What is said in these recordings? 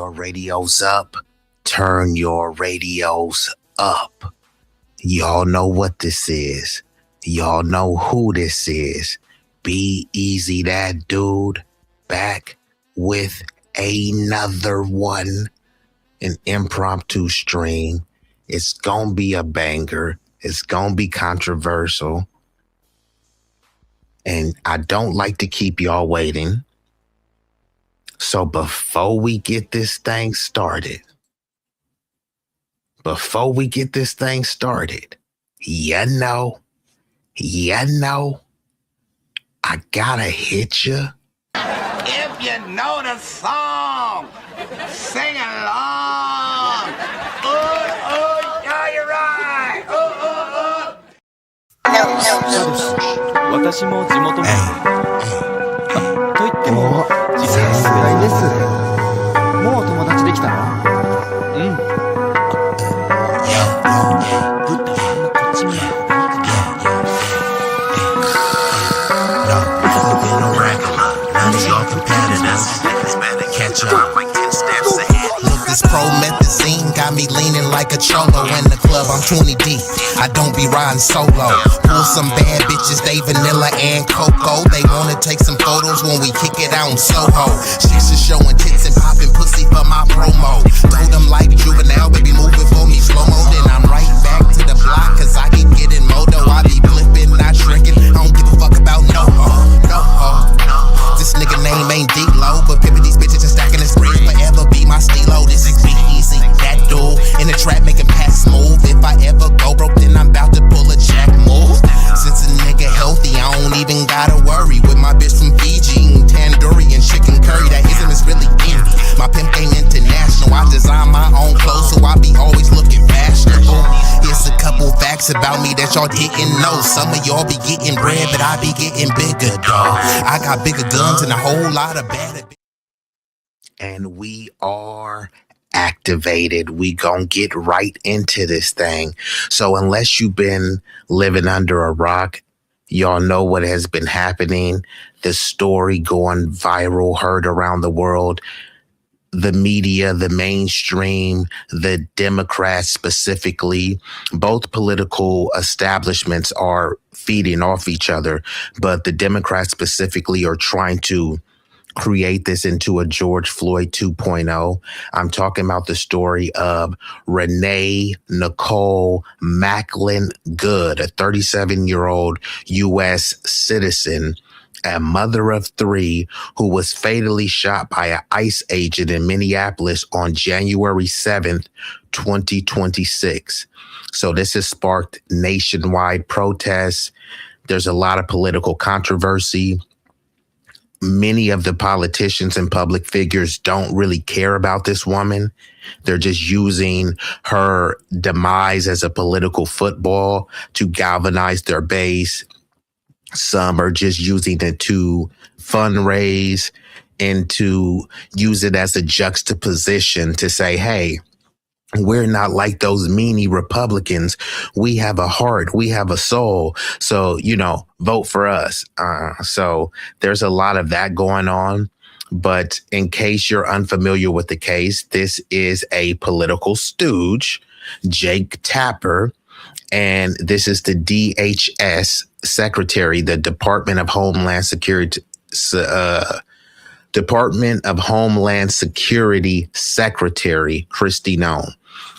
your radios up. Turn your radios up. Y'all know what this is. Y'all know who this is. B-Eazy, that dude, back with another one. An impromptu stream. It's gonna be a banger. It's gonna be controversial. And I don't like to keep y'all waiting. So before we get this thing started, you know, I gotta hit you. If you know the song, sing along. Yeah, you're right. 私も地元民と言っても実際ぐらいです。もう友達できたの？うん。ぶっとこっち見ろ。This promethazine got me leaning like a cholo in the club. I'm 20 deep. I don't be riding solo. Pull some bad bitches, they vanilla and cocoa. They wanna take some photos when we kick it out in Soho. Chicks is showing tits and popping pussy for my promo. Throw them like juvenile, baby, moving for me slow-mo. Then I'm right back to the block, cause I keep getting moto. I be flipping, not shrinking. I don't give a fuck about no ho. This nigga name ain't D-Lo, but pimping these bitches and stacking this bread forever be my stilo. This is B-Eazy, that dude in the trap making pass smooth. If I ever go broke, then I'm about to pull a jack move. Since a nigga healthy, I don't even gotta worry. With my bitch from Fiji, eating tandoori and chicken curry. That ism is really in me. My pimp game international. I design my own clothes, so I be always looking fashionable. Here's a couple facts about me that y'all didn't know. Some of y'all be getting bread, but I be getting bigger, dawg. I got bigger guns and a whole lot of better. And we are activated. We gonna get right into this thing. So unless you've been living under a rock, y'all know what has been happening. The story going viral, heard around the world. The media, the mainstream, the Democrats specifically, both political establishments are feeding off each other, but the Democrats specifically are trying to create this into a George Floyd 2.0. I'm talking about the story of Renee Nicole Macklin Good, a 37-year-old U.S. citizen, a mother of three, who was fatally shot by an ICE agent in Minneapolis on January 7th, 2026. So this has sparked nationwide protests. There's a lot of political controversy. Many of the politicians and public figures don't really care about this woman. They're just using her demise as a political football to galvanize their base. Some are just using it to fundraise and to use it as a juxtaposition to say, hey, we're not like those meanie Republicans. We have a heart. We have a soul. So, vote for us. So there's a lot of that going on. But in case you're unfamiliar with the case, this is a political stooge, Jake Tapper. And this is the DHS secretary, the Department of Homeland Security Secretary, Kristi Noem.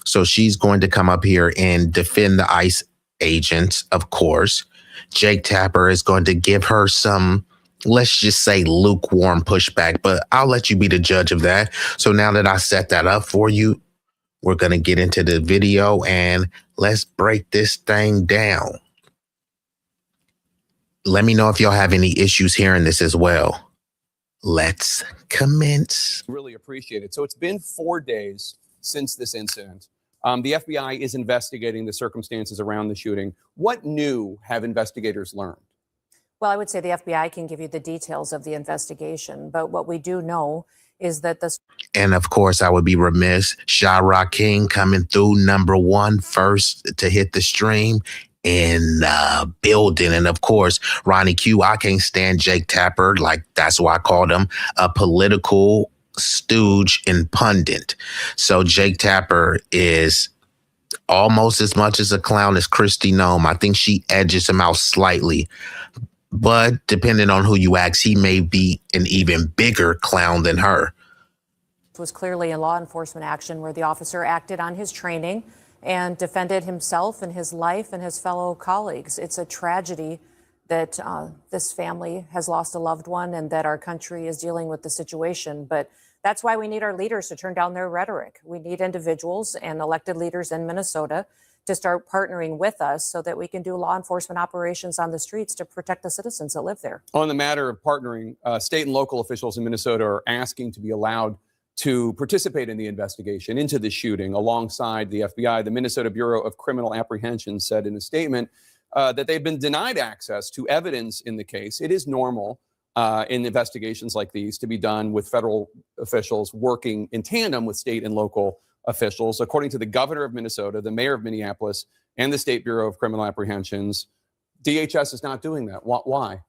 So she's going to come up here and defend the ICE agents, of course. Jake Tapper is going to give her some, let's just say, lukewarm pushback, but I'll let you be the judge of that. So now that I set that up for you, we're going to get into the video and let's break this thing down. Let me know if y'all have any issues hearing this as well. Let's commence. Really appreciate it. So it's been 4 days since this incident. The FBI is investigating the circumstances around the shooting. What new have investigators learned? Well, I would say the FBI can give you the details of the investigation, but what we do know is that this. And of course, I would be remiss. Sha-Ra King coming through, number one, first to hit the stream in the building. And of course, Ronnie Q, I can't stand Jake Tapper. Like, that's why I called him a political stooge and pundit. So Jake Tapper is almost as much as a clown as Kristi Noem. I think she edges him out slightly. But depending on who you ask, he may be an even bigger clown than her. It was clearly a law enforcement action where the officer acted on his training and defended himself and his life and his fellow colleagues. It's a tragedy that this family has lost a loved one and that our country is dealing with the situation. But that's why we need our leaders to turn down their rhetoric. We need individuals and elected leaders in Minnesota to start partnering with us so that we can do law enforcement operations on the streets to protect the citizens that live there. On the matter of partnering, state and local officials in Minnesota are asking to be allowed to participate in the investigation into the shooting alongside the FBI. The Minnesota Bureau of Criminal Apprehension said in a statement that they've been denied access to evidence in the case. It is normal in investigations like these to be done with federal officials working in tandem with state and local officials. According to the governor of Minnesota, the mayor of Minneapolis, and the State Bureau of Criminal Apprehensions, DHS is not doing that. Why?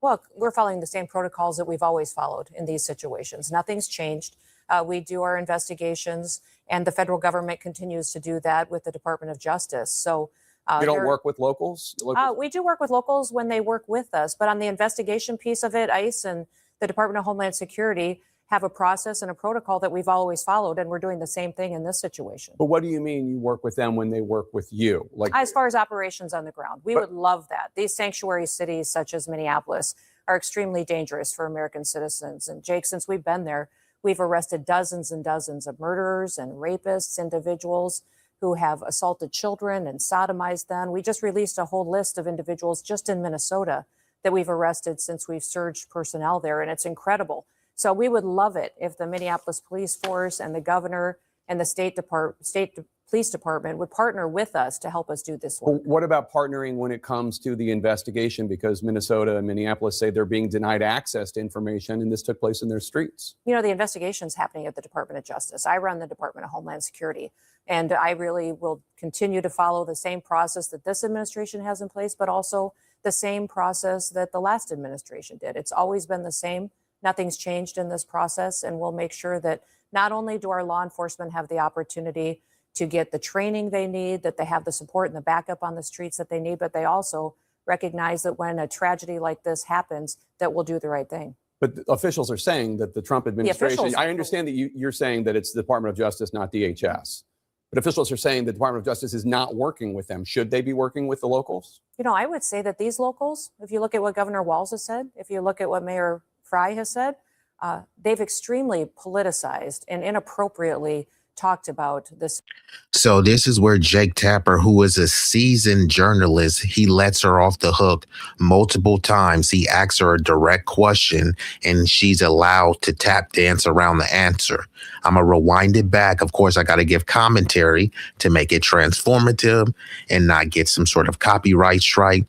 Well, we're following the same protocols that we've always followed in these situations. Nothing's changed. We do our investigations, and the federal government continues to do that with the Department of Justice. So You don't work with locals? we do work with locals when they work with us, but on the investigation piece of it, ICE and the Department of Homeland Security have a process and a protocol that we've always followed, and we're doing the same thing in this situation. But what do you mean you work with them when they work with you? Like, as far as operations on the ground, we would love that. These sanctuary cities, such as Minneapolis, are extremely dangerous for American citizens. And Jake, since we've been there, we've arrested dozens and dozens of murderers and rapists, individuals who have assaulted children and sodomized them. We just released a whole list of individuals just in Minnesota that we've arrested since we've surged personnel there, and it's incredible. So we would love it if the Minneapolis Police Force and the governor and the state police department would partner with us to help us do this work. what about partnering when it comes to the investigation? Because Minnesota and Minneapolis say they're being denied access to information, and this took place in their streets. You know, the investigation's happening at the Department of Justice. I run the Department of Homeland Security, and I really will continue to follow the same process that this administration has in place, but also the same process that the last administration did. It's always been the same. Nothing's changed in this process, and we'll make sure that not only do our law enforcement have the opportunity to get the training they need, that they have the support and the backup on the streets that they need, but they also recognize that when a tragedy like this happens, that we'll do the right thing. But officials are saying that the Trump administration, I understand that you're saying that it's the Department of Justice, not DHS. But officials are saying the Department of Justice is not working with them. Should they be working with the locals? You know, I would say that these locals, if you look at what Governor Walz has said, if you look at what Mayor Fry has said, they've extremely politicized and inappropriately talked about this. So this is where Jake Tapper, who is a seasoned journalist, he lets her off the hook multiple times. He asks her a direct question and she's allowed to tap dance around the answer. I'm going to rewind it back. Of course, I got to give commentary to make it transformative and not get some sort of copyright strike.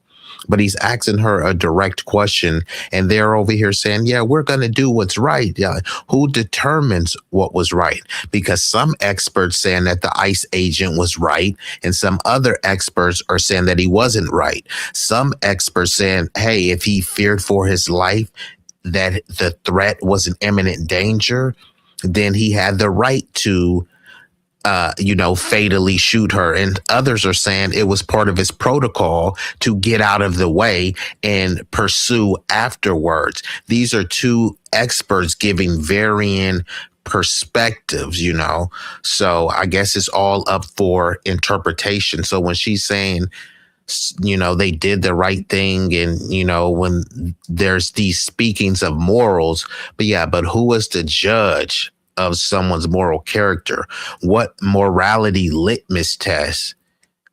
But he's asking her a direct question, and they're over here saying, yeah, we're going to do what's right. Yeah. Who determines what was right? Because some experts saying that the ICE agent was right, and some other experts are saying that he wasn't right. Some experts saying, hey, if he feared for his life, that the threat was an imminent danger, then he had the right to fatally shoot her. And others are saying it was part of his protocol to get out of the way and pursue afterwards. These are two experts giving varying perspectives, So I guess it's all up for interpretation. So when she's saying, they did the right thing, and, when there's these speakings of morals, but who is the judge of someone's moral character? What morality litmus test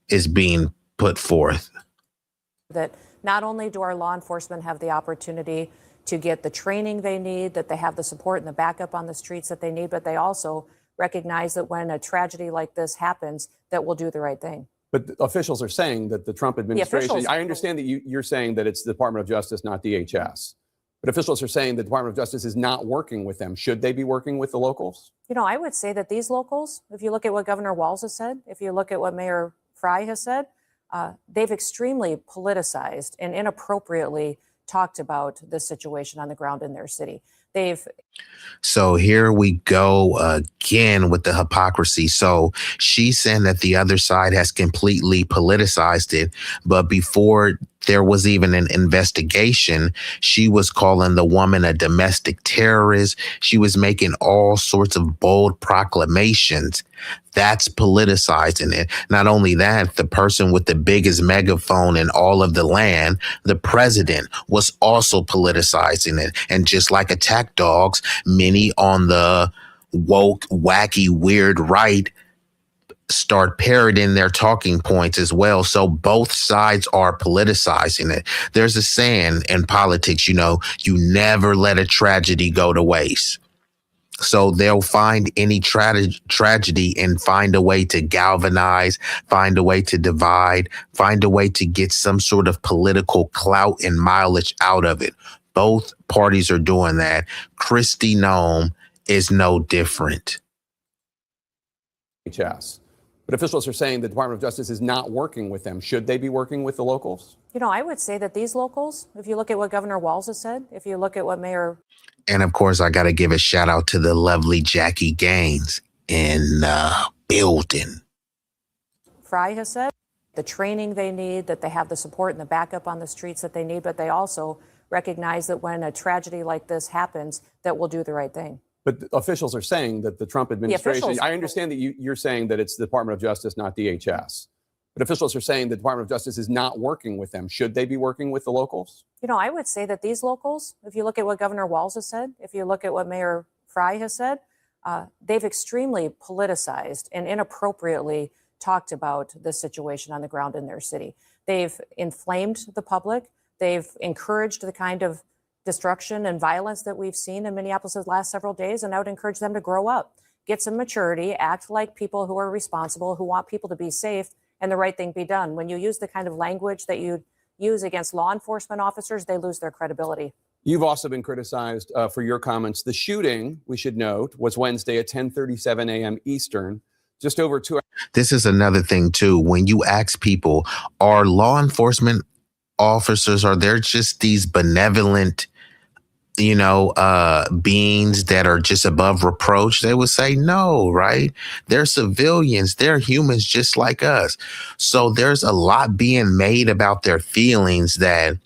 is being put forth? That not only do our law enforcement have the opportunity to get the training they need, that they have the support and the backup on the streets that they need, but they also recognize that when a tragedy like this happens, that we'll do the right thing. But officials are saying that the Trump administration, I understand that you're saying that it's the Department of Justice, not DHS. But officials are saying the Department of Justice is not working with them. Should they be working with the locals? I would say that these locals, if you look at what Governor Walz has said, if you look at what Mayor Fry has said, they've extremely politicized and inappropriately talked about the situation on the ground in their city. So here we go again with the hypocrisy. So she's saying that the other side has completely politicized it. But before there was even an investigation, she was calling the woman a domestic terrorist. She was making all sorts of bold proclamations. That's politicizing it. Not only that, the person with the biggest megaphone in all of the land, the president, was also politicizing it. And just like attack dogs, many on the woke, wacky, weird right start parroting their talking points as well. So both sides are politicizing it. There's a saying in politics, you never let a tragedy go to waste. So they'll find any tragedy and find a way to galvanize, find a way to divide, find a way to get some sort of political clout and mileage out of it. Both parties are doing that. Kristi Noem is no different. HS. But officials are saying the Department of Justice is not working with them. Should they be working with the locals? I would say that these locals, if you look at what Governor Walz has said, if you look at what Mayor... And of course, I got to give a shout out to the lovely Jackie Gaines in building. Fry has said the training they need, that they have the support and the backup on the streets that they need, but they also recognize that when a tragedy like this happens, that we'll do the right thing. But officials are saying that the Trump administration, I understand that you're saying that it's the Department of Justice, not DHS. But officials are saying the Department of Justice is not working with them. Should they be working with the locals? I would say that these locals, if you look at what Governor Walz has said, if you look at what Mayor Fry has said, they've extremely politicized and inappropriately talked about the situation on the ground in their city. They've inflamed the public. They've encouraged the kind of destruction and violence that we've seen in Minneapolis the last several days. And I would encourage them to grow up, get some maturity, act like people who are responsible, who want people to be safe, and the right thing be done. When you use the kind of language that you use against law enforcement officers, they lose their credibility. You've also been criticized for your comments. The shooting, we should note, was Wednesday at 10:37 a.m. Eastern, just over 2 hours. This is another thing, too. When you ask people, are law enforcement officers, are they just these benevolent, beings that are just above reproach? They would say no, right? They're civilians. They're humans just like us. So there's a lot being made about their feelings that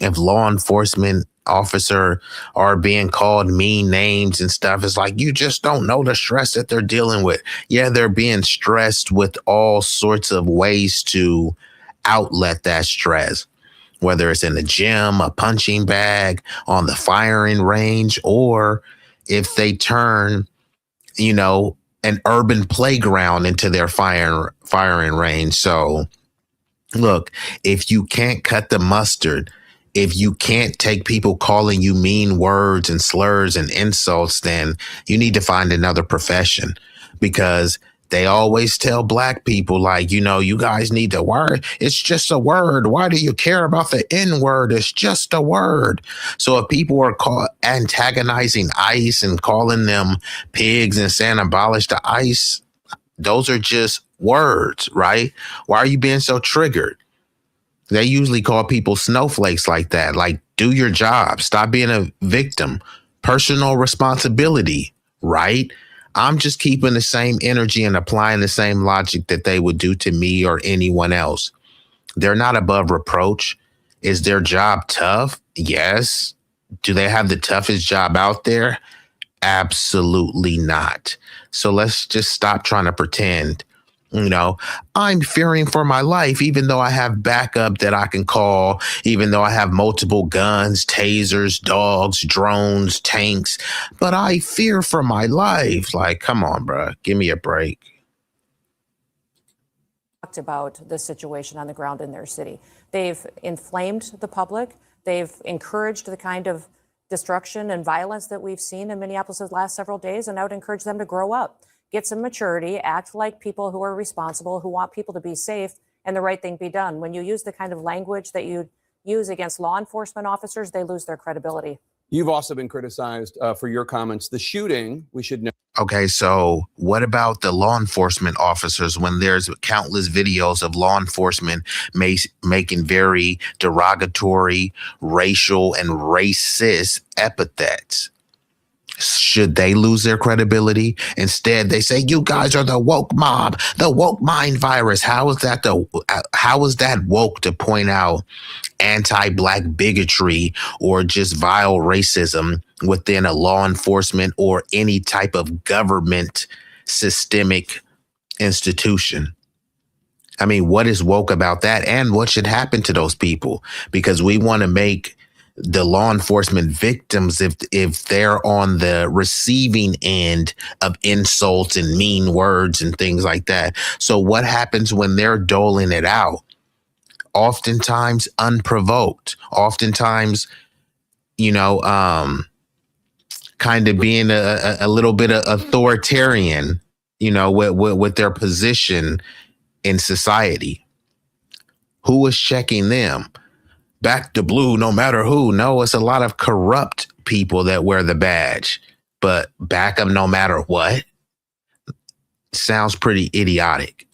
if law enforcement officer are being called mean names and stuff, it's like, you just don't know the stress that they're dealing with. Yeah, they're being stressed with all sorts of ways to outlet that stress, whether it's in the gym, a punching bag, on the firing range, or if they turn, an urban playground into their firing range. So look, if you can't cut the mustard, if you can't take people calling you mean words and slurs and insults, then you need to find another profession, because they always tell black people, like, you guys need to word. It's just a word. Why do you care about the N word? It's just a word. So if people are antagonizing ICE and calling them pigs and saying abolish the ICE, those are just words, right? Why are you being so triggered? They usually call people snowflakes like that. Like, do your job. Stop being a victim. Personal responsibility, right? I'm just keeping the same energy and applying the same logic that they would do to me or anyone else. They're not above reproach. Is their job tough? Yes. Do they have the toughest job out there? Absolutely not. So let's just stop trying to pretend. I'm fearing for my life, even though I have backup that I can call, even though I have multiple guns, tasers, dogs, drones, tanks, but I fear for my life. Like, come on, bro, give me a break. Talked about the situation on the ground in their city. They've inflamed the public. They've encouraged the kind of destruction and violence that we've seen in Minneapolis the last several days. And I would encourage them to grow up, get some maturity, act like people who are responsible, who want people to be safe, and the right thing be done. When you use the kind of language that you use against law enforcement officers, they lose their credibility. You've also been criticized for your comments. The shooting, we should know. Okay, so what about the law enforcement officers when there's countless videos of law enforcement making very derogatory, racial, and racist epithets? Should they lose their credibility? Instead, they say, you guys are the woke mob, the woke mind virus. How is that woke to point out anti-Black bigotry or just vile racism within a law enforcement or any type of government systemic institution? I mean, what is woke about that? And what should happen to those people? Because we want to make the law enforcement victims if they're on the receiving end of insults and mean words and things like that. So what happens when they're doling it out? Oftentimes unprovoked, oftentimes, kind of being a little bit of authoritarian, with their position in society. Who is checking them? Back to blue, no matter who. No, it's a lot of corrupt people that wear the badge, but back them no matter what. Sounds pretty idiotic.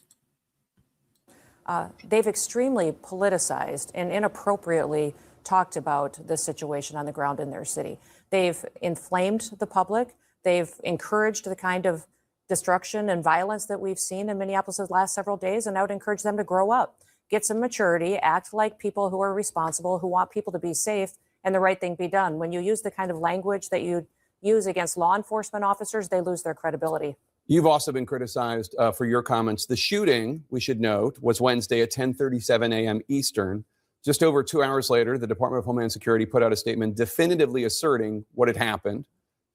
They've extremely politicized and inappropriately talked about the situation on the ground in their city. They've inflamed the public. They've encouraged the kind of destruction and violence that we've seen in Minneapolis the last several days, and I would encourage them to grow up. Get some maturity, act like people who are responsible, who want people to be safe, and the right thing be done. When you use the kind of language that you use against law enforcement officers, they lose their credibility. You've also been criticized for your comments. The shooting, we should note, was Wednesday at 10:37 a.m. Eastern. Just over 2 hours later, the Department of Homeland Security put out a statement definitively asserting what had happened,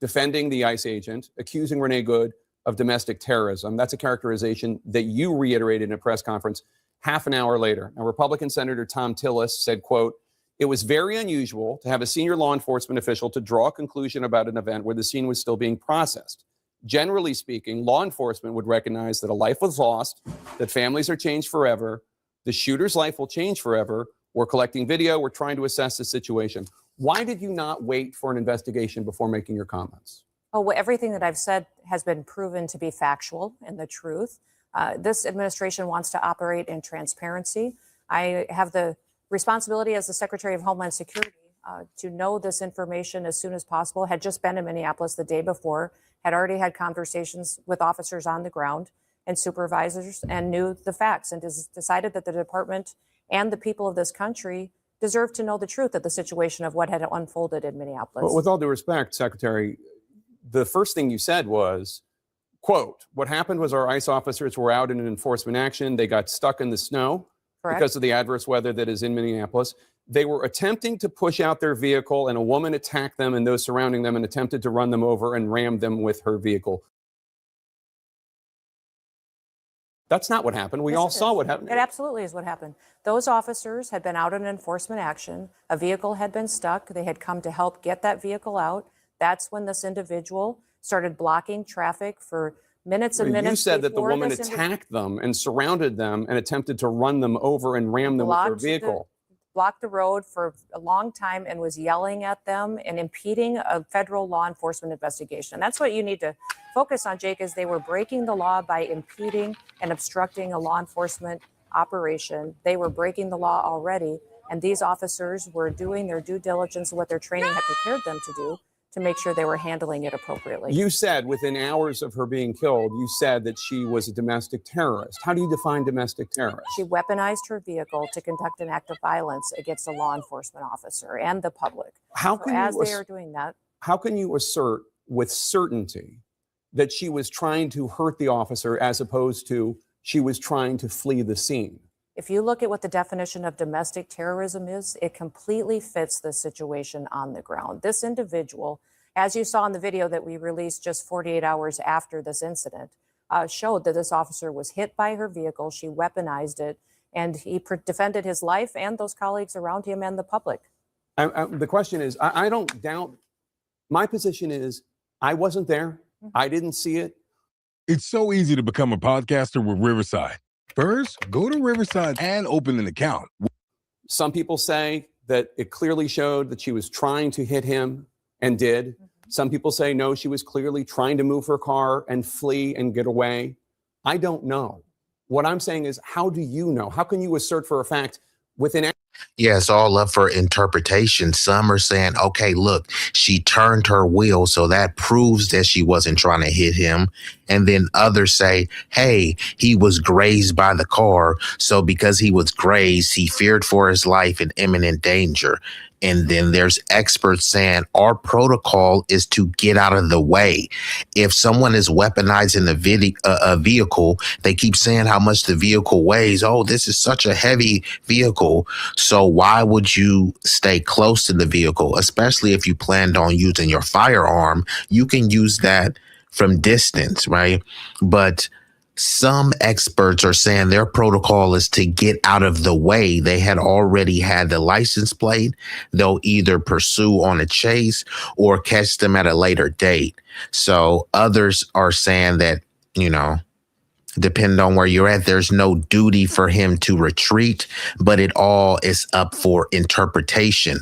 defending the ICE agent, accusing Renee Good of domestic terrorism. That's a characterization that you reiterated in a press conference half an hour later. Now, Republican Senator Tom Tillis said, quote, "It was very unusual to have a senior law enforcement official to draw a conclusion about an event where the scene was still being processed. Generally speaking, law enforcement would recognize that a life was lost, that families are changed forever, the shooter's life will change forever. We're collecting video. We're trying to assess the situation." Why did you not wait for an investigation before making your comments? Oh, well, everything that I've said has been proven to be factual and the truth. This administration wants to operate in transparency. I have the responsibility as the Secretary of Homeland Security to know this information as soon as possible. Had just been in Minneapolis the day before, had already had conversations with officers on the ground and supervisors, and knew the facts, and decided that the department and the people of this country deserve to know the truth of the situation of what had unfolded in Minneapolis. But with all due respect, Secretary, the first thing you said was, quote, "What happened was our ICE officers were out in an enforcement action. They got stuck in the snow because of the adverse weather that is in Minneapolis. They were attempting to push out their vehicle, and a woman attacked them and those surrounding them and attempted to run them over and rammed them with her vehicle." That's not what happened. We all saw what happened. It absolutely is what happened. Those officers had been out in enforcement action. A vehicle had been stuck. They had come to help get that vehicle out. That's when this individual started blocking traffic for minutes and minutes. You said that the woman attacked them and surrounded them and attempted to run them over and ram them with her vehicle. Blocked the road for a long time and was yelling at them and impeding a federal law enforcement investigation. And that's what you need to focus on, Jake, is they were breaking the law by impeding and obstructing a law enforcement operation. They were breaking the law already, and these officers were doing their due diligence and what their training had prepared them to do to make sure they were handling it appropriately. You said within hours of her being killed, you said that she was a domestic terrorist. How do you define domestic terrorist? She weaponized her vehicle to conduct an act of violence against a law enforcement officer and the public. They are doing that. How can you assert with certainty that she was trying to hurt the officer as opposed to she was trying to flee the scene? If you look at what the definition of domestic terrorism is, it completely fits the situation on the ground. This individual, as you saw in the video that we released just 48 hours after this incident, showed that this officer was hit by her vehicle. She weaponized it, and he defended his life and those colleagues around him and the public. The question is, I don't doubt. My position is, I wasn't there. I didn't see it. It's so easy to become a podcaster with Riverside. First, go to Riverside and open an account. Some people say that it clearly showed that she was trying to hit him. and did. Some people say, no, she was clearly trying to move her car and flee and get away. I don't know. What I'm saying is, how do you know? How can you assert for a fact within? Yeah, it's all up for interpretation. Some are saying, okay, look, she turned her wheel, so that proves that she wasn't trying to hit him. And then others say, hey, he was grazed by the car. So because he was grazed, he feared for his life in imminent danger. And then there's experts saying our protocol is to get out of the way. If someone is weaponizing a vehicle, they keep saying how much the vehicle weighs. Oh, this is such a heavy vehicle. So why would you stay close to the vehicle, especially if you planned on using your firearm? You can use that from distance, right? But some experts are saying their protocol is to get out of the way. They had already had the license plate. They'll either pursue on a chase or catch them at a later date. So others are saying that, depending on where you're at, there's no duty for him to retreat, but it all is up for interpretation.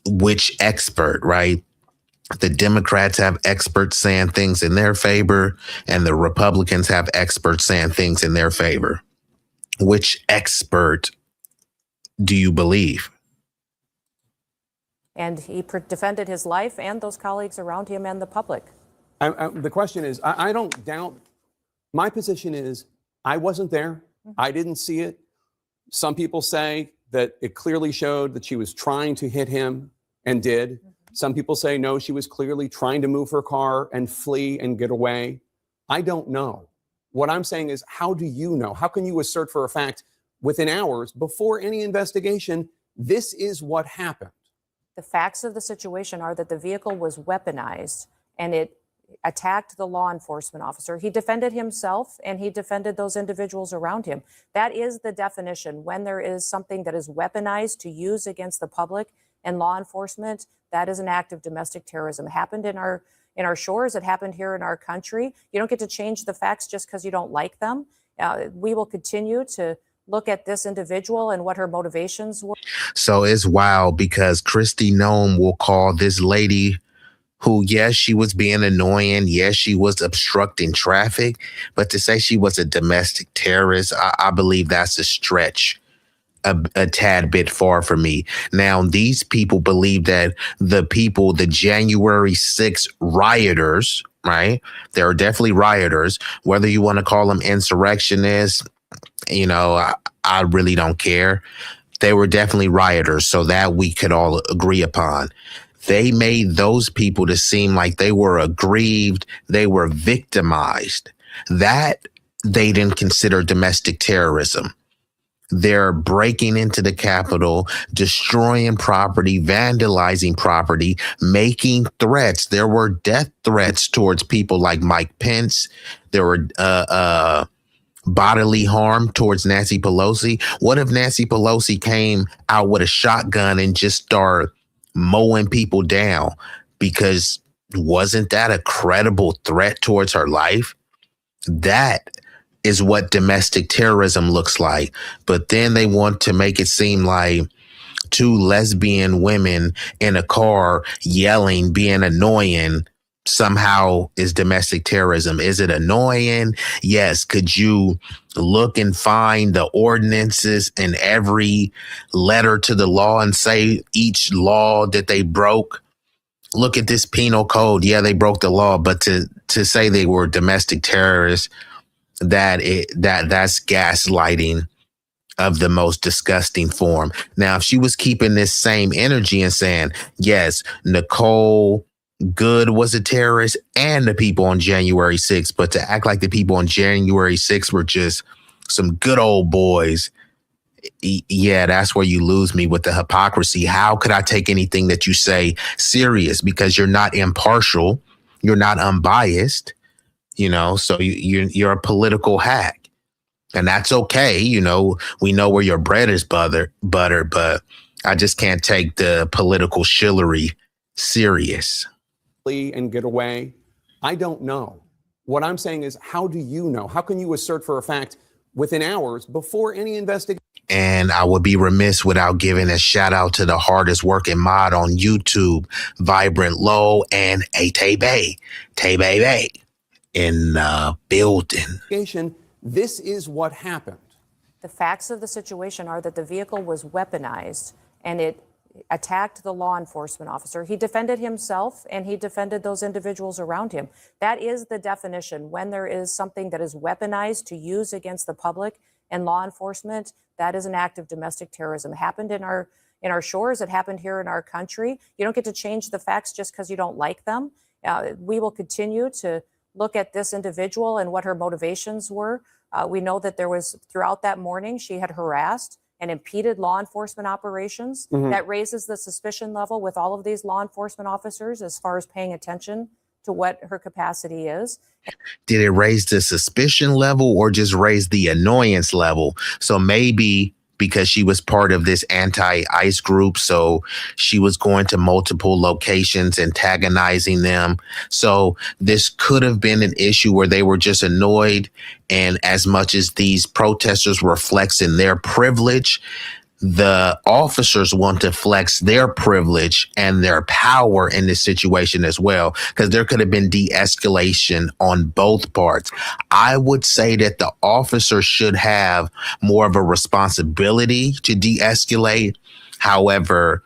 Which expert, right? The Democrats have experts saying things in their favor, and the Republicans have experts saying things in their favor. Which expert do you believe? And he defended his life and those colleagues around him and the public. The question is, I don't doubt. My position is, I wasn't there. I didn't see it. Some people say that it clearly showed that she was trying to hit him and did. Some people say, no, she was clearly trying to move her car and flee and get away. I don't know. What I'm saying is, how do you know? How can you assert for a fact within hours before any investigation, this is what happened? The facts of the situation are that the vehicle was weaponized and it attacked the law enforcement officer. He defended himself and he defended those individuals around him. That is the definition. When there is something that is weaponized to use against the public and law enforcement, that is an act of domestic terrorism. It happened in our shores. It happened here in our country. You don't get to change the facts just because you don't like them. We will continue to look at this individual and what her motivations were. So it's wild because Kristi Noem will call this lady who, yes, she was being annoying. Yes, she was obstructing traffic. But to say she was a domestic terrorist, I believe that's a stretch. A tad bit far from me. Now, these people believe that the January 6th rioters, right? There are definitely rioters, whether you want to call them insurrectionists, I really don't care. They were definitely rioters, so that we could all agree upon. They made those people to seem like they were aggrieved, they were victimized. That they didn't consider domestic terrorism. They're breaking into the Capitol, destroying property, vandalizing property, making threats. There were death threats towards people like Mike Pence. There were bodily harm towards Nancy Pelosi. What if Nancy Pelosi came out with a shotgun and just started mowing people down? Because wasn't that a credible threat towards her life? That is what domestic terrorism looks like. But then they want to make it seem like two lesbian women in a car yelling, being annoying, somehow is domestic terrorism. Is it annoying? Yes. Could you look and find the ordinances in every letter to the law and say each law that they broke? Look at this penal code. Yeah, they broke the law, but to say they were domestic terrorists, that's gaslighting of the most disgusting form. Now, if she was keeping this same energy and saying, yes, Nicole Good was a terrorist and the people on January 6th, but to act like the people on January 6th were just some good old boys, yeah, that's where you lose me with the hypocrisy. How could I take anything that you say serious? Because you're not impartial, you're not unbiased. So you're a political hack, and that's okay. We know where your bread is butter, but I just can't take the political shillery serious. And get away. I don't know. What I'm saying is, how do you know? How can you assert for a fact within hours before any investigation? And I would be remiss without giving a shout out to the hardest working mod on YouTube, Vibrant Low and Tay Bay in the building. This is what happened. The facts of the situation are that the vehicle was weaponized and it attacked the law enforcement officer. He defended himself and he defended those individuals around him. That is the definition. When there is something that is weaponized to use against the public and law enforcement, that is an act of domestic terrorism. It happened in our shores. It happened here in our country. You don't get to change the facts just because you don't like them. We will continue to look at this individual and what her motivations were. We know that there was, throughout that morning, she had harassed and impeded law enforcement operations. That raises the suspicion level with all of these law enforcement officers as far as paying attention to what her capacity is. Did it raise the suspicion level or just raise the annoyance level? So maybe because she was part of this anti-ICE group, so she was going to multiple locations, antagonizing them. So this could have been an issue where they were just annoyed, and as much as these protesters were flexing their privilege, the officers want to flex their privilege and their power in this situation as well, because there could have been de-escalation on both parts. I would say that the officers should have more of a responsibility to de-escalate. However,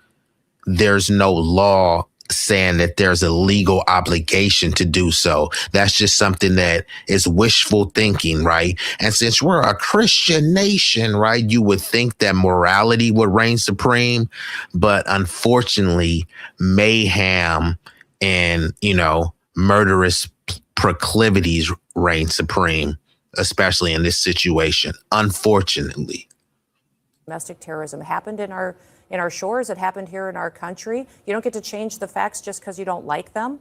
there's no law saying that there's a legal obligation to do so. That's just something that is wishful thinking, right? And since we're a Christian nation, right, you would think that morality would reign supreme, but unfortunately, mayhem and, murderous proclivities reign supreme, especially in this situation, unfortunately. Domestic terrorism happened in our shores. It happened here in our country. You don't get to change the facts just because you don't like them.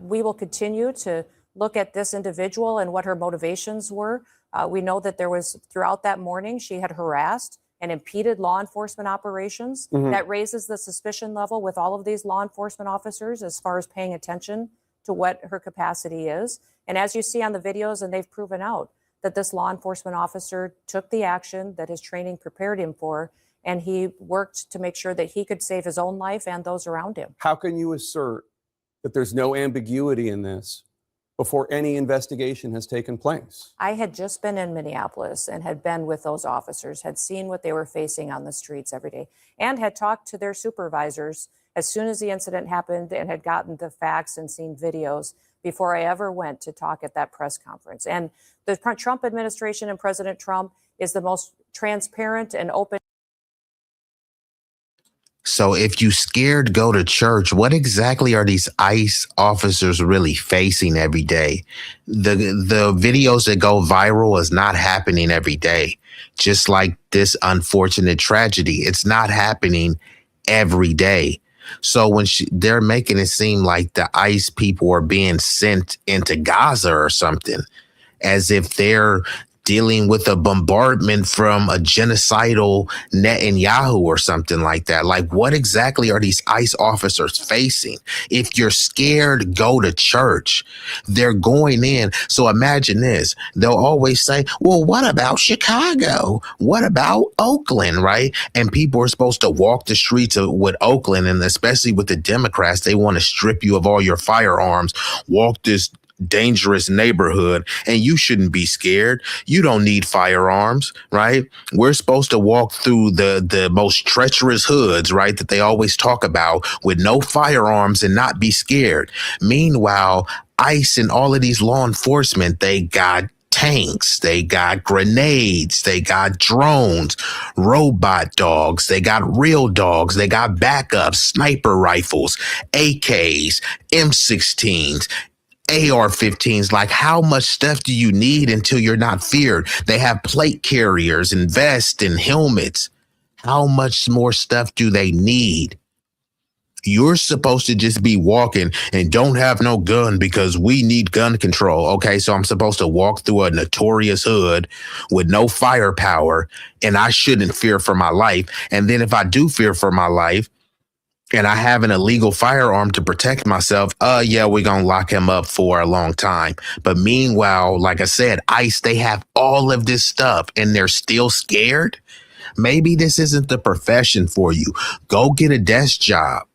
We will continue to look at this individual and what her motivations were. We know that there was, throughout that morning, she had harassed and impeded law enforcement operations. That raises the suspicion level with all of these law enforcement officers as far as paying attention to what her capacity is. And as you see on the videos, and they've proven out, that this law enforcement officer took the action that his training prepared him for, and he worked to make sure that he could save his own life and those around him. How can you assert that there's no ambiguity in this before any investigation has taken place? I had just been in Minneapolis and had been with those officers, had seen what they were facing on the streets every day, and had talked to their supervisors as soon as the incident happened and had gotten the facts and seen videos before I ever went to talk at that press conference. And the Trump administration and President Trump is the most transparent and open. So if you scared to go to church, what exactly are these ICE officers really facing every day? The videos that go viral is not happening every day. Just like this unfortunate tragedy, it's not happening every day. So when they're making it seem like the ICE people are being sent into Gaza or something, as if they're dealing with a bombardment from a genocidal Netanyahu or something like that. Like, what exactly are these ICE officers facing? If you're scared, go to church. They're going in. So imagine this. They'll always say, well, what about Chicago? What about Oakland, right? And people are supposed to walk the streets with Oakland, and especially with the Democrats, they want to strip you of all your firearms, walk this dangerous neighborhood, and you shouldn't be scared. You don't need firearms, right? We're supposed to walk through the most treacherous hoods, right, that they always talk about, with no firearms and not be scared. Meanwhile, ICE and all of these law enforcement, they got tanks, they got grenades, they got drones, robot dogs, they got real dogs, they got backups, sniper rifles, AKs, M16s, AR-15s. Like, how much stuff do you need until you're not feared? They have plate carriers and vests and helmets. How much more stuff do they need? You're supposed to just be walking and don't have no gun because we need gun control. Okay, so I'm supposed to walk through a notorious hood with no firepower, and I shouldn't fear for my life. And then if I do fear for my life, and I have an illegal firearm to protect myself, yeah, we're going to lock him up for a long time. But meanwhile, like I said, ICE, they have all of this stuff and they're still scared. Maybe this isn't the profession for you. Go get a desk job.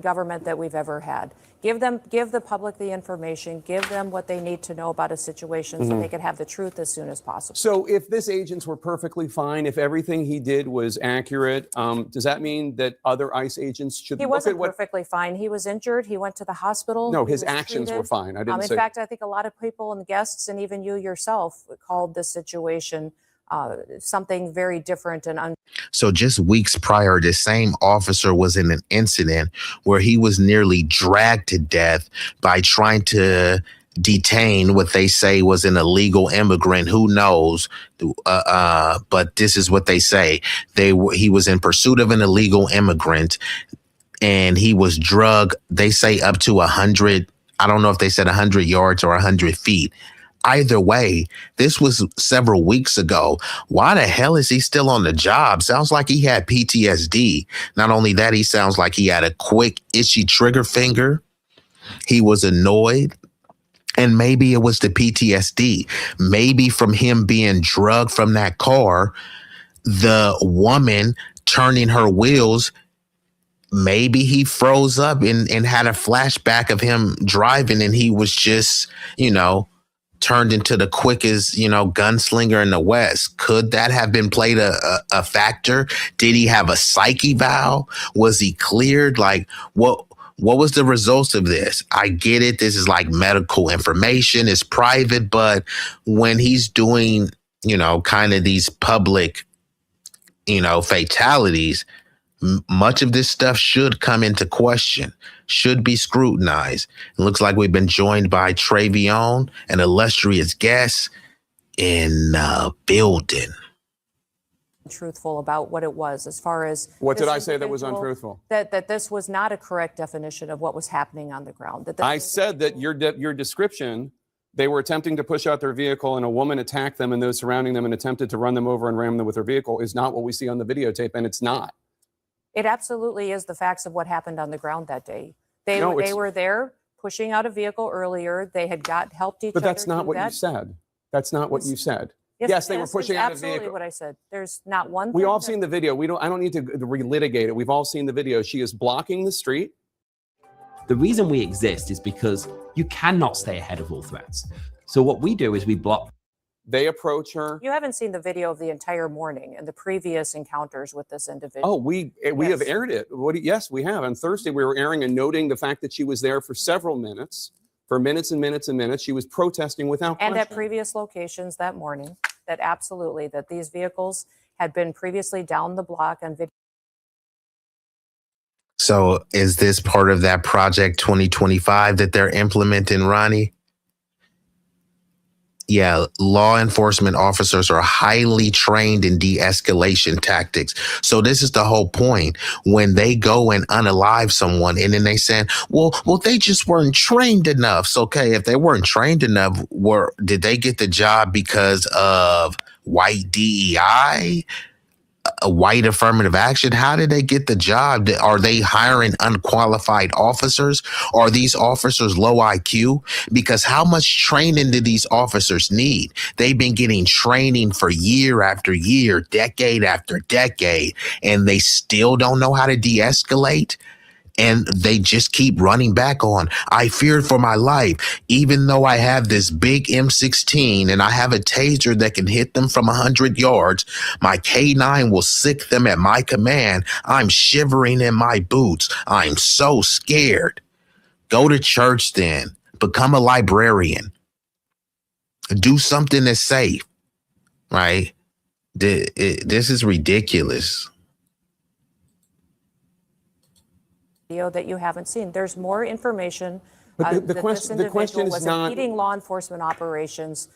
Government that we've ever had. Give the public the information, give them what they need to know about a situation so they can have the truth as soon as possible. So if this agents were perfectly fine, if everything he did was accurate, does that mean that other ICE agents should He look wasn't at what? perfectly fine. He was injured. He went to the hospital. No, He his was actions were treated. fine. I didn't In say. fact, I think a lot of people and guests and even you yourself called this situation something very different and So just weeks prior, the same officer was in an incident where he was nearly dragged to death by trying to detain what they say was an illegal immigrant. Who knows? But this is what they say. He was in pursuit of an illegal immigrant and he was drugged. They say up to 100. I don't know if they said 100 yards or 100 feet. Either way, this was several weeks ago. Why the hell is he still on the job? Sounds like he had PTSD. Not only that, he sounds like he had a quick, itchy trigger finger. He was annoyed. And maybe it was the PTSD. Maybe from him being drugged from that car, the woman turning her wheels, maybe he froze up and had a flashback of him driving and he was just, turned into the quickest, gunslinger in the West. Could that have been played a factor? Did he have a psych eval? Was he cleared? Like, what was the results of this? I get it. This is like medical information. It's private. But when he's doing, kind of these public, fatalities, much of this stuff should come into question, should be scrutinized. It looks like we've been joined by Travion, an illustrious guest in the building. truthful about what it was as far as What this did I say that was individual, untruthful? That this was not a correct definition of what was happening on the ground. That this I said that your description, they were attempting to push out their vehicle and a woman attacked them and those surrounding them and attempted to run them over and ram them with her vehicle is not what we see on the videotape, and it's not. It absolutely is the facts of what happened on the ground that day. They were there pushing out a vehicle earlier. They had helped each other. But that's not what you you said. That's not what you said. Yes, they were pushing out a vehicle. Absolutely what I said. There's not one. We all have seen the video. I don't need to relitigate it. We've all seen the video. She is blocking the street. The reason we exist is because you cannot stay ahead of all threats. So what we do is we block. They approach her. You haven't seen the video of the entire morning and the previous encounters with this individual. Oh, we have aired it. Yes, we have. On Thursday, we were airing and noting the fact that she was there for several minutes, for minutes and minutes and minutes. She was protesting without question. And at previous locations that morning, that these vehicles had been previously down the block on video. So is this part of that Project 2025 that they're implementing, Ronnie? Yeah, law enforcement officers are highly trained in de-escalation tactics. So this is the whole point. When they go and unalive someone and then they say, well, they just weren't trained enough. So, okay, if they weren't trained enough, did they get the job because of white DEI? A white affirmative action? How did they get the job? Are they hiring unqualified officers? Are these officers low IQ? Because how much training do these officers need? They've been getting training for year after year, decade after decade, and they still don't know how to de-escalate. And they just keep running back on, I feared for my life, even though I have this big M16 and I have a taser that can hit them from 100 yards. My K9 will sick them at my command. I'm shivering in my boots. I'm so scared. Go to church then. Become a librarian. Do something that's safe, right? This is ridiculous. That you haven't seen. There's more information. But the question is was not impeding law enforcement operations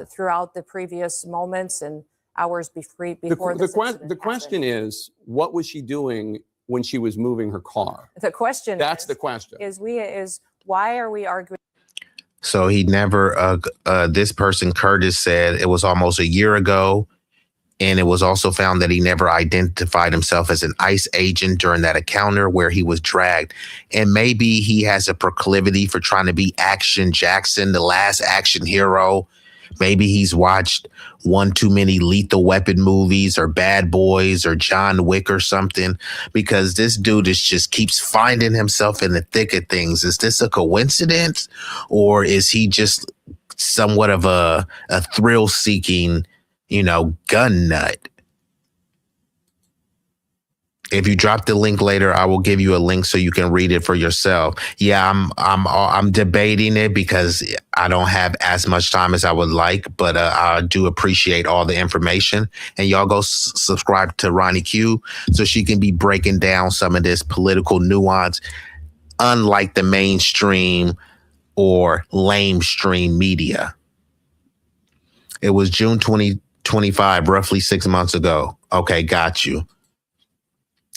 throughout the previous moments and hours before the question is, what was she doing when she was moving her car? The question the question is why are we arguing? So he never. This person, Curtis, said it was almost a year ago. And it was also found that he never identified himself as an ICE agent during that encounter where he was dragged. And maybe he has a proclivity for trying to be Action Jackson, the last action hero. Maybe he's watched one too many Lethal Weapon movies or Bad Boys or John Wick or something, because this dude just keeps finding himself in the thick of things. Is this a coincidence, or is he just somewhat of a thrill-seeking, gun nut? If you drop the link later, I will give you a link so you can read it for yourself. Yeah, I'm debating it because I don't have as much time as I would like, but I do appreciate all the information. And y'all go subscribe to Ronnie Q so she can be breaking down some of this political nuance, unlike the mainstream or lamestream media. It was June 2025, roughly 6 months ago. Okay, got you.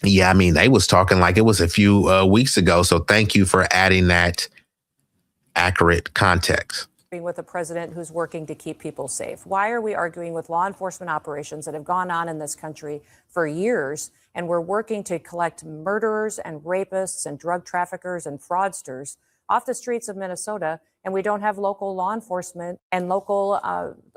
Yeah, I mean, they was talking like it was a few weeks ago. So thank you for adding that accurate context. With a president who's working to keep people safe. Why are we arguing with law enforcement operations that have gone on in this country for years, and we're working to collect murderers and rapists and drug traffickers and fraudsters off the streets of Minnesota, and we don't have local law enforcement and local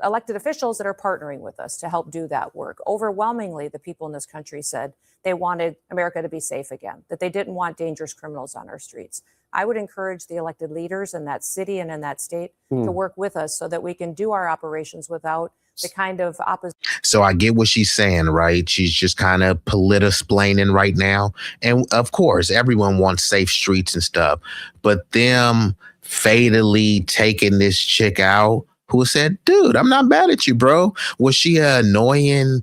elected officials that are partnering with us to help do that work? Overwhelmingly, the people in this country said they wanted America to be safe again, that they didn't want dangerous criminals on our streets. I would encourage the elected leaders in that city and in that state to work with us so that we can do our operations without the kind of opposition. So I get what she's saying, right? She's just kind of politisplaining right now. And of course, everyone wants safe streets and stuff, but them fatally taking this chick out who said, dude, I'm not mad at you, bro. Was she an annoying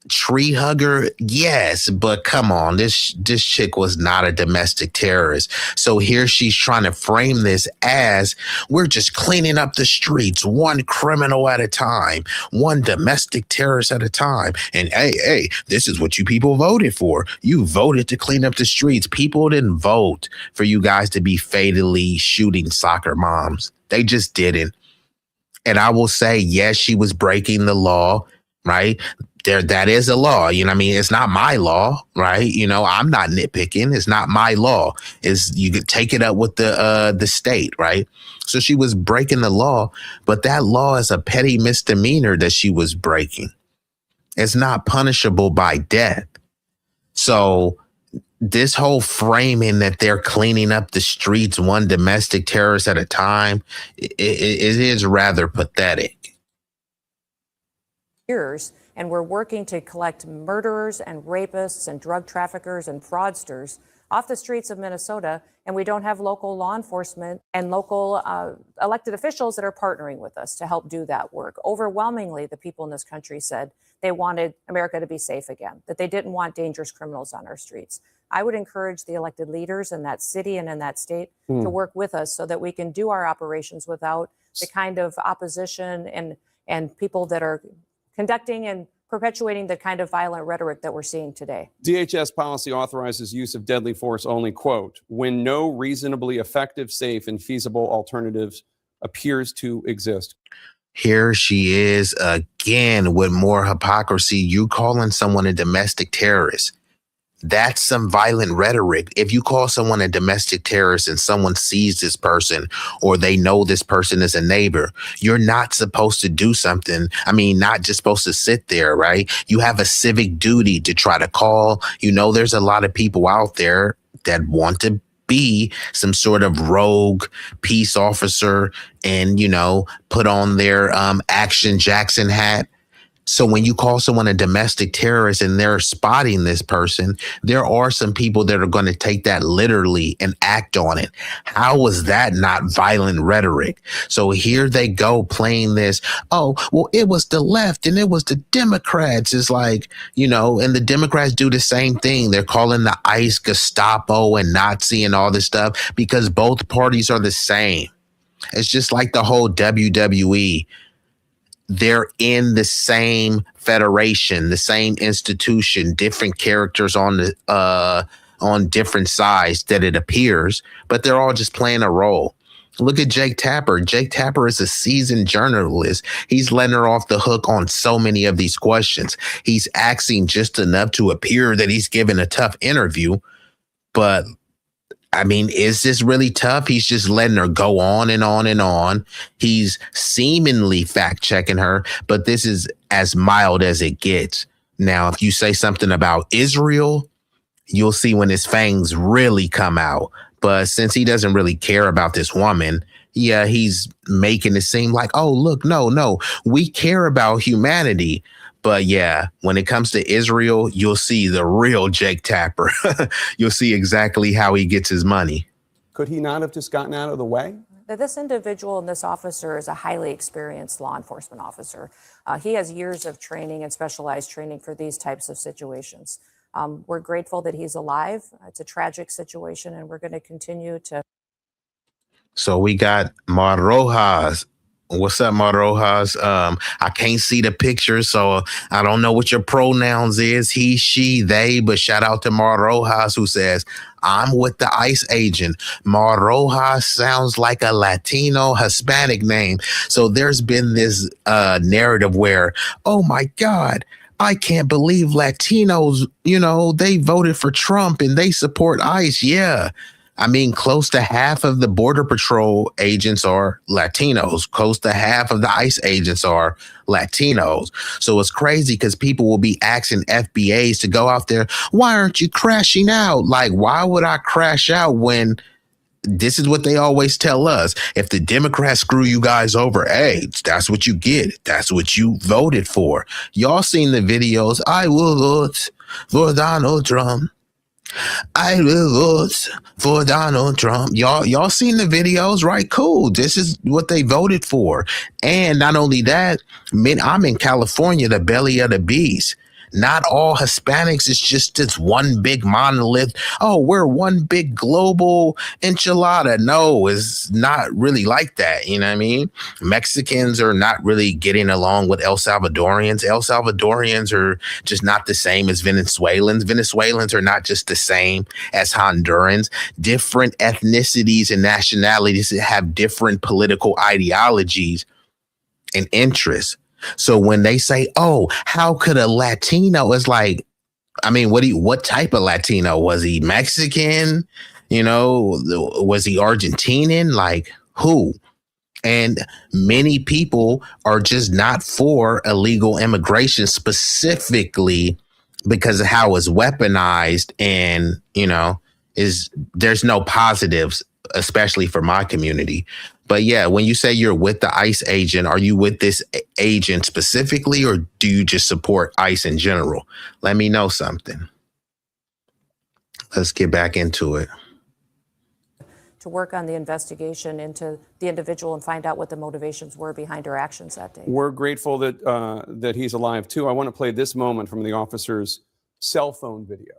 tree hugger? Yes, but come on, this chick was not a domestic terrorist. So here she's trying to frame this as we're just cleaning up the streets, one criminal at a time, one domestic terrorist at a time. And hey, this is what you people voted for. You voted to clean up the streets. People didn't vote for you guys to be fatally shooting soccer moms. They just didn't. And I will say, yes, she was breaking the law, right? That is a law. I mean, it's not my law, right? I'm not nitpicking. It's not my law. You could take it up with the state, right? So she was breaking the law, but that law is a petty misdemeanor that she was breaking. It's not punishable by death. So this whole framing that they're cleaning up the streets, one domestic terrorist at a time, it is rather pathetic. Years. And we're working to collect murderers and rapists and drug traffickers and fraudsters off the streets of Minnesota, and we don't have local law enforcement and local elected officials that are partnering with us to help do that work. Overwhelmingly, the people in this country said they wanted America to be safe again, that they didn't want dangerous criminals on our streets. I would encourage the elected leaders in that city and in that state to work with us so that we can do our operations without the kind of opposition and people that are conducting and perpetuating the kind of violent rhetoric that we're seeing today. DHS policy authorizes use of deadly force only, quote, when no reasonably effective, safe, and feasible alternatives appears to exist. Here she is again with more hypocrisy. You calling someone a domestic terrorist. That's some violent rhetoric. If you call someone a domestic terrorist and someone sees this person or they know this person is a neighbor, you're not supposed to do something. I mean, not just supposed to sit there, right? You have a civic duty to try to call. There's a lot of people out there that want to be some sort of rogue peace officer and, put on their Action Jackson hat. So when you call someone a domestic terrorist and they're spotting this person, there are some people that are going to take that literally and act on it. How was that not violent rhetoric? So here they go playing this. Oh, well, it was the left and it was the Democrats. It's like, and the Democrats do the same thing. They're calling the ICE Gestapo and Nazi and all this stuff because both parties are the same. It's just like the whole WWE. They're in the same federation, the same institution, different characters on different sides that it appears, but they're all just playing a role. Look at Jake Tapper. Jake Tapper is a seasoned journalist. He's letting her off the hook on so many of these questions. He's asking just enough to appear that he's giving a tough interview, but I mean, is this really tough? He's just letting her go on and on and on. He's seemingly fact checking her, but this is as mild as it gets. Now, if you say something about Israel, you'll see when his fangs really come out. But since he doesn't really care about this woman, yeah, he's making it seem like, oh, look, no, we care about humanity. But yeah, when it comes to Israel, you'll see the real Jake Tapper. You'll see exactly how he gets his money. Could he not have just gotten out of the way? That this individual and this officer is a highly experienced law enforcement officer. He has years of training and specialized training for these types of situations. We're grateful that he's alive. It's a tragic situation, and we're going to continue to. So we got Mar Rojas. What's up, Mar Rojas? I can't see the picture, so I don't know what your pronouns is. He, she, they, but shout out to Mar Rojas who says, I'm with the ICE agent. Mar Rojas sounds like a Latino Hispanic name. So there's been this narrative where, oh my God, I can't believe Latinos, they voted for Trump and they support ICE. Yeah. I mean, close to half of the Border Patrol agents are Latinos. Close to half of the ICE agents are Latinos. So it's crazy because people will be asking FBAs to go out there. Why aren't you crashing out? Like, why would I crash out when this is what they always tell us? If the Democrats screw you guys over, hey, that's what you get. That's what you voted for. Y'all seen the videos. I will vote for Donald Trump. I will vote for Donald Trump. Y'all seen the videos, right? Cool. This is what they voted for. And not only that, I'm in California, the belly of the beast. Not all Hispanics is just this one big monolith. Oh, we're one big global enchilada. No, it's not really like that. You know what I mean? Mexicans are not really getting along with El Salvadorians. El Salvadorians are just not the same as Venezuelans. Venezuelans are not just the same as Hondurans. Different ethnicities and nationalities have different political ideologies and interests. So when they say, oh, how could a Latino, it's like, I mean, what type of Latino? Was he Mexican? Was he Argentinian? Like who? And many people are just not for illegal immigration specifically because of how it's weaponized and, there's no positives, especially for my community. But yeah, when you say you're with the ICE agent, are you with this agent specifically, or do you just support ICE in general? Let me know something. Let's get back into it. To work on the investigation into the individual and find out what the motivations were behind her actions that day. We're grateful that he's alive too. I want to play this moment from the officer's cell phone video.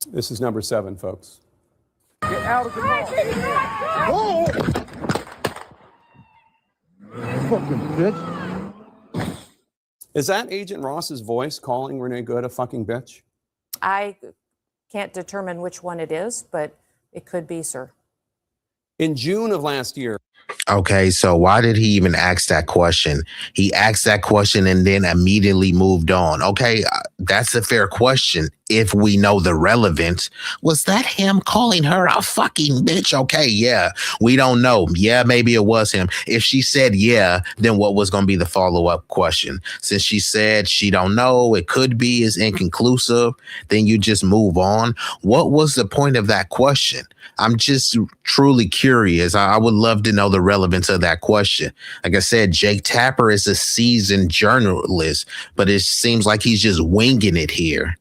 This is number 7, folks. Get out of the car. Oh! Fucking bitch. Is that Agent Ross's voice calling Renee Good a fucking bitch? I can't determine which one it is, but it could be, sir. In June of last year. Okay, so why did he even ask that question? He asked that question and then immediately moved on. Okay, that's a fair question if we know the relevance. Was that him calling her a fucking bitch? Okay, yeah, we don't know. Yeah, maybe it was him. If she said yeah, then what was going to be the follow-up question? Since she said she don't know, it could be, is inconclusive, then you just move on. What was the point of that question? I'm just truly curious. I would love to know the relevance of that question. Like I said, Jake Tapper is a seasoned journalist, but it seems like he's just winging it here.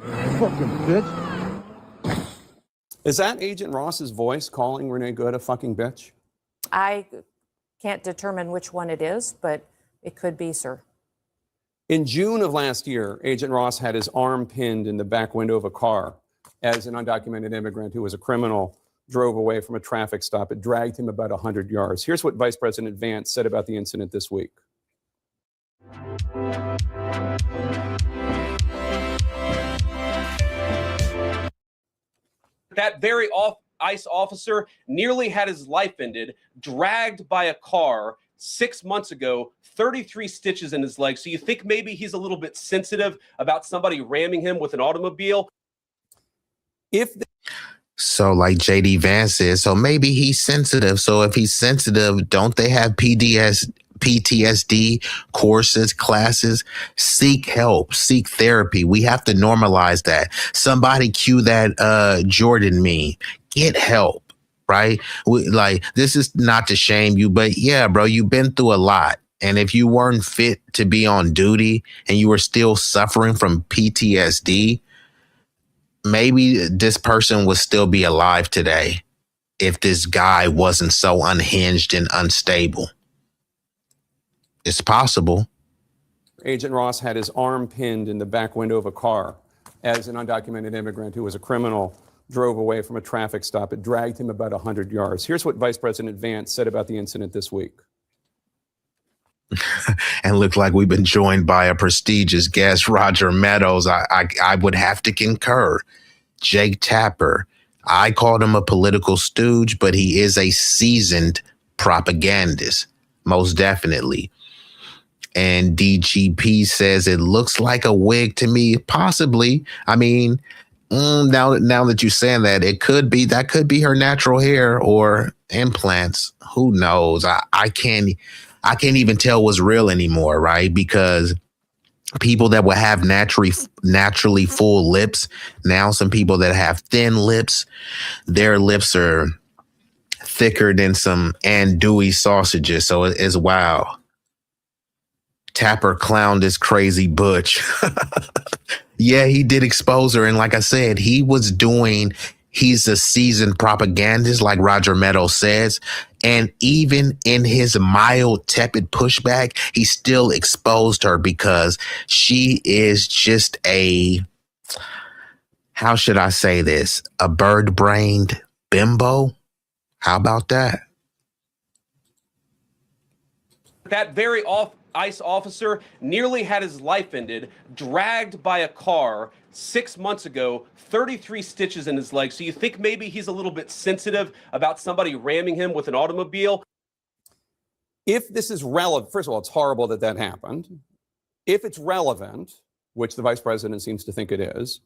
Fucking bitch. Is that Agent Ross's voice calling Renee Good a fucking bitch? I can't determine which one it is, but it could be, sir. In June of last year, Agent Ross had his arm pinned in the back window of a car as an undocumented immigrant who was a criminal drove away from a traffic stop. It dragged him about 100 yards. Here's what Vice President Vance said about the incident this week. That very ICE officer nearly had his life ended, dragged by a car 6 months ago, 33 stitches in his leg. So you think maybe he's a little bit sensitive about somebody ramming him with an automobile? So like JD Vance says, so maybe he's sensitive. So if he's sensitive, don't they have PTSD courses, classes? Seek help, seek therapy. We have to normalize that. Somebody cue that Jordan meme. Get help, right? Like, this is not to shame you, but yeah, bro, you've been through a lot. And if you weren't fit to be on duty and you were still suffering from PTSD, maybe this person would still be alive today if this guy wasn't so unhinged and unstable. It's possible. Agent Ross had his arm pinned in the back window of a car as an undocumented immigrant who was a criminal drove away from a traffic stop. It dragged him about 100 yards. Here's what Vice President Vance said about the incident this week. And look like we've been joined by a prestigious guest, Roger Meadows. I would have to concur. Jake Tapper. I called him a political stooge, but he is a seasoned propagandist, most definitely. And DGP says it looks like a wig to me, possibly. I mean, now that you're saying that, that could be her natural hair or implants. Who knows? I can't even tell what's real anymore, right? Because people that will have naturally full lips, now some people that have thin lips, their lips are thicker than some andouille sausages. So it's wow. Tapper clowned this crazy butch. Yeah, he did expose her. And like I said, he's a seasoned propagandist, like Roger Meadows says. And even in his mild, tepid pushback, he still exposed her because she is just how should I say this? A bird-brained bimbo? How about that? That very ICE officer nearly had his life ended, dragged by a car 6 months ago, 33 stitches in his leg. So you think maybe he's a little bit sensitive about somebody ramming him with an automobile? If this is relevant, first of all, it's horrible that happened. If it's relevant, which the vice president seems to think it is,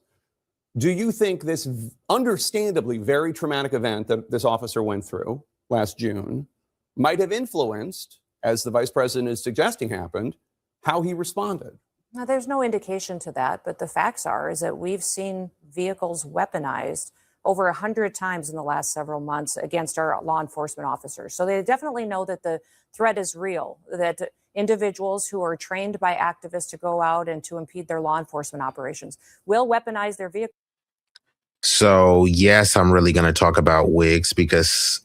do you think this understandably very traumatic event that this officer went through last June might have influenced, as the vice president is suggesting happened, how he responded? Now, there's no indication to that, but the facts is that we've seen vehicles weaponized over 100 times in the last several months against our law enforcement officers. So they definitely know that the threat is real, that individuals who are trained by activists to go out and to impede their law enforcement operations will weaponize their vehicles. So, yes, I'm really going to talk about wigs because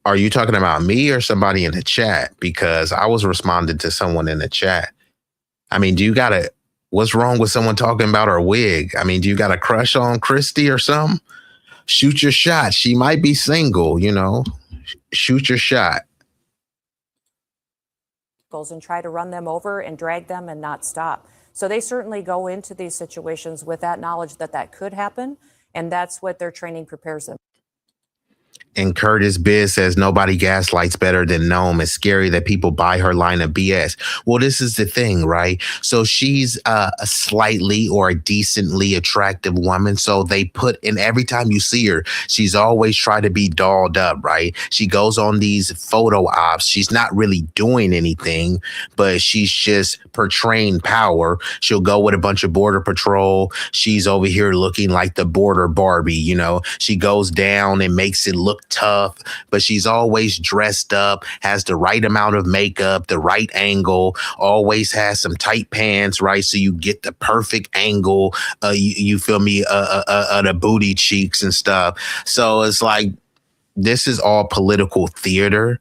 are you talking about me or somebody in the chat? Because I was responding to someone in the chat. I mean, what's wrong with someone talking about her wig? I mean, do you got a crush on Kristi or something? Shoot your shot. She might be single, shoot your shot. And try to run them over and drag them and not stop. So they certainly go into these situations with that knowledge that could happen. And that's what their training prepares them. And Curtis Biz says nobody gaslights better than Noem. It's scary that people buy her line of BS. Well, this is the thing, right? So she's a slightly or a decently attractive woman. So they put in every time you see her, she's always trying to be dolled up, right? She goes on these photo ops. She's not really doing anything, but she's just portraying power. She'll go with a bunch of border patrol. She's over here looking like the border Barbie, She goes down and makes it look tough, but she's always dressed up, has the right amount of makeup, the right angle, always has some tight pants, right? So you get the perfect angle, you feel me, the booty cheeks and stuff. So it's like, this is all political theater.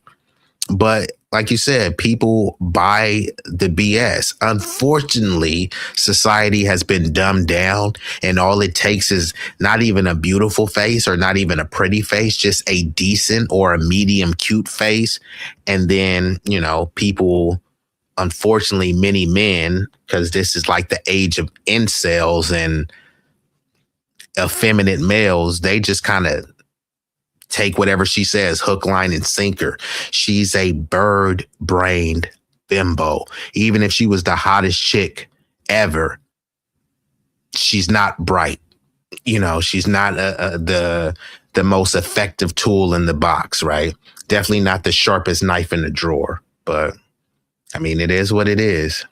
But like you said, people buy the BS. Unfortunately, society has been dumbed down, and all it takes is not even a beautiful face or not even a pretty face, just a decent or a medium cute face. And then, people, unfortunately, many men, because this is like the age of incels and effeminate males, they just kind of take whatever she says, hook, line, and sinker. She's a bird-brained bimbo. Even if she was the hottest chick ever, she's not bright. You know, she's not the most effective tool in the box, right? Definitely not the sharpest knife in the drawer. But, I mean, it is what it is.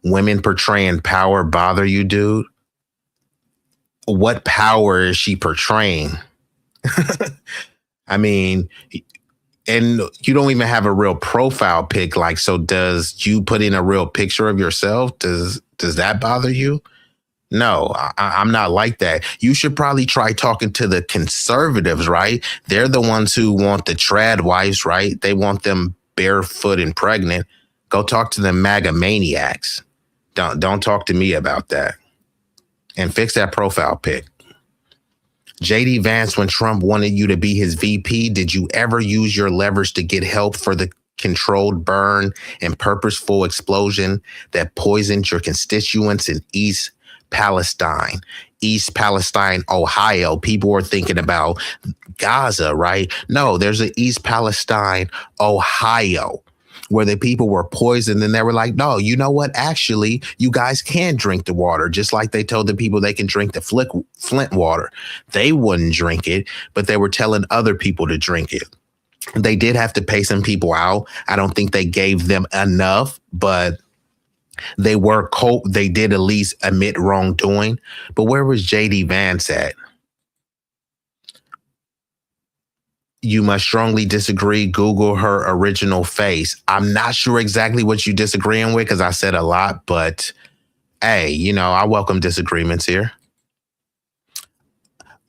Women portraying power bother you, dude? What power is she portraying? I mean, and you don't even have a real profile pic. Like, so does you put in a real picture of yourself? Does that bother you? No, I'm not like that. You should probably try talking to the conservatives, right? They're the ones who want the trad wives, right? They want them barefoot and pregnant. Go talk to the MAGA maniacs. Don't talk to me about that. And fix that profile pic. JD Vance, when Trump wanted you to be his VP, did you ever use your leverage to get help for the controlled burn and purposeful explosion that poisoned your constituents in East Palestine, Ohio? People are thinking about Gaza, right? No, there's an East Palestine, Ohio, where the people were poisoned, and they were like, no, you know what? Actually, you guys can drink the water, just like they told the people they can drink the Flint water. They wouldn't drink it, but they were telling other people to drink it. They did have to pay some people out. I don't think they gave them enough, but they did at least admit wrongdoing. But where was JD Vance at? You must strongly disagree. Google her original face. I'm not sure exactly what you're disagreeing with because I said a lot, but hey, you know, I welcome disagreements here.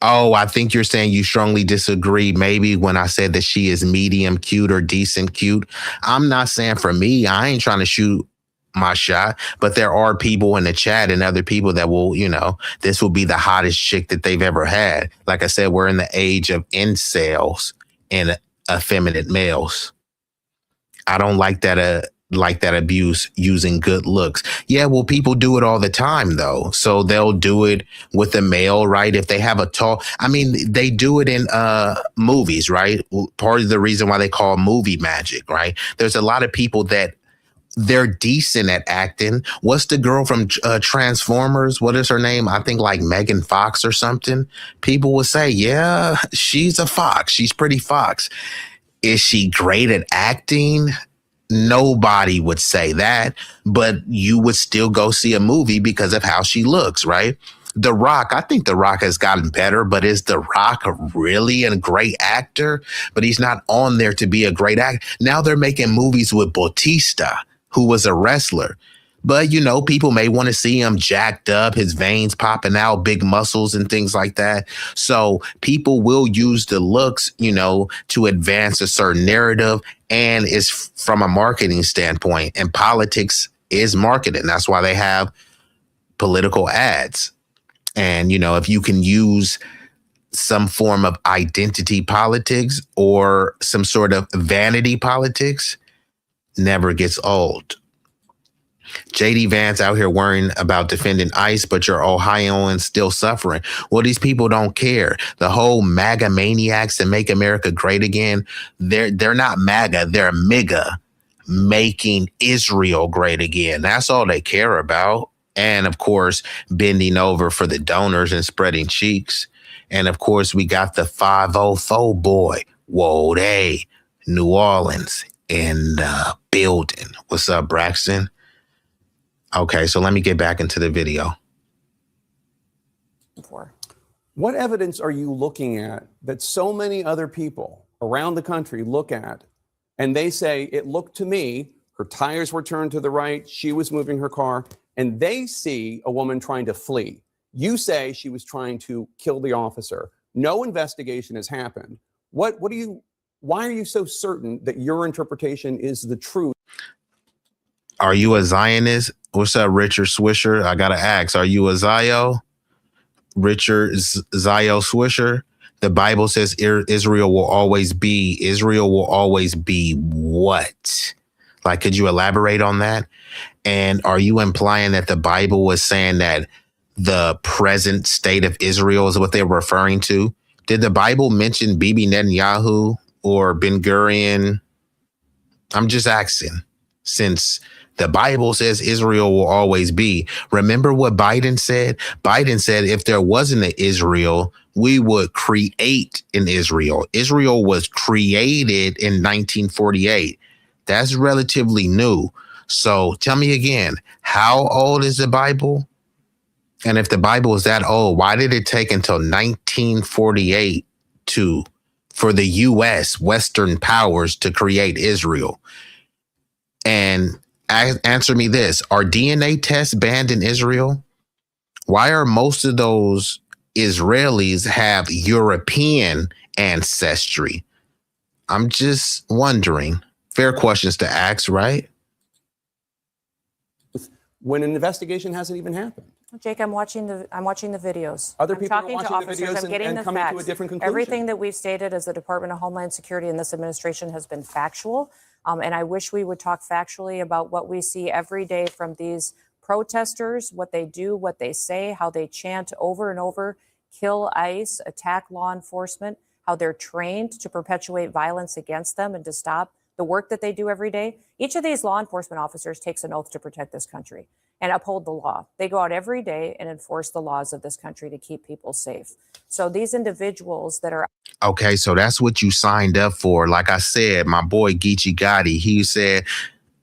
Oh, I think you're saying you strongly disagree maybe when I said that she is medium cute or decent cute. I'm not saying for me, I ain't trying to shoot my shot, but there are people in the chat and other people that will, you know, this will be the hottest chick that they've ever had. Like I said, we're in the age of incels and effeminate males. I don't like that abuse using good looks. Yeah, well, people do it all the time though. So they'll do it with a male, right? If they have a tall, I mean, they do it in movies, right? Part of the reason why they call movie magic, right? There's a lot of people that they're decent at acting. What's the girl from Transformers? What is her name? I think like Megan Fox or something. People will say, yeah, she's a fox. She's pretty fox. Is she great at acting? Nobody would say that, but you would still go see a movie because of how she looks, right? The Rock, I think The Rock has gotten better, but is The Rock really a great actor? But he's not on there to be a great actor. Now they're making movies with Bautista, who was a wrestler. But, you know, people may want to see him jacked up, his veins popping out, big muscles and things like that. So people will use the looks, you know, to advance a certain narrative. And it's from a marketing standpoint. And politics is marketing. That's why they have political ads. And, you know, if you can use some form of identity politics or some sort of vanity politics, never gets old. JD Vance out here worrying about defending ICE, but your Ohioans still suffering. Well, these people don't care. The whole MAGA maniacs that make America great again, they're not MAGA, they're MIGA, making Israel great again. That's all they care about. And of course, bending over for the donors and spreading cheeks. And of course, we got the 504 boy. Whoa, they New Orleans in the building. What's up, Braxton? Okay, so let me get back into the video. What evidence are you looking at that so many other people around the country look at and they say, it looked to me, her tires were turned to the right, she was moving her car, and they see a woman trying to flee. You say she was trying to kill the officer. No investigation has happened. Why are you so certain that your interpretation is the truth? Are you a Zionist? What's up, Richard Swisher? I gotta ask, are you a Zio? Richard Zio Swisher? The Bible says Israel will always be what? Like, could you elaborate on that? And are you implying that the Bible was saying that the present state of Israel is what they're referring to? Did the Bible mention Bibi Netanyahu or Ben Gurion? I'm just asking, since the Bible says Israel will always be. Remember what Biden said? Biden said if there wasn't an Israel, we would create an Israel. Israel was created in 1948. That's relatively new. So tell me again, how old is the Bible? And if the Bible is that old, why did it take until 1948 for the U.S. Western powers to create Israel? And answer me this: are DNA tests banned in Israel? Why are most of those Israelis have European ancestry? I'm just wondering. Fair questions to ask, right? When an investigation hasn't even happened. Jake, I'm watching the videos. Other I'm people are talking to watching the officers. videos I'm getting and the coming to a facts. different conclusion. Everything that we've stated as the Department of Homeland Security and this administration has been factual. And I wish we would talk factually about what we see every day from these protesters, what they do, what they say, how they chant over and over, kill ICE, attack law enforcement, how they're trained to perpetuate violence against them and to stop the work that they do every day. Each of these law enforcement officers takes an oath to protect this country and uphold the law. They go out every day and enforce the laws of this country to keep people safe. So these individuals that are... Okay, so that's what you signed up for. Like I said, my boy Geechee Gotti, he said,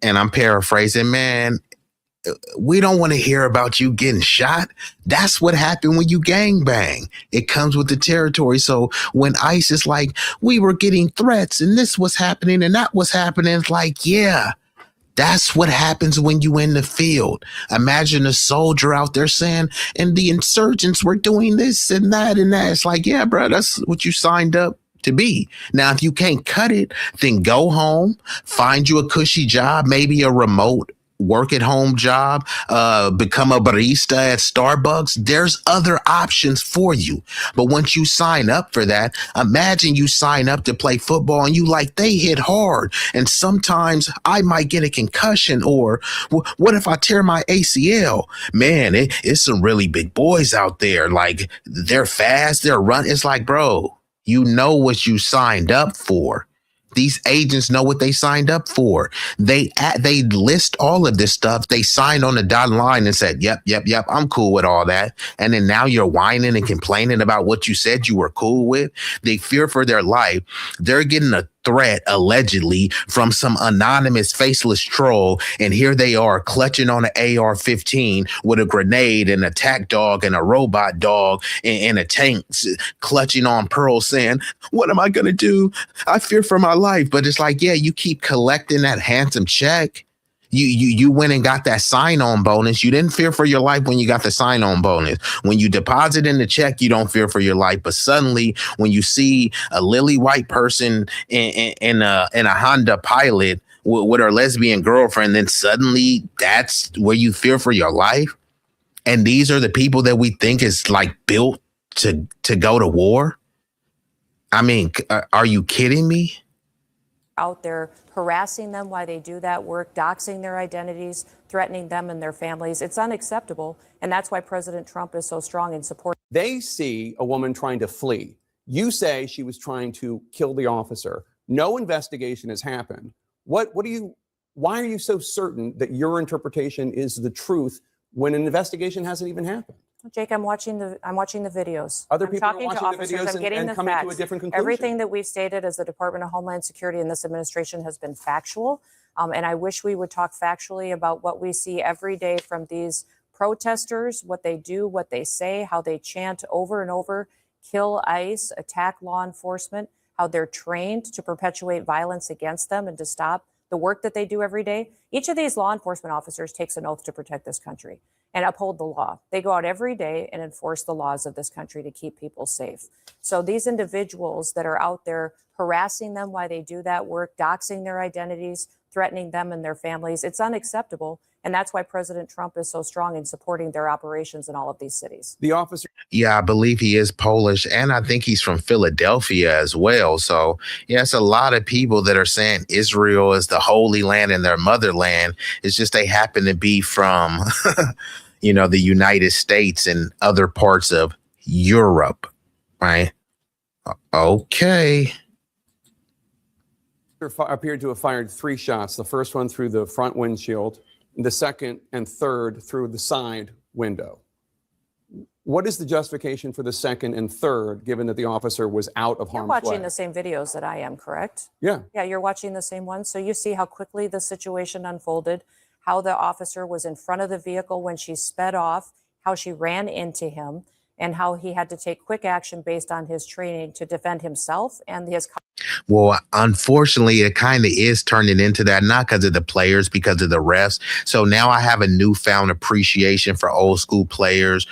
and I'm paraphrasing, man, we don't want to hear about you getting shot. That's what happened when you gangbang. It comes with the territory. So when ICE is like, we were getting threats and this was happening and that was happening, it's like, yeah, that's what happens when you in the field. Imagine a soldier out there saying, and the insurgents were doing this and that and that. It's like, yeah, bro, that's what you signed up to be. Now, if you can't cut it, then go home, find you a cushy job, maybe a remote work at home job, become a barista at Starbucks. There's other options for you. But once you sign up for that, imagine you sign up to play football and you like, they hit hard. And sometimes I might get a concussion, or what if I tear my ACL? Man, it's some really big boys out there. Like, they're fast, they're running. It's like, bro, you know what you signed up for. These agents know what they signed up for. They list all of this stuff. They signed on the dotted line and said, yep, I'm cool with all that. And then now you're whining and complaining about what you said you were cool with. They fear for their life. They're getting a threat, allegedly, from some anonymous faceless troll. And here they are clutching on an AR-15 with a grenade and an attack dog and a robot dog and a tank, clutching on pearls, saying, what am I going to do? I fear for my life. But it's like, yeah, you keep collecting that handsome check. You went and got that sign-on bonus. You didn't fear for your life when you got the sign-on bonus. When you deposit in the check, you don't fear for your life. But suddenly, when you see a lily white person in a Honda Pilot with her lesbian girlfriend, then suddenly that's where you fear for your life. And these are the people that we think is like built to go to war. I mean, are you kidding me? Out there harassing them while they do that work, doxing their identities, threatening them and their families. It's unacceptable. And that's why President Trump is so strong in support. They see a woman trying to flee. You say she was trying to kill the officer. No investigation has happened. Why are you so certain that your interpretation is the truth when an investigation hasn't even happened? Jake, I'm watching the videos. Other people are talking to watching the officers. videos I'm getting and the coming to a facts. different conclusion. Everything that we've stated as the Department of Homeland Security and this administration has been factual. And I wish we would talk factually about what we see every day from these protesters, what they do, what they say, how they chant over and over, kill ICE, attack law enforcement, how they're trained to perpetuate violence against them and to stop the work that they do every day. Each of these law enforcement officers takes an oath to protect this country and uphold the law. They go out every day and enforce the laws of this country to keep people safe. So these individuals that are out there harassing them while they do that work, doxing their identities, threatening them and their families, it's unacceptable. And that's why President Trump is so strong in supporting their operations in all of these cities. The officer. Yeah, I believe he is Polish, and I think he's from Philadelphia as well. So, yeah, it's a lot of people that are saying Israel is the Holy Land and their motherland. It's just they happen to be from, the United States and other parts of Europe, right? Okay. Appeared to have fired 3 shots. The first one through the front windshield, the second and third through the side window. What is the justification for the second and third, given that the officer was out of You're harm's way? watching the same videos that I am, correct? Yeah. Yeah, you're watching the same ones. So you see how quickly the situation unfolded, how the officer was in front of the vehicle when she sped off, how she ran into him, and how he had to take quick action based on his training to defend himself and his. Well, unfortunately, it kind of is turning into that, not because of the players, because of the refs. So now I have a newfound appreciation for old school players,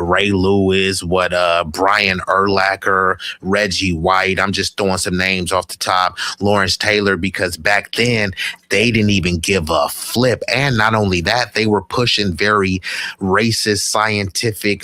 Ray Lewis, Brian Urlacher, Reggie White. I'm just throwing some names off the top. Lawrence Taylor, because back then they didn't even give a flip. And not only that, they were pushing very racist, scientific,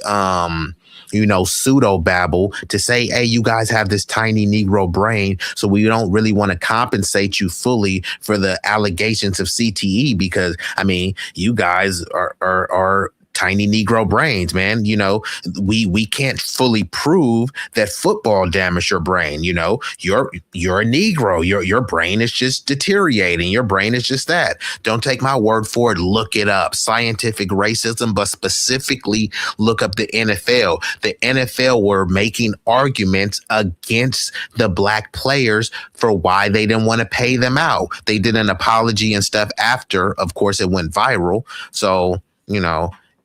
pseudo babble to say, hey, you guys have this tiny Negro brain, so we don't really want to compensate you fully for the allegations of CTE because, I mean, you guys are tiny Negro brains, man. We can't fully prove that football damaged your brain. You're a Negro. Your brain is just deteriorating. Your brain is just that. Don't take my word for it. Look it up. Scientific racism, but specifically look up the NFL. The NFL were making arguments against the black players for why they didn't want to pay them out. They did an apology and stuff after, of course, it went viral. So,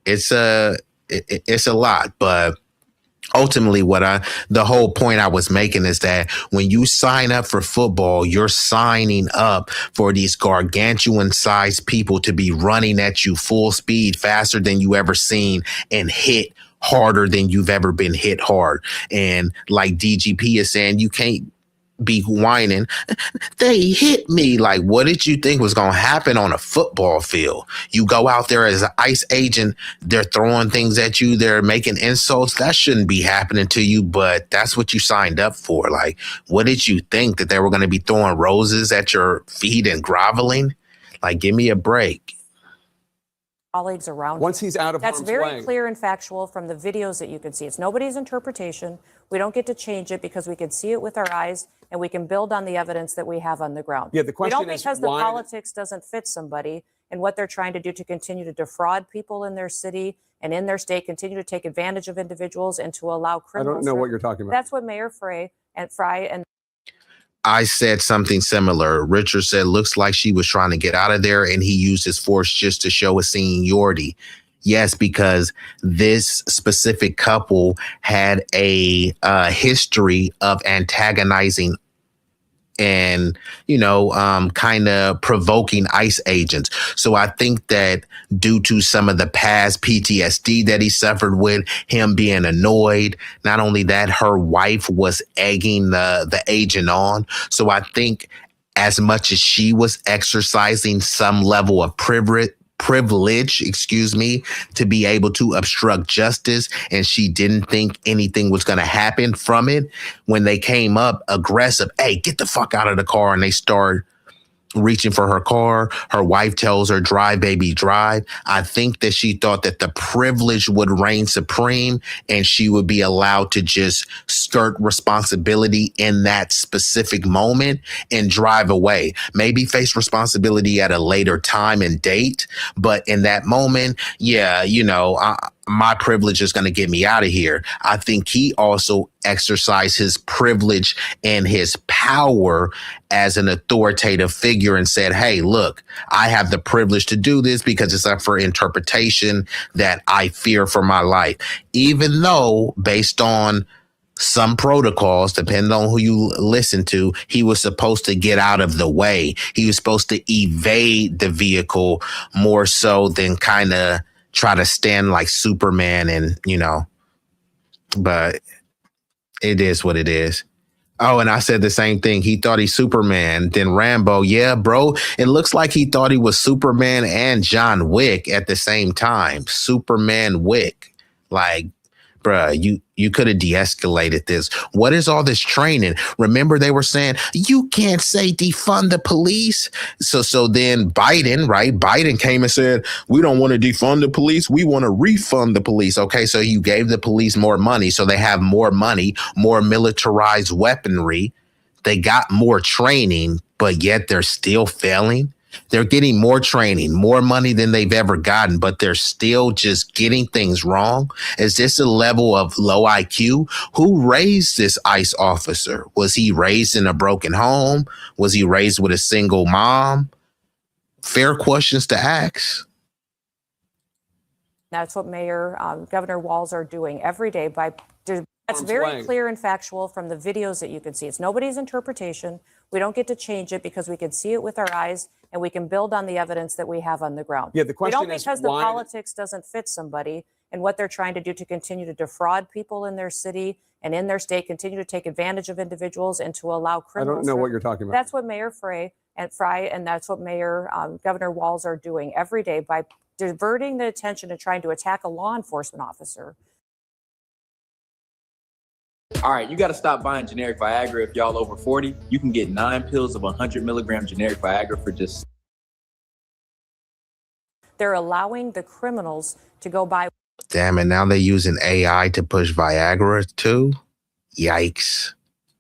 it's a lot, but ultimately the whole point I was making is that when you sign up for football, you're signing up for these gargantuan sized people to be running at you full speed, faster than you ever seen, and hit harder than you've ever been hit hard. And like DGP is saying, you can't be whining, they hit me. Like, what did you think was going to happen on a football field? You go out there as an ICE agent, they're throwing things at you, they're making insults. That shouldn't be happening to you, but that's what you signed up for. Like, what did you think, that they were going to be throwing roses at your feet and groveling? Like, give me a break. Colleagues around Once him. he's out of That's harm's very way. clear and factual from the videos that you can see. It's nobody's interpretation. We don't get to change it because we can see it with our eyes and we can build on the evidence that we have on the ground. Yeah, the question we don't is because the why politics doesn't fit somebody and what they're trying to do to continue to defraud people in their city and in their state, continue to take advantage of individuals and to allow I criminals. don't know what you're talking about. That's what Mayor Fry and I said something similar. Richard said, looks like she was trying to get out of there and he used his force just to show his seniority. Yes, because this specific couple had a history of antagonizing and, kind of provoking ICE agents. So I think that due to some of the past PTSD that he suffered with, him being annoyed, not only that, her wife was egging the agent on. So I think as much as she was exercising some level of privilege, to be able to obstruct justice, and she didn't think anything was going to happen from it, when they came up aggressive, hey, get the fuck out of the car, and they start reaching for her car. Her wife tells her, drive, baby, drive. I think that she thought that the privilege would reign supreme and she would be allowed to just skirt responsibility in that specific moment and drive away. Maybe face responsibility at a later time and date. But in that moment, my privilege is going to get me out of here. I think he also exercised his privilege and his power as an authoritative figure and said, hey, look, I have the privilege to do this because it's up for interpretation that I fear for my life. Even though, based on some protocols, depending on who you listen to, he was supposed to get out of the way. He was supposed to evade the vehicle more so than kind of try to stand like Superman and, but it is what it is. Oh, and I said the same thing. He thought he's Superman. Then Rambo. Yeah, bro. It looks like he thought he was Superman and John Wick at the same time. Superman Wick. Like, bruh, you could have de-escalated this. What is all this training? Remember, they were saying you can't say defund the police. So then Biden, right? Biden came and said, we don't want to defund the police. We want to refund the police. Okay, so you gave the police more money, so they have more money, more militarized weaponry. They got more training, but yet they're still failing. They're getting more training, more money than they've ever gotten, but they're still just getting things wrong. Is this a level of low IQ? Who raised this ICE officer? Was he raised in a broken home? Was he raised with a single mom? Fair questions to ask. That's what Governor Walz are doing every day by. That's very clear and factual from the videos that you can see. It's nobody's interpretation. We don't get to change it because we can see it with our eyes and we can build on the evidence that we have on the ground. Yeah, the question we don't is because the why politics doesn't fit somebody and what they're trying to do to continue to defraud people in their city and in their state, continue to take advantage of individuals and to allow criminals. I don't know what you're talking about. That's what Mayor Fry and that's what Governor Walz are doing every day by diverting the attention and trying to attack a law enforcement officer. All right, you got to stop buying generic Viagra if y'all over 40. You can get 9 pills of 100 milligram generic Viagra for just. They're allowing the criminals to go buy. Damn, and now they're using AI to push Viagra too? Yikes.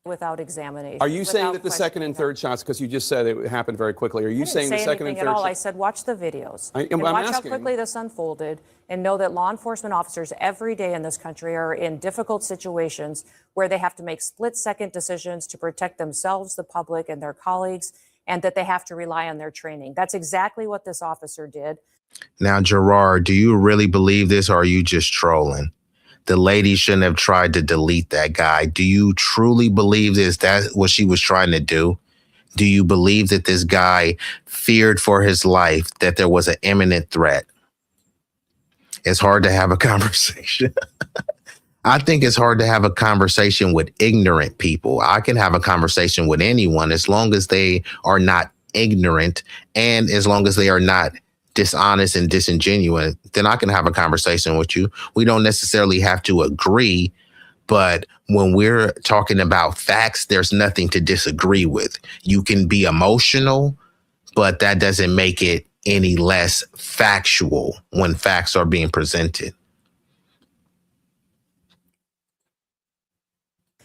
Without examination. Are you saying that the second and third shots, because you just said it happened very quickly, are you saying the second and third shots? I said watch the videos. I'm watch asking. how quickly this unfolded and know that law enforcement officers every day in this country are in difficult situations where they have to make split-second decisions to protect themselves, the public, and their colleagues, and that they have to rely on their training. That's exactly what this officer did. Now, Gerard, do you really believe this or are you just trolling? The lady shouldn't have tried to delete that guy. Do you truly believe this? That's what she was trying to do? Do you believe that this guy feared for his life, that there was an imminent threat? It's hard to have a conversation. I think it's hard to have a conversation with ignorant people. I can have a conversation with anyone as long as they are not ignorant and as long as they are not dishonest and disingenuous, then I can have a conversation with you. We don't necessarily have to agree, but when we're talking about facts, there's nothing to disagree with. You can be emotional, but that doesn't make it any less factual when facts are being presented.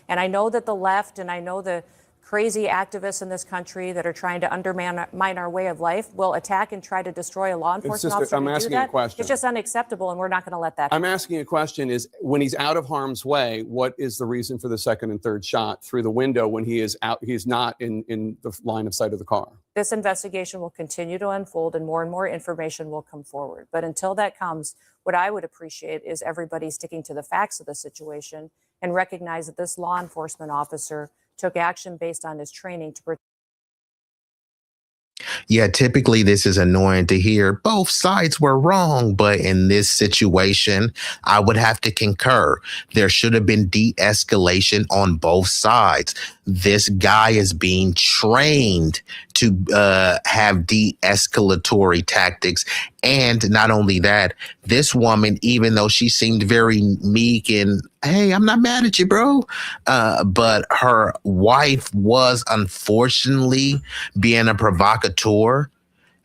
And I know that the left and I know the crazy activists in this country that are trying to undermine our way of life will attack and try to destroy a law enforcement officer. I'm asking a question. It's just unacceptable, and we're not going to let that happen. I'm asking a question is, when he's out of harm's way, what is the reason for the second and third shot through the window when he is out? He's not in the line of sight of the car. This investigation will continue to unfold and more information will come forward. But until that comes, what I would appreciate is everybody sticking to the facts of the situation and recognize that this law enforcement officer took action based on his training to protect. Yeah, typically this is annoying to hear. Both sides were wrong, but in this situation, I would have to concur. There should have been de-escalation on both sides. This guy is being trained to have de-escalatory tactics. And not only that, this woman, even though she seemed very meek and, hey, I'm not mad at you, bro, but her wife was unfortunately being a provocateur.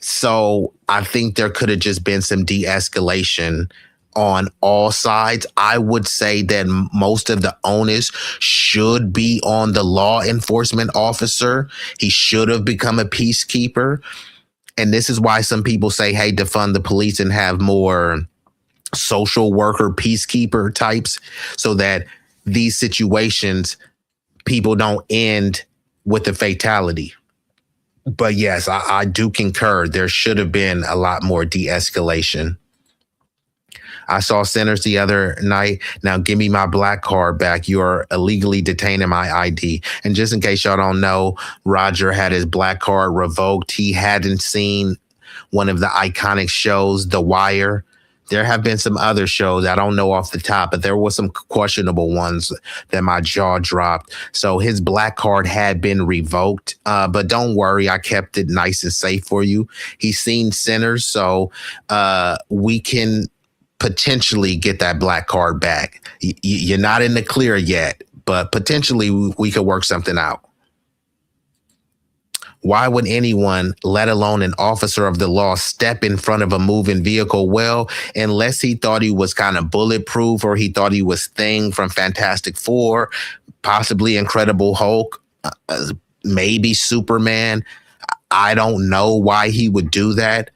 So I think there could have just been some de-escalation on all sides. I would say that most of the onus should be on the law enforcement officer. He should have become a peacekeeper. And this is why some people say, hey, defund the police and have more social worker, peacekeeper types, so that these situations, people don't end with a fatality. But yes, I do concur. There should have been a lot more de-escalation. I saw Centers the other night. Now give me my black card back. You're illegally detaining my ID. And just in case y'all don't know, Roger had his black card revoked. He hadn't seen one of the iconic shows, The Wire. There have been some other shows I don't know off the top, but there were some questionable ones that my jaw dropped. So his black card had been revoked, but don't worry, I kept it nice and safe for you. He's seen Centers, so we can potentially get that black card back. You're not in the clear yet, but potentially we could work something out. Why would anyone, let alone an officer of the law, step in front of a moving vehicle? Well, unless he thought he was kind of bulletproof, or he thought he was Thing from Fantastic Four, possibly Incredible Hulk, maybe Superman. I don't know why he would do that.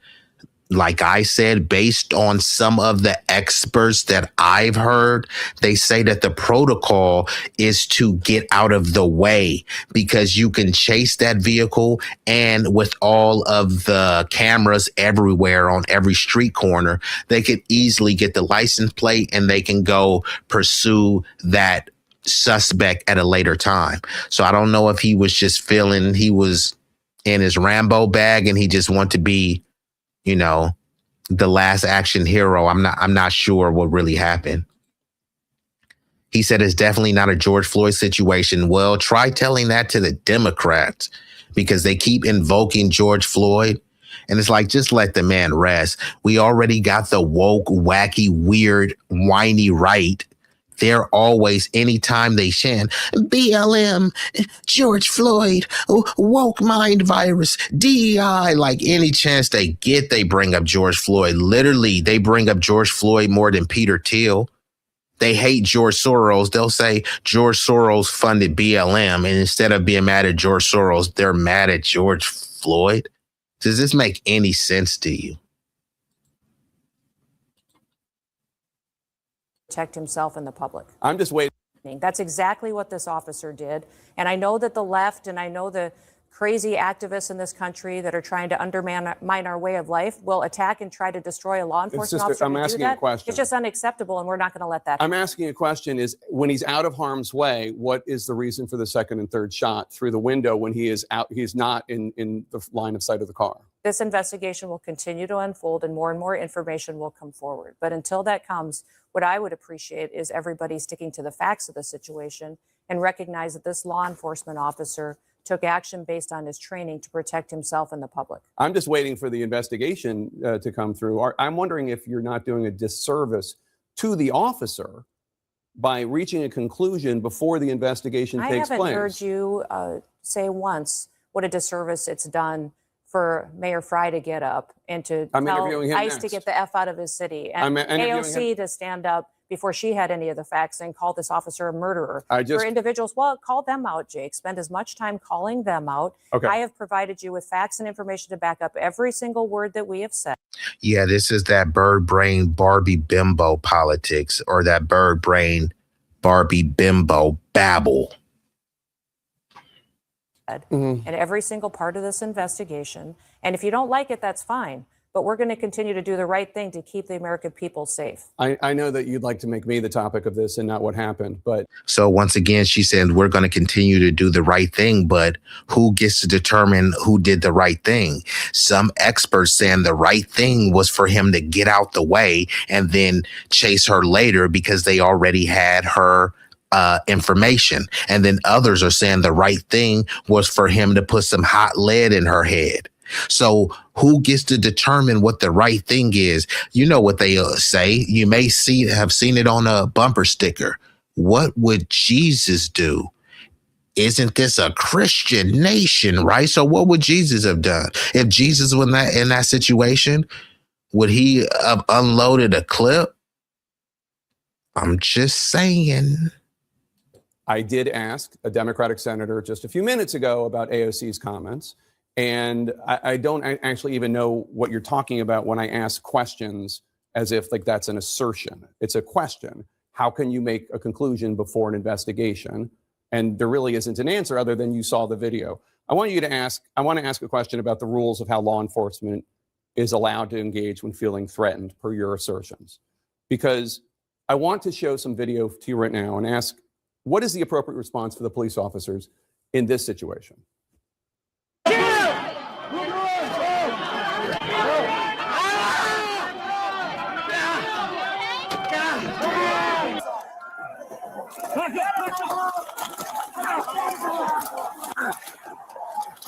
Like I said, based on some of the experts that I've heard, they say that the protocol is to get out of the way, because you can chase that vehicle, and with all of the cameras everywhere on every street corner, they could easily get the license plate and they can go pursue that suspect at a later time. So I don't know if he was just feeling he was in his Rambo bag and he just wanted to be, you know, the last action hero. I'm not sure what really happened. He said it's definitely not a George Floyd situation. Well, try telling that to the Democrats, because they keep invoking George Floyd. And it's like, just let the man rest. We already got the woke, wacky, weird, whiny right. They're always, anytime they chant, BLM, George Floyd, woke mind virus, DEI, like any chance they get, they bring up George Floyd. Literally, they bring up George Floyd more than Peter Thiel. They hate George Soros. They'll say George Soros funded BLM. And instead of being mad at George Soros, they're mad at George Floyd. Does this make any sense to you? Protect himself and the public. I'm just waiting. That's exactly what this officer did. And I know that the left, and I know the crazy activists in this country that are trying to undermine our way of life will attack and try to destroy a law enforcement officer. I'm asking a question. It's just unacceptable, and we're not going to let that happen. I'm asking a question is, when he's out of harm's way, what is the reason for the second and third shot through the window when he is out? He's not in the line of sight of the car. This investigation will continue to unfold, and more information will come forward. But until that comes, what I would appreciate is everybody sticking to the facts of the situation and recognize that this law enforcement officer took action based on his training to protect himself and the public. I'm just waiting for the investigation to come through. I'm wondering if you're not doing a disservice to the officer by reaching a conclusion before the investigation takes place. I haven't heard you say once what a disservice it's done for Mayor Fry to get up and to tell ICE to get the F out of his city, and AOC to stand up before she had any of the facts and call this officer a murderer. For individuals, well, call them out, Jake. Spend as much time calling them out. Okay. I have provided you with facts and information to back up every single word that we have said. Yeah, this is that bird brain Barbie bimbo politics, or that bird brain Barbie bimbo babble. And every single part of this investigation. And if you don't like it, that's fine. But we're going to continue to do the right thing to keep the American people safe. I know that you'd like to make me the topic of this and not what happened, but. So once again, she said, we're going to continue to do the right thing, but who gets to determine who did the right thing? Some experts saying the right thing was for him to get out the way and then chase her later because they already had her information. And then others are saying the right thing was for him to put some hot lead in her head. So who gets to determine what the right thing is? You know what they say. You may have seen it on a bumper sticker. What would Jesus do? Isn't this a Christian nation, right? So what would Jesus have done? If Jesus was in that situation, would he have unloaded a clip? I'm just saying. I did ask a Democratic senator just a few minutes ago about AOC's comments, and I don't actually even know what you're talking about when I ask questions as if like that's an assertion. It's a question. How can you make a conclusion before an investigation? And there really isn't an answer other than you saw the video. I want to ask a question about the rules of how law enforcement is allowed to engage when feeling threatened, per your assertions. Because I want to show some video to you right now and ask, what is the appropriate response for the police officers in this situation?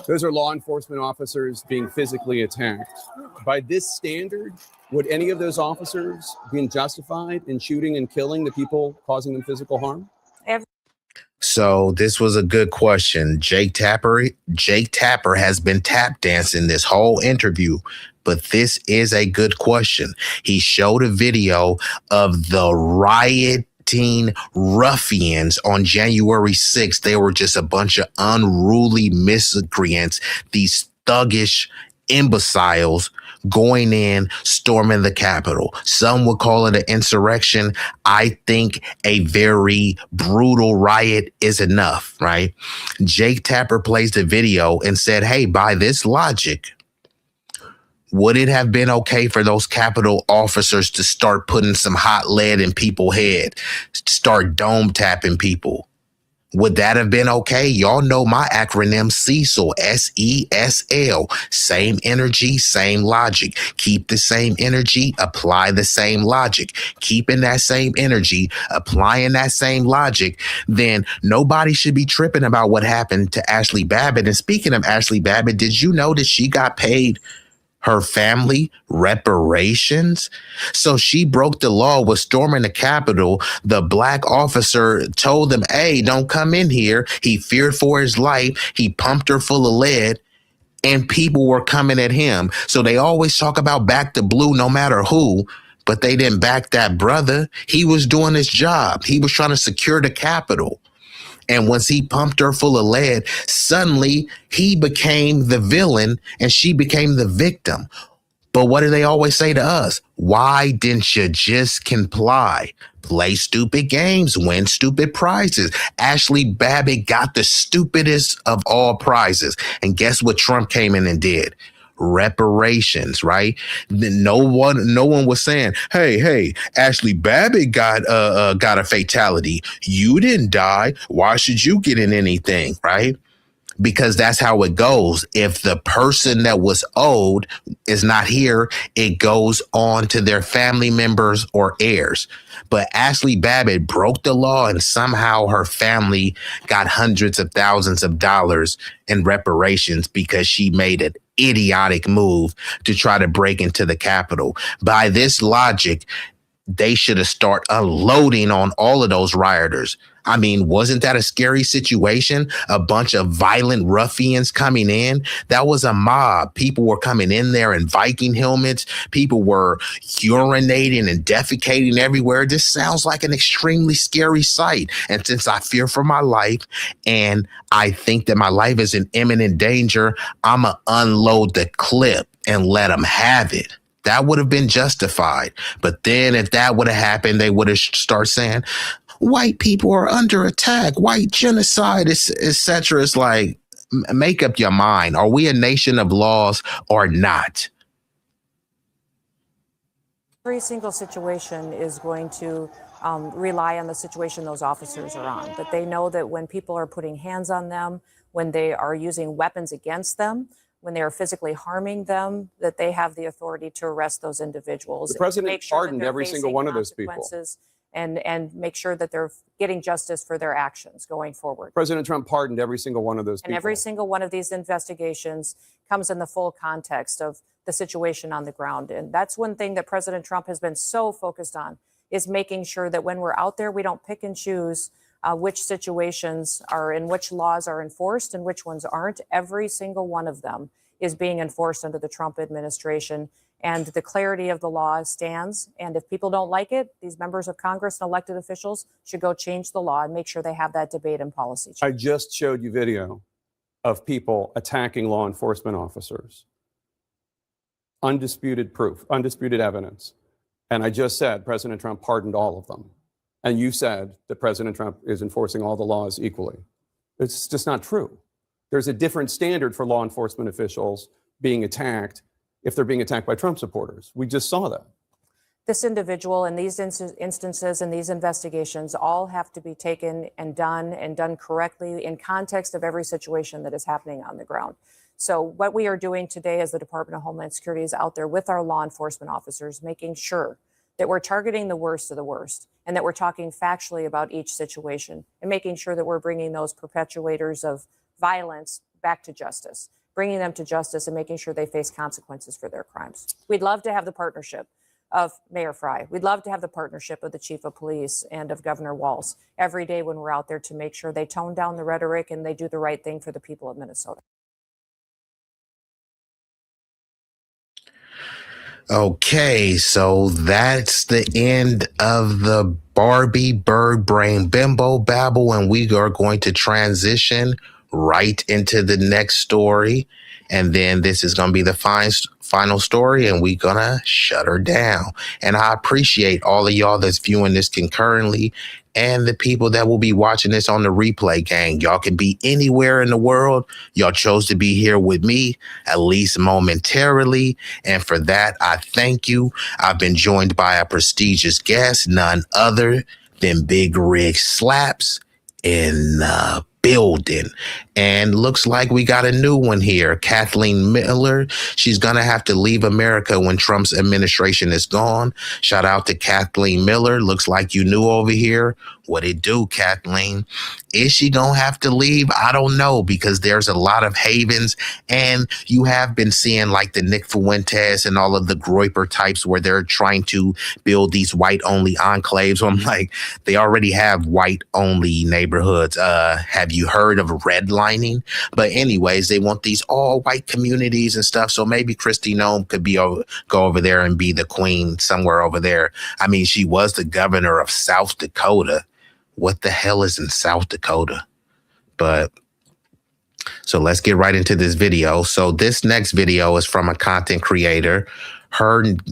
Those are law enforcement officers being physically attacked by this standard, would any of those officers be justified in shooting and killing the people causing them physical harm? So this was a good question. Jake Tapper has been tap dancing this whole interview, but this is a good question. He showed a video of the rioting ruffians on January 6th. They were just a bunch of unruly miscreants, these thuggish imbeciles going in, storming the Capitol. Some would call it an insurrection. I think a very brutal riot is enough, right? Jake Tapper plays the video and said, hey, by this logic, would it have been okay for those Capitol officers to start putting some hot lead in people's head, start dome tapping people? Would that have been okay? Y'all know my acronym CESL, SESL. Same energy, same logic. Keep the same energy, apply the same logic. Keeping that same energy, applying that same logic, then nobody should be tripping about what happened to Ashley Babbitt. And speaking of Ashley Babbitt, did you know that she got paid her family reparations? So she broke the law, was storming the Capitol. The black officer told them, hey, don't come in here. He feared for his life. He pumped her full of lead and people were coming at him. So they always talk about back the blue no matter who, but they didn't back that brother. He was doing his job. He was trying to secure the Capitol. And once he pumped her full of lead, suddenly he became the villain and she became the victim. But what do they always say to us? Why didn't you just comply? Play stupid games, win stupid prizes. Ashley Babbitt got the stupidest of all prizes. And guess what Trump came in and did? Reparations, right? No one was saying, hey, Ashley Babbitt got a fatality. You didn't die. Why should you get in anything, right? Because that's how it goes. If the person that was owed is not here, it goes on to their family members or heirs. But Ashley Babbitt broke the law and somehow her family got hundreds of thousands of dollars in reparations because she made an idiotic move to try to break into the Capitol. By this logic, they should have started unloading on all of those rioters. I mean, wasn't that a scary situation? A bunch of violent ruffians coming in. That was a mob. People were coming in there in Viking helmets. People were urinating and defecating everywhere. This sounds like an extremely scary sight. And since I fear for my life and I think that my life is in imminent danger, I'm going to unload the clip and let them have it. That would have been justified. But then if that would have happened, they would have started saying, white people are under attack, white genocide, etc. It's like, make up your mind. Are we a nation of laws or not? Every single situation is going to rely on the situation those officers are on. But they know that when people are putting hands on them, when they are using weapons against them, when they are physically harming them, that they have the authority to arrest those individuals. The president pardoned every single one of those people. And make sure that they're getting justice for their actions going forward. President Trump pardoned every single one of those people. And every single one of these investigations comes in the full context of the situation on the ground. And that's one thing that President Trump has been so focused on, is making sure that when we're out there, we don't pick and choose which situations are and which laws are enforced and which ones aren't. Every single one of them is being enforced under the Trump administration. And the clarity of the law stands. And if people don't like it, these members of Congress and elected officials should go change the law and make sure they have that debate and policy change. I just showed you video of people attacking law enforcement officers. Undisputed proof, undisputed evidence. And I just said President Trump pardoned all of them. And you said that President Trump is enforcing all the laws equally. It's just not true. There's a different standard for law enforcement officials being attacked if they're being attacked by Trump supporters. We just saw that. This individual and these instances and these investigations all have to be taken and done correctly in context of every situation that is happening on the ground. So what we are doing today as the Department of Homeland Security is out there with our law enforcement officers, making sure that we're targeting the worst of the worst and that we're talking factually about each situation and making sure that we're bringing those perpetuators of violence back to justice. bringing them to justice and making sure they face consequences for their crimes. We'd love to have the partnership of Mayor Fry. We'd love to have the partnership of the Chief of Police and of Governor Walz every day when we're out there to make sure they tone down the rhetoric and they do the right thing for the people of Minnesota. Okay, so that's the end of the Barbie Bird Brain Bimbo Babble, and we are going to transition right into the next story. And then this is going to be the final story, and we're going to shut her down. And I appreciate all of y'all that's viewing this concurrently and the people that will be watching this on the replay, gang. Y'all can be anywhere in the world. Y'all chose to be here with me, at least momentarily. And for that, I thank you. I've been joined by a prestigious guest, none other than Big Rig Slaps in the building. And looks like we got a new one here, Kathleen Miller. She's going to have to leave America when Trump's administration is gone. Shout out to Kathleen Miller. Looks like you new over here. What it do, Kathleen? Is she going to have to leave? I don't know, because there's a lot of havens, and you have been seeing like the Nick Fuentes and all of the Groyper types where they're trying to build these white only enclaves. So I'm like, they already have white only neighborhoods. Have you heard of redlining? But anyways, they want these all white communities and stuff. So maybe Kristi Noem could go over there and be the queen somewhere over there. I mean, she was the governor of South Dakota. What the hell is in South Dakota? But so let's get right into this video. So this next video is from a content creator.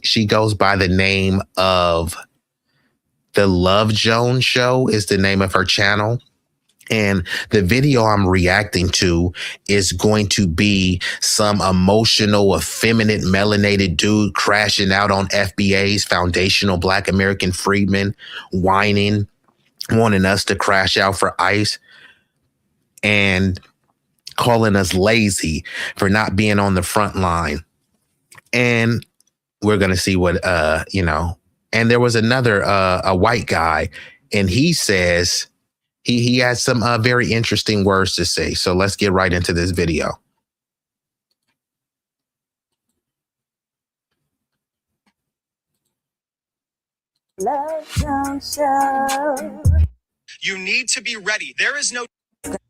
She goes by the name of The Love Jones Show is the name of her channel. And the video I'm reacting to is going to be some emotional, effeminate, melanated dude crashing out on FBAs, foundational Black American freedmen, whining, wanting us to crash out for ICE, and calling us lazy for not being on the front line. And we're going to see what, and there was another, a white guy, and he says, he has some very interesting words to say. So let's get right into this video. Love Jones Show. You need to be ready. There is no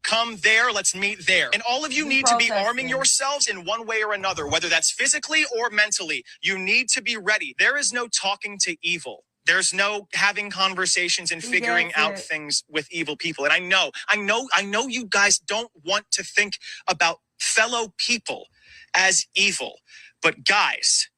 come there, let's meet there. And all of you need to be arming yourselves in one way or another, whether that's physically or mentally. You need to be ready. There is no talking to evil. There's no having conversations and figuring out things with evil people. And I know you guys don't want to think about fellow people as evil. But guys,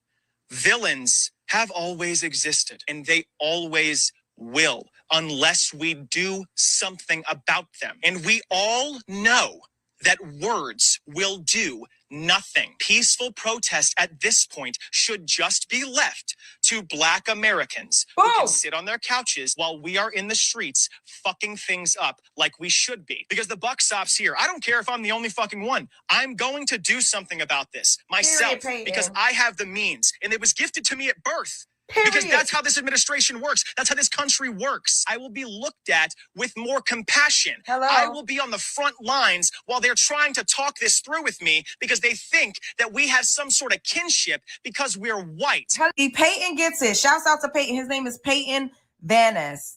villains have always existed, and they always will, unless we do something about them. And we all know that words will do nothing. Peaceful protest at this point should just be left to Black Americans who can sit on their couches while we are in the streets fucking things up like we should be. Because the buck stops here. I don't care if I'm the only fucking one. I'm going to do something about this myself because I have the means, and it was gifted to me at birth. Because that's how this administration works. That's how this country works. I will be looked at with more compassion. I will be on the front lines while they're trying to talk this through with me because they think that we have some sort of kinship because we're white. Peyton gets it. Shouts out to Peyton. His name is Peyton Vanis.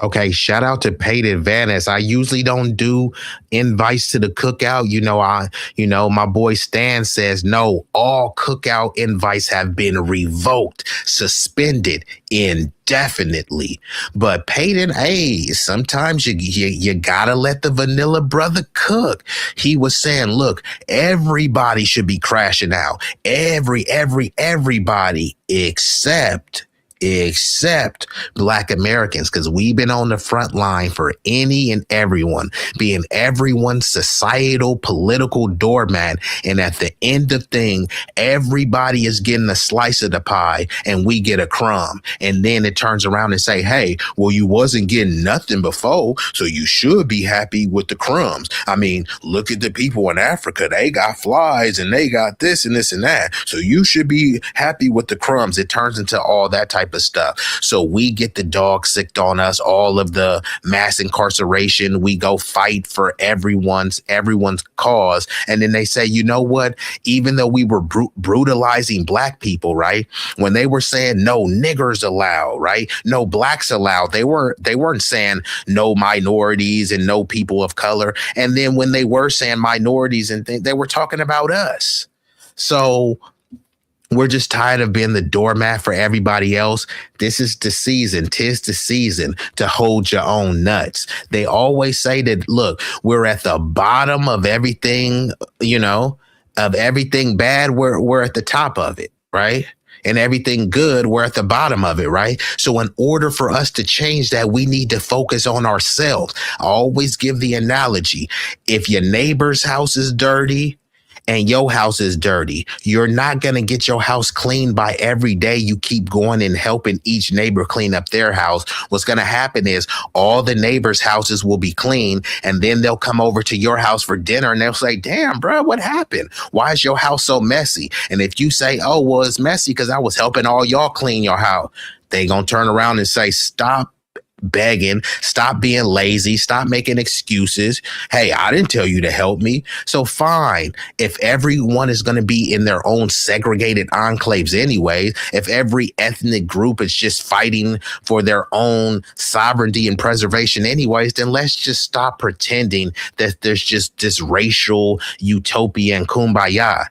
Okay, shout out to Peyton Vanis. I usually don't do invites to the cookout. My boy Stan says no, all cookout invites have been revoked, suspended indefinitely. But Peyton, hey, sometimes you gotta let the vanilla brother cook. He was saying, look, everybody should be crashing out. Everybody except Black Americans, because we've been on the front line for any and everyone, being everyone's societal political doormat. And at the end of thing, everybody is getting a slice of the pie and we get a crumb. And then it turns around and say, hey, well, you wasn't getting nothing before, so you should be happy with the crumbs. I mean, look at the people in Africa. They got flies and they got this and this and that. So you should be happy with the crumbs. It turns into all that type type of stuff. So we get the dog sicked on us, all of the mass incarceration. We go fight for everyone's cause. And then they say, you know what? Even though we were brutalizing black people, right? When they were saying no niggers allowed, right? No blacks allowed. They weren't saying no minorities and no people of color. And then when they were saying minorities and things, they were talking about us. So we're just tired of being the doormat for everybody else. This is the season. 'Tis the season to hold your own nuts. They always say that, look, we're at the bottom of everything, of everything bad. We're at the top of it, right? And everything good, we're at the bottom of it, right? So in order for us to change that, we need to focus on ourselves. I always give the analogy. If your neighbor's house is dirty, and your house is dirty, you're not going to get your house clean by every day you keep going and helping each neighbor clean up their house. What's going to happen is all the neighbors' houses will be clean, and then they'll come over to your house for dinner and they'll say, damn, bro, what happened? Why is your house so messy? And if you say, oh, well, it's messy because I was helping all y'all clean your house, they going to turn around and say, stop begging, stop being lazy, stop making excuses. Hey, I didn't tell you to help me. So fine, if everyone is going to be in their own segregated enclaves anyway, if every ethnic group is just fighting for their own sovereignty and preservation anyways, then let's just stop pretending that there's just this racial utopia and kumbaya.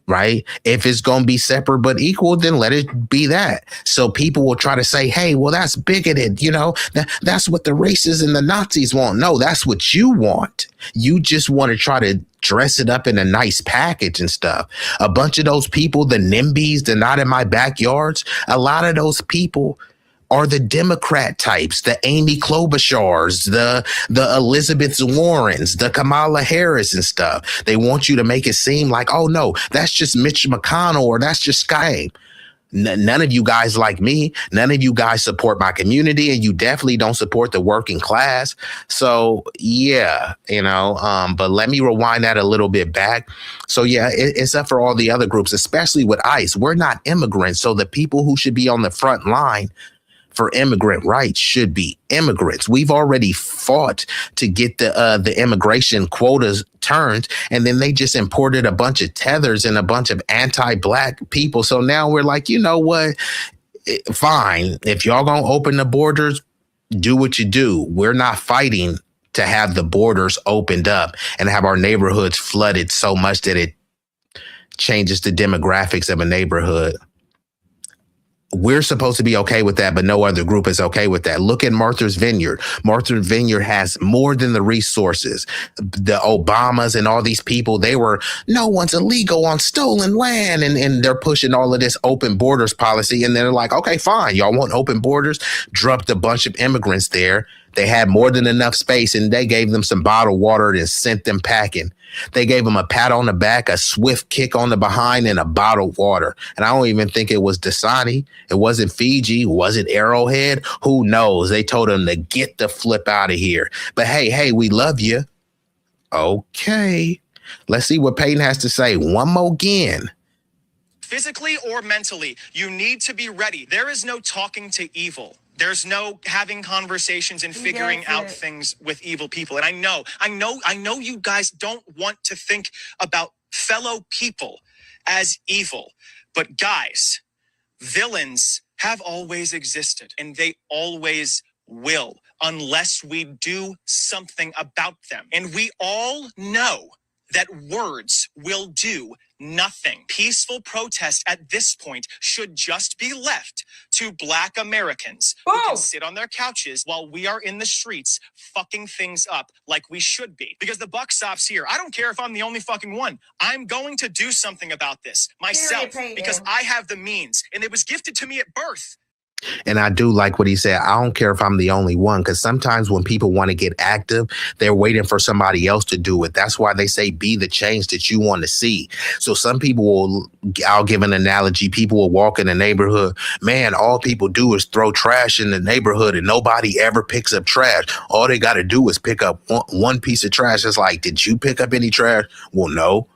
Right? If it's going to be separate but equal, then let it be that. So people will try to say, hey, well, that's bigoted. That's what the racists and the Nazis want. No, that's what you want. You just want to try to dress it up in a nice package and stuff. A bunch of those people, the NIMBYs, the not in my backyards, a lot of those people are the Democrat types, the Amy Klobuchars, the Elizabeth Warrens, the Kamala Harris and stuff. They want you to make it seem like, oh, no, that's just Mitch McConnell or that's just Sky. None of you guys like me. None of you guys support my community, and you definitely don't support the working class. So, yeah, but let me rewind that a little bit back. So, yeah, it's up for all the other groups, especially with ICE. We're not immigrants. So the people who should be on the front line for immigrant rights should be immigrants. We've already fought to get the immigration quotas turned, and then they just imported a bunch of tethers and a bunch of anti-black people. So now we're like, you know what? Fine. If y'all gonna open the borders, do what you do. We're not fighting to have the borders opened up and have our neighborhoods flooded so much that it changes the demographics of a neighborhood. We're supposed to be okay with that, but no other group is okay with that. Look at Martha's Vineyard. Martha's Vineyard has more than the resources. The Obamas and all these people, no one's illegal on stolen land. And they're pushing all of this open borders policy. And they're like, okay, fine. Y'all want open borders? Dropped a bunch of immigrants there. They had more than enough space, and they gave them some bottled water and sent them packing. They gave them a pat on the back, a swift kick on the behind, and a bottled water. And I don't even think it was Dasani. It wasn't Fiji. Was it Arrowhead? Who knows? They told them to get the flip out of here. But hey, we love you. Okay. Let's see what Peyton has to say. One more again. Physically or mentally, you need to be ready. There is no talking to evil. There's no having conversations and figuring out things with evil people. And I know you guys don't want to think about fellow people as evil. But guys, villains have always existed, and they always will, unless we do something about them. And we all know that words will do nothing. Peaceful protest at this point should just be left to Black Americans who can sit on their couches while we are in the streets fucking things up like we should be. Because the buck stops here. I don't care if I'm the only fucking one. I'm going to do something about this myself because I have the means, and it was gifted to me at birth. And I do like what he said. I don't care if I'm the only one, because sometimes when people want to get active, they're waiting for somebody else to do it. That's why they say be the change that you want to see. So some people I'll give an analogy. People will walk in the neighborhood. Man, all people do is throw trash in the neighborhood and nobody ever picks up trash. All they got to do is pick up one piece of trash. It's like, did you pick up any trash? Well, no.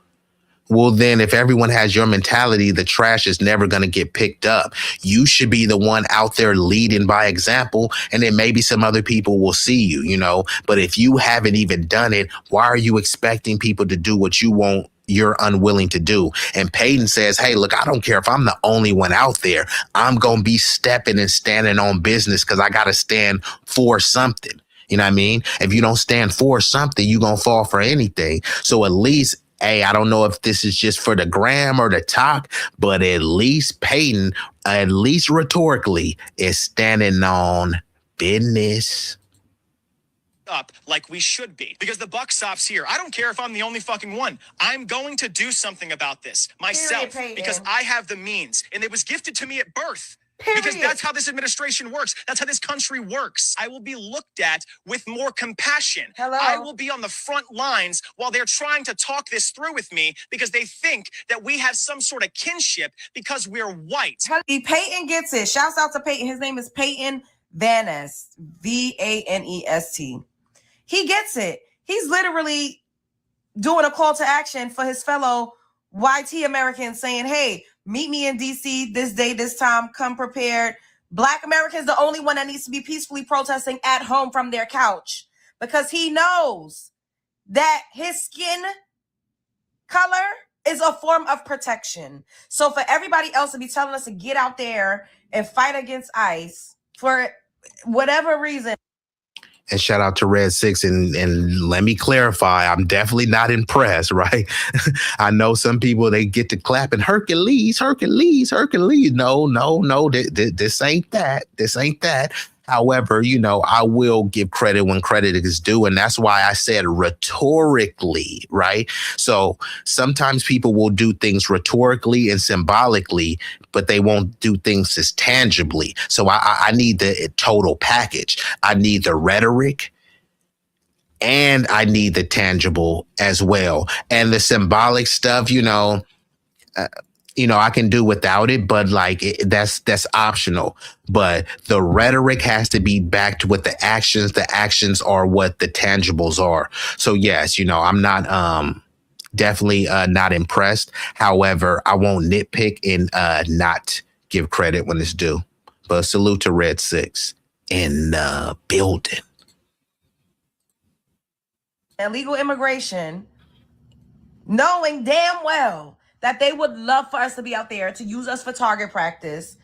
Well, then if everyone has your mentality, the trash is never going to get picked up. You should be the one out there leading by example, and then maybe some other people will see you, you know. But if you haven't even done it, why are you expecting people to do what you're unwilling to do? And Peyton says, hey, look, I don't care if I'm the only one out there. I'm going to be stepping and standing on business because I got to stand for something. You know what I mean? If you don't stand for something, you're going to fall for anything. So at least, hey, I don't know if this is just for the gram or the talk, but at least Peyton, at least rhetorically, is standing on business. Up like we should be, because the buck stops here. I don't care if I'm the only fucking one. I'm going to do something about this myself because I have the means, and it was gifted to me at birth. Because that's how this administration works. That's how this country works. I will be looked at with more compassion. I will be on the front lines while they're trying to talk this through with me because they think that we have some sort of kinship because we're white. Peyton gets it. Shouts out to Peyton. His name is Peyton Vanest. Vanest. He gets it. He's literally doing a call to action for his fellow YT Americans, saying, hey, meet me in DC this day, this time, come prepared. Black Americans, the only one that needs to be peacefully protesting at home from their couch, because he knows that his skin color is a form of protection. So for everybody else to be telling us to get out there and fight against ICE for whatever reason. And shout out to Red Six. And let me clarify, I'm definitely not impressed, right? I know some people, they get to clapping, Hercules, Hercules, Hercules. No, this ain't that. This ain't that. However, you know, I will give credit when credit is due. And that's why I said rhetorically, right? So sometimes people will do things rhetorically and symbolically, but they won't do things as tangibly. So I need the total package. I need the rhetoric and I need the tangible as well. And the symbolic stuff, I can do without it, but like that's optional. But the rhetoric has to be backed with the actions. The actions are what the tangibles are. So yes, I'm not definitely not impressed. However, I won't nitpick and not give credit when it's due. But salute to Red Six in the building. Illegal immigration, knowing damn well that they would love for us to be out there to use us for target practice,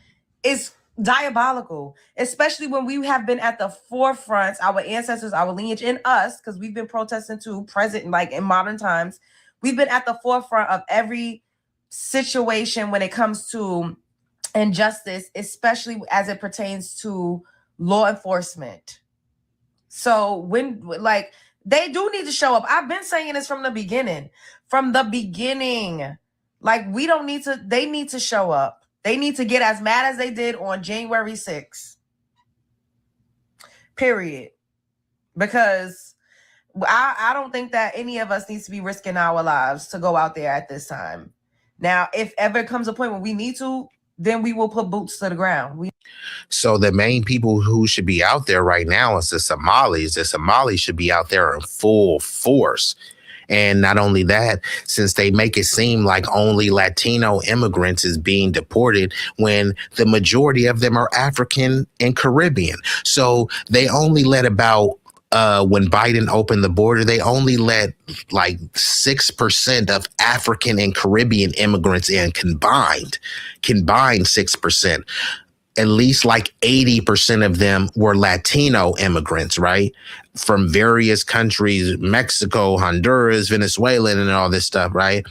is diabolical, especially when we have been at the forefront, our ancestors, our lineage, and us, because we've been protesting too, present, like in modern times. We've been at the forefront of every situation when it comes to injustice, especially as it pertains to law enforcement. So when, they do need to show up. I've been saying this from the beginning. Like, we don't need to, they need to show up. They need to get as mad as they did on January 6th. Period. Because I don't think that any of us needs to be risking our lives to go out there at this time. Now, if ever comes a point when we need to, then we will put boots to the ground. So the main people who should be out there right now is the Somalis. The Somalis should be out there in full force. And not only that, since they make it seem like only Latino immigrants is being deported when the majority of them are African and Caribbean. So they only let about, when Biden opened the border, they only let like 6% of African and Caribbean immigrants in combined 6%. At least like 80% of them were Latino immigrants, right? From various countries, Mexico, Honduras, Venezuela, and all this stuff, right?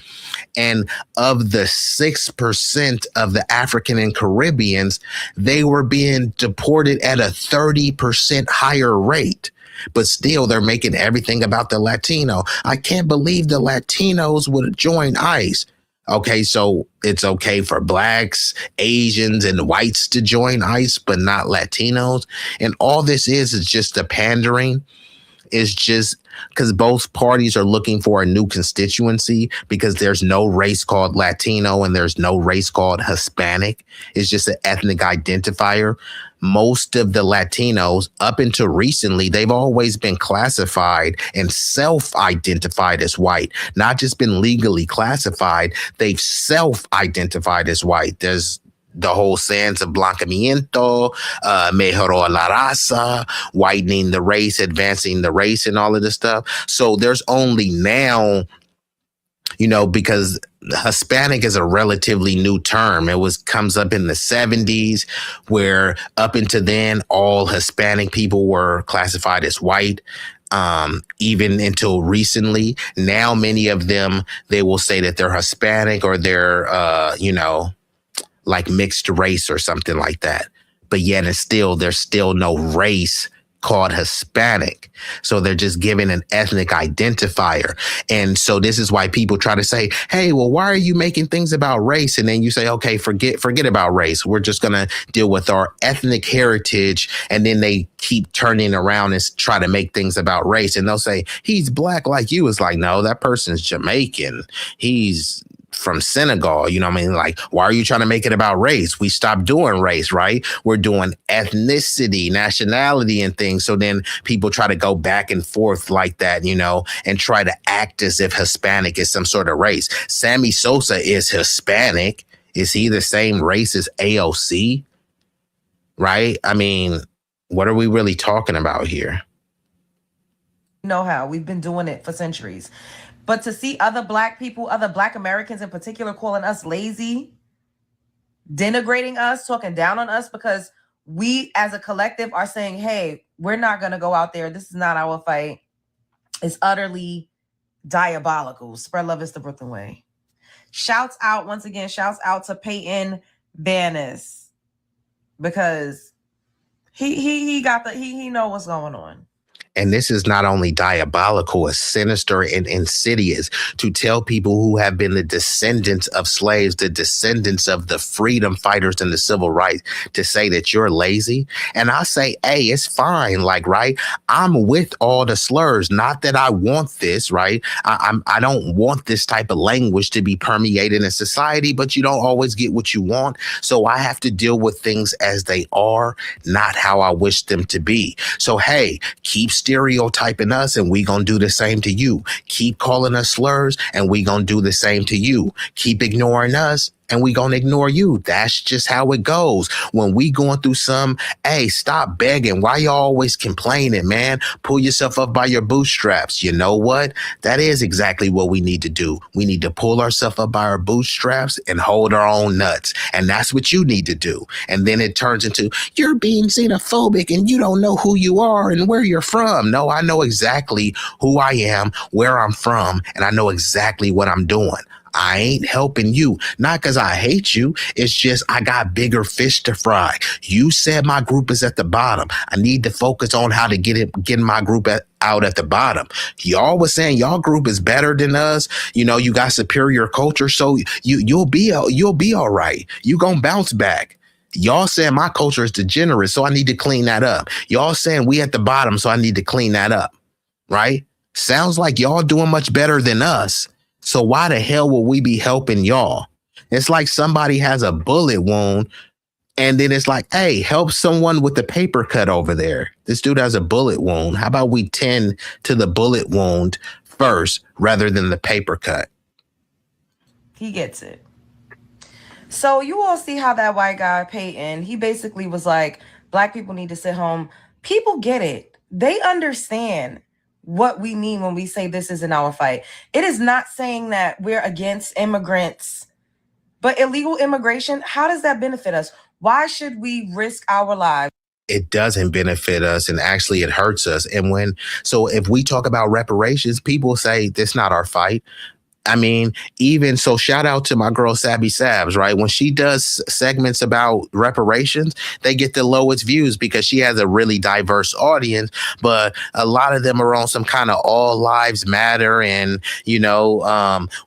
And of the 6% of the African and Caribbeans, they were being deported at a 30% higher rate. But still, they're making everything about the Latino. I can't believe the Latinos would join ICE. Okay, so it's okay for blacks, Asians, and whites to join ICE, but not Latinos. And all this is just the pandering. It's just because both parties are looking for a new constituency, because there's no race called Latino and there's no race called Hispanic. It's just an ethnic identifier. most of the Latinos up until recently, they've always been classified and self-identified as white, not just been legally classified. They've self-identified as white. There's the whole sense of blanqueamiento, mejoró la raza, whitening the race, advancing the race, and all of this stuff. So there's only now, because Hispanic is a relatively new term. Comes up in the 70s, where up until then, all Hispanic people were classified as white. Even until recently, now many of them, they will say that they're Hispanic or they're, like mixed race or something like that. But yet there's still no race called Hispanic. So they're just given an ethnic identifier. And so this is why people try to say, hey, well, why are you making things about race? And then you say, okay, forget about race. We're just going to deal with our ethnic heritage. And then they keep turning around and try to make things about race. And they'll say, he's black like you. It's like, no, that person's Jamaican. He's from Senegal, Like, why are you trying to make it about race? We stopped doing race, right? We're doing ethnicity, nationality, and things. So then people try to go back and forth like that, and try to act as if Hispanic is some sort of race. Sammy Sosa is Hispanic. Is he the same race as AOC? Right? I mean, what are we really talking about here? Know how we've been doing it for centuries. But to see other black people, other black Americans in particular, calling us lazy, denigrating us, talking down on us because we as a collective are saying, hey, we're not going to go out there. This is not our fight. It's utterly diabolical. Spread love is the Brooklyn way. Shouts out to Peyton Bannis, because he know what's going on. And this is not only diabolical, it's sinister and insidious to tell people who have been the descendants of slaves, the descendants of the freedom fighters and the civil rights, to say that you're lazy. And I say, hey, it's fine. Like, right, I'm with all the slurs. Not that I want this, right? I don't want this type of language to be permeated in society, but you don't always get what you want. So I have to deal with things as they are, not how I wish them to be. So, hey, keep stereotyping us and we gonna do the same to you. Keep calling us slurs and we gonna do the same to you. Keep ignoring us and we gonna ignore you. That's just how it goes. When we going through hey, stop begging. Why you always complaining, man? Pull yourself up by your bootstraps. You know what? That is exactly what we need to do. We need to pull ourselves up by our bootstraps and hold our own nuts. And that's what you need to do. And then it turns into, you're being xenophobic and you don't know who you are and where you're from. No, I know exactly who I am, where I'm from, and I know exactly what I'm doing. I ain't helping you, not because I hate you. It's just I got bigger fish to fry. You said my group is at the bottom. I need to focus on how to get my group out at the bottom. Y'all was saying y'all group is better than us. You got superior culture, so you'll be all right. You gonna bounce back. Y'all saying my culture is degenerate, so I need to clean that up. Y'all saying we at the bottom, so I need to clean that up. Right? Sounds like y'all doing much better than us. So why the hell will we be helping y'all? It's like somebody has a bullet wound and then it's like, hey, help someone with the paper cut over there. This dude has a bullet wound. How about we tend to the bullet wound first rather than the paper cut? He gets it. So you all see how that white guy, Peyton, he basically was like, black people need to sit home. People get it. They understand what we mean when we say this isn't our fight. It is not saying that we're against immigrants, but illegal immigration, how does that benefit us? Why should we risk our lives? It doesn't benefit us, and actually it hurts us. And so if we talk about reparations, people say this not our fight. I mean, even so, shout out to my girl Sabby Sabs, right? When she does segments about reparations, they get the lowest views because she has a really diverse audience, but a lot of them are on some kind of all lives matter. And,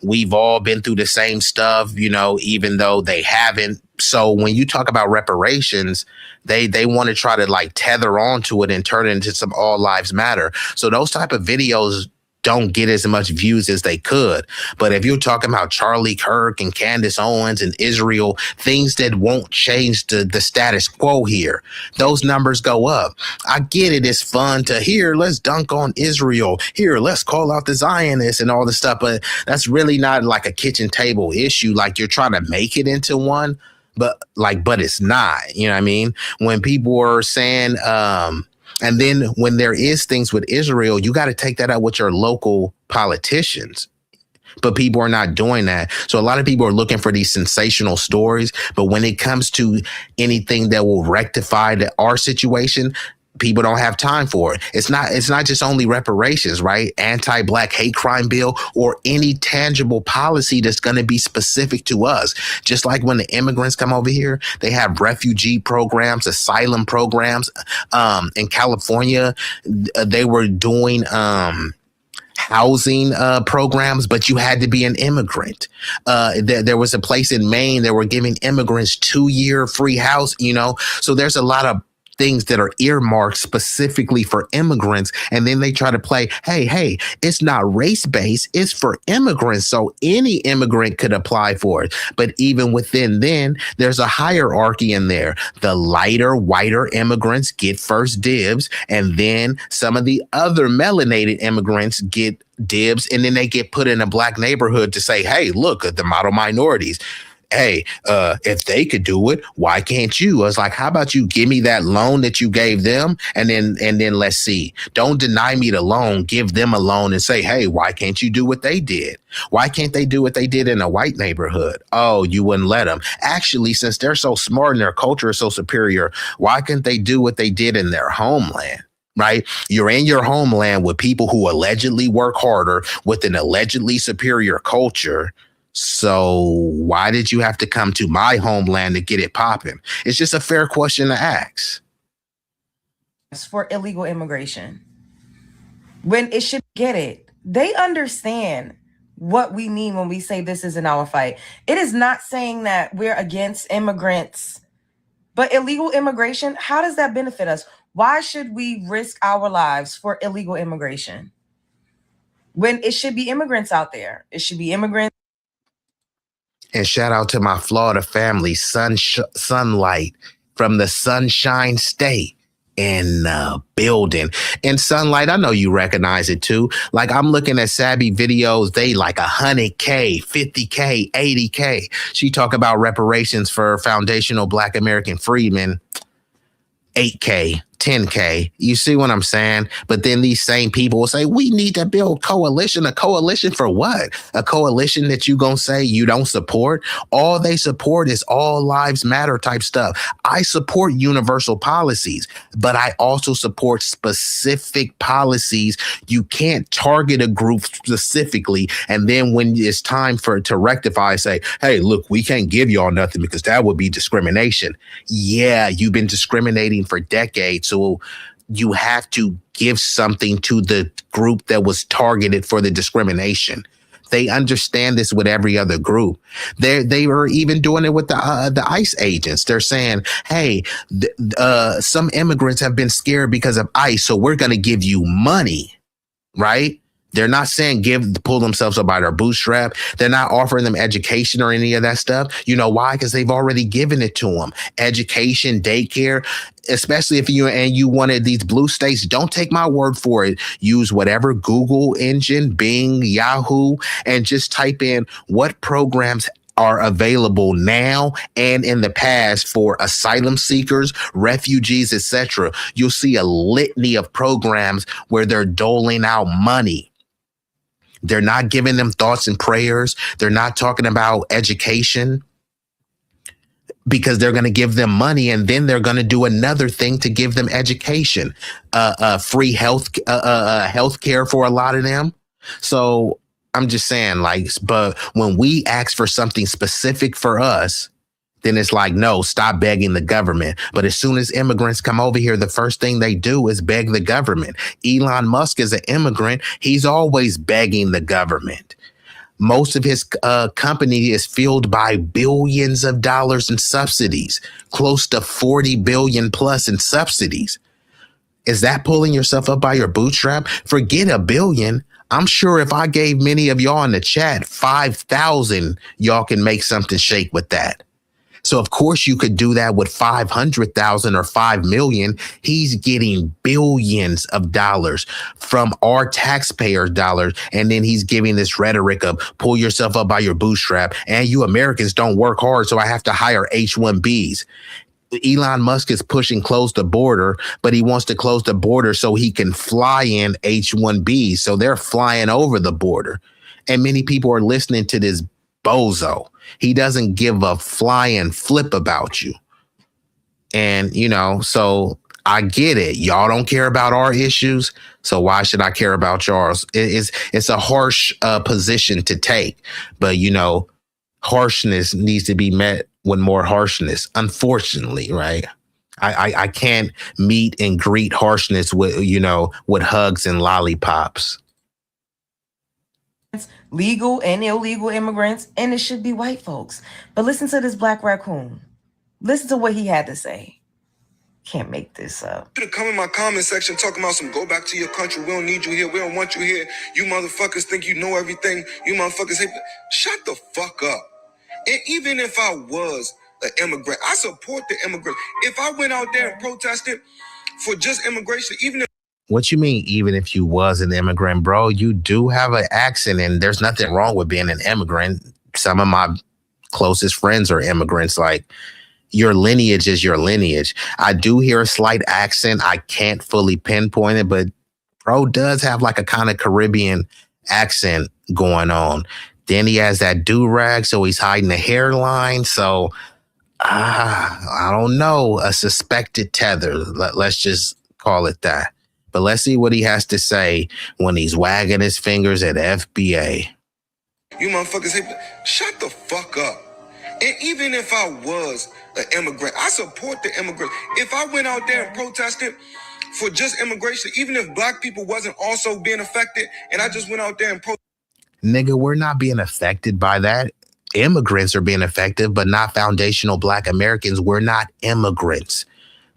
we've all been through the same stuff, even though they haven't. So when you talk about reparations, they want to try to like tether onto it and turn it into some all lives matter. So those type of videos don't get as much views as they could. But if you're talking about Charlie Kirk and Candace Owens and Israel, things that won't change the status quo here, those numbers go up. I get it. It's fun to hear, let's dunk on Israel. Here, let's call out the Zionists and all this stuff. But that's really not like a kitchen table issue. Like you're trying to make it into one, but it's not, you know what I mean? When people are saying, and then when there is things with Israel, you got to take that out with your local politicians. But people are not doing that. So a lot of people are looking for these sensational stories. But when it comes to anything that will rectify our situation, people don't have time for it. It's not just only reparations, right? Anti-Black hate crime bill or any tangible policy that's going to be specific to us. Just like when the immigrants come over here, they have refugee programs, asylum programs. In California, they were doing housing programs, but you had to be an immigrant. There was a place in Maine that were giving immigrants 2-year free house, so there's a lot of things that are earmarked specifically for immigrants. And then they try to play, hey, it's not race-based, it's for immigrants. So any immigrant could apply for it. But even within then, there's a hierarchy in there. The lighter, whiter immigrants get first dibs. And then some of the other melanated immigrants get dibs. And then they get put in a Black neighborhood to say, hey, look at the model minorities. Hey, if they could do it, why can't you? I was like, how about you give me that loan that you gave them? And then let's see. Don't deny me the loan. Give them a loan and say, hey, why can't you do what they did? Why can't they do what they did in a white neighborhood? Oh, you wouldn't let them. Actually, since they're so smart and their culture is so superior, why can't they do what they did in their homeland? Right? You're in your homeland with people who allegedly work harder with an allegedly superior culture. So why did you have to come to my homeland to get it popping? It's just a fair question to ask. For illegal immigration, when it should get it, they understand what we mean when we say this isn't our fight. It is not saying that we're against immigrants, but illegal immigration, how does that benefit us? Why should we risk our lives for illegal immigration when it should be immigrants out there? It should be immigrants. And shout out to my Florida family, Sunlight from the Sunshine State in the building. And Sunlight, I know you recognize it too. Like I'm looking at Sabby videos, they like 100K, 50K, 80K. She talk about reparations for foundational Black American freedmen, 8K. 10K. You see what I'm saying? But then these same people will say, we need to build coalition. A coalition for what? A coalition that you gonna say you don't support? All they support is all lives matter type stuff. I support universal policies, but I also support specific policies. You can't target a group specifically. And then when it's time to rectify, say, hey, look, we can't give y'all nothing because that would be discrimination. Yeah, you've been discriminating for decades. So you have to give something to the group that was targeted for the discrimination. They understand this with every other group. They were even doing it with the ICE agents. They're saying, hey, some immigrants have been scared because of ICE, so we're going to give you money, right? They're not saying pull themselves up by their bootstrap. They're not offering them education or any of that stuff. You know why? Because they've already given it to them. Education, daycare, especially if you wanted these blue states. Don't take my word for it. Use whatever Google engine, Bing, Yahoo, and just type in what programs are available now and in the past for asylum seekers, refugees, etc. You'll see a litany of programs where they're doling out money. They're not giving them thoughts and prayers. They're not talking about education because they're going to give them money and then they're going to do another thing to give them education, free health care for a lot of them. So I'm just saying, but when we ask for something specific for us, then it's like, no, stop begging the government. But as soon as immigrants come over here, the first thing they do is beg the government. Elon Musk is an immigrant. He's always begging the government. Most of his company is fueled by billions of dollars in subsidies, close to 40 billion plus in subsidies. Is that pulling yourself up by your bootstrap? Forget a billion. I'm sure if I gave many of y'all in the chat 5,000, y'all can make something shake with that. So of course you could do that with 500,000 or 5 million. He's getting billions of dollars from our taxpayer dollars. And then he's giving this rhetoric of pull yourself up by your bootstrap. And you Americans don't work hard, so I have to hire H-1Bs. Elon Musk is pushing close the border, but he wants to close the border so he can fly in H-1Bs. So they're flying over the border. And many people are listening to this bozo. He doesn't give a flying flip about you. And, you know, so I get it. Y'all don't care about our issues. So why should I care about yours? It's a harsh position to take. But, you know, harshness needs to be met with more harshness, unfortunately, right? I can't meet and greet harshness with, you know, with hugs and lollipops. Legal and illegal immigrants, and it should be white folks. But listen to this black raccoon. Listen to what he had to say. Can't make this up. You come in my comment section talking about some go back to your country. We don't need you here. We don't want you here. You motherfuckers think you know everything. You motherfuckers hate. Shut the fuck up. And even if I was an immigrant, I support the immigrant. If I went out there and protested for just immigration, even if What you mean, even if you was an immigrant, bro? You do have an accent, and there's nothing wrong with being an immigrant. Some of my closest friends are immigrants. Like, your lineage is your lineage. I do hear a slight accent. I can't fully pinpoint it, but bro does have like a kind of Caribbean accent going on. Then he has that do-rag, so he's hiding the hairline. So, I don't know, a suspected tether. Let's just call it that. But let's see what he has to say when he's wagging his fingers at FBA. you motherfuckers hate. Shut the fuck up. And even if I was an immigrant, I support the immigrant. If I went out there and protested for just immigration, even if black people wasn't also being affected, and I just went out there and Nigga, we're not being affected by that. Immigrants are being affected, but not foundational black Americans. We're not immigrants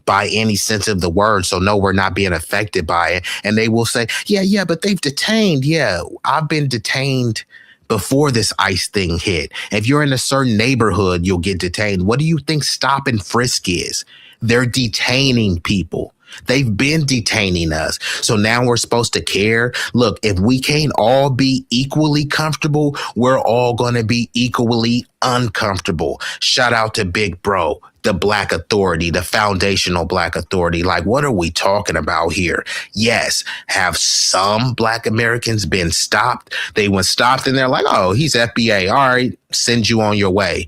by any sense of the word. So no, we're not being affected by it. And they will say, yeah, but they've detained. Yeah, I've been detained before this ICE thing hit. If you're in a certain neighborhood, you'll get detained. What do you think stop and frisk is? They're detaining people. They've been detaining us. So now we're supposed to care. Look, if we can't all be equally comfortable, we're all going to be equally uncomfortable. Shout out to Big Bro, the Black Authority, the foundational Black Authority. Like, what are we talking about here? Yes, have some Black Americans been stopped? They were stopped and they're like, oh, he's FBA. All right, send you on your way.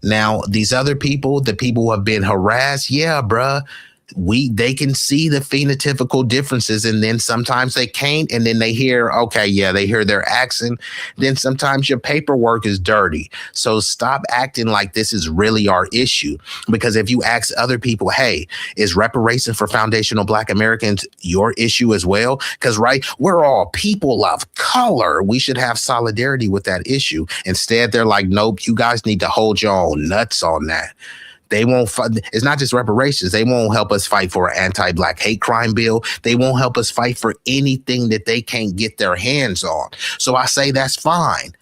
Now, these other people, the people who have been harassed, yeah, bruh. They can see the phenotypical differences, and then sometimes they can't, and then they hear, okay, yeah, they hear their accent. Then sometimes your paperwork is dirty. So stop acting like this is really our issue. Because if you ask other people, hey, is reparation for foundational Black Americans your issue as well? Because, right, we're all people of color. We should have solidarity with that issue. Instead, they're like, nope, you guys need to hold your own nuts on that. They won't. It's not just reparations. They won't help us fight for an anti-Black hate crime bill. They won't help us fight for anything that they can't get their hands on. So I say that's fine.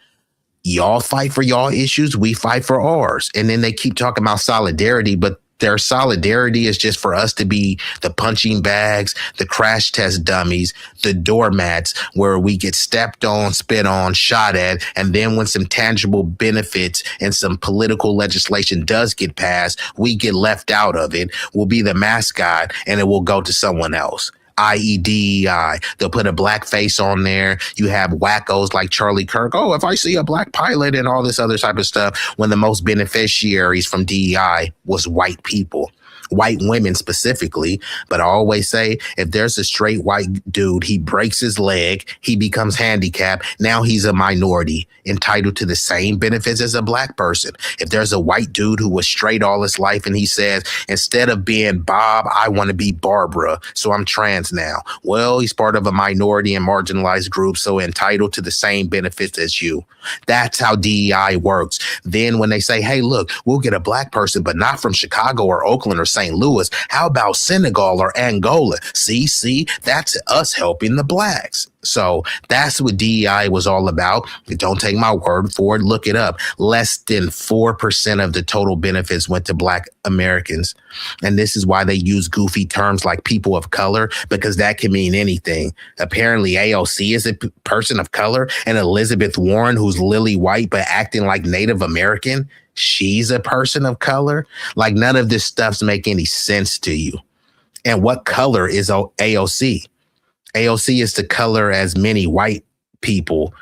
Y'all fight for y'all issues. We fight for ours. And then they keep talking about solidarity, but their solidarity is just for us to be the punching bags, the crash test dummies, the doormats where we get stepped on, spit on, shot at. And then when some tangible benefits and some political legislation does get passed, we get left out of it. We'll be the mascot and it will go to someone else. i.e. DEI. They'll put a black face on there. You have wackos like Charlie Kirk. Oh, if I see a black pilot and all this other type of stuff, when the most beneficiaries from DEI was white people. White women specifically, but I always say if there's a straight white dude, he breaks his leg, he becomes handicapped. Now he's a minority entitled to the same benefits as a black person. If there's a white dude who was straight all his life and he says, instead of being Bob, I want to be Barbara, so I'm trans now. Well, he's part of a minority and marginalized group, so entitled to the same benefits as you. That's how DEI works. Then when they say, hey, look, we'll get a black person, but not from Chicago or Oakland or St. Louis. How about Senegal or Angola? See, that's us helping the blacks. So that's what DEI was all about. Don't take my word for it. Look it up. Less than 4% of the total benefits went to Black Americans. And this is why they use goofy terms like people of color, because that can mean anything. Apparently, AOC is a person of color, and Elizabeth Warren, who's lily white but acting like Native American, she's a person of color. Like, none of this stuff's make any sense to you. And what color is AOC? AOC is the color as many white people,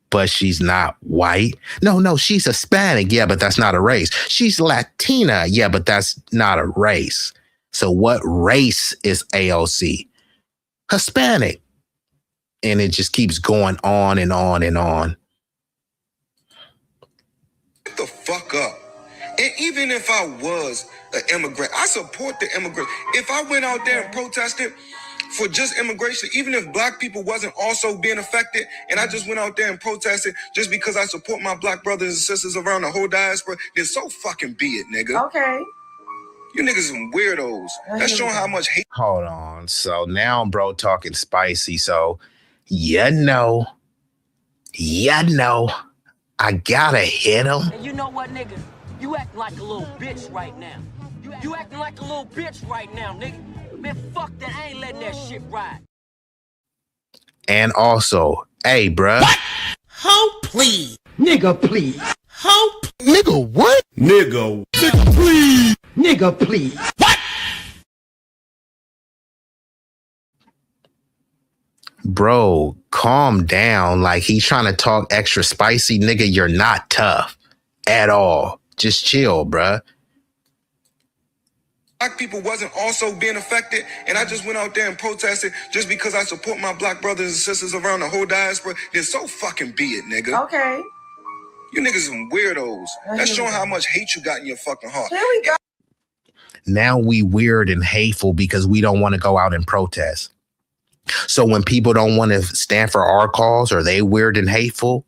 but she's not white. No, she's Hispanic. Yeah, but that's not a race. She's Latina. Yeah, but that's not a race. So what race is AOC? Hispanic. And it just keeps going on and on and on. Get the fuck up. And even if I was an immigrant, I support the immigrant. If I went out there and protested for just immigration, even if Black people wasn't also being affected, and I just went out there and protested just because I support my Black brothers and sisters around the whole diaspora, then so fucking be it, nigga. Okay. You niggas some weirdos. That's showing how much hate. Hold on. So now bro talking spicy. So you know, I gotta hit him. And you know what, nigga? You acting like a little bitch right now. You acting like a little bitch right now, nigga. Man, fuck that. I ain't letting that shit ride. And also, hey, bruh. What? Ho, please. Nigga, please. Ho. Nigga, what? Nigga, please. Nigga, please. What? Bro, calm down. Like, he's trying to talk extra spicy. Nigga, you're not tough at all. Just chill, bruh. Black people wasn't also being affected, and I just went out there and protested just because I support my Black brothers and sisters around the whole diaspora, then so fucking be it, nigga. Okay. You niggas some weirdos. That's showing how much hate you got in your fucking heart. Here we go. Now we weird and hateful because we don't want to go out and protest. So when people don't want to stand for our cause, are they weird and hateful?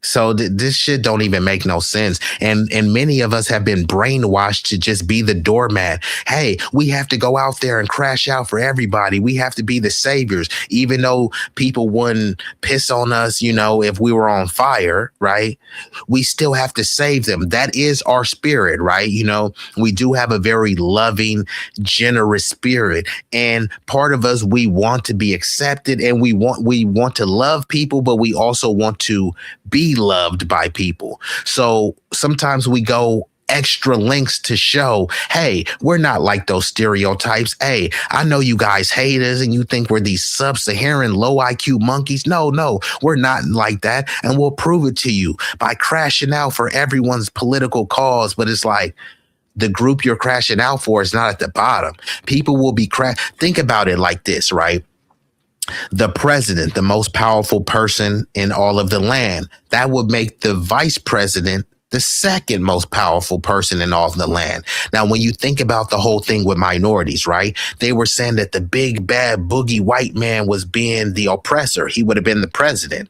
So this shit don't even make no sense. And many of us have been brainwashed to just be the doormat. Hey, we have to go out there and crash out for everybody. We have to be the saviors, even though people wouldn't piss on us, you know, if we were on fire, right? We still have to save them. That is our spirit, right? You know, we do have a very loving, generous spirit. And part of us, we want to be accepted, and we want to love people, but we also want to be loved by people. So sometimes we go extra lengths to show, hey, we're not like those stereotypes. Hey, I know you guys hate us and you think we're these sub-Saharan low IQ monkeys. No, we're not like that. And we'll prove it to you by crashing out for everyone's political cause. But it's like, the group you're crashing out for is not at the bottom. People will be think about it like this, right? The president, the most powerful person in all of the land, that would make the vice president the second most powerful person in all of the land. Now, when you think about the whole thing with minorities, right? They were saying that the big bad boogie white man was being the oppressor. He would have been the president.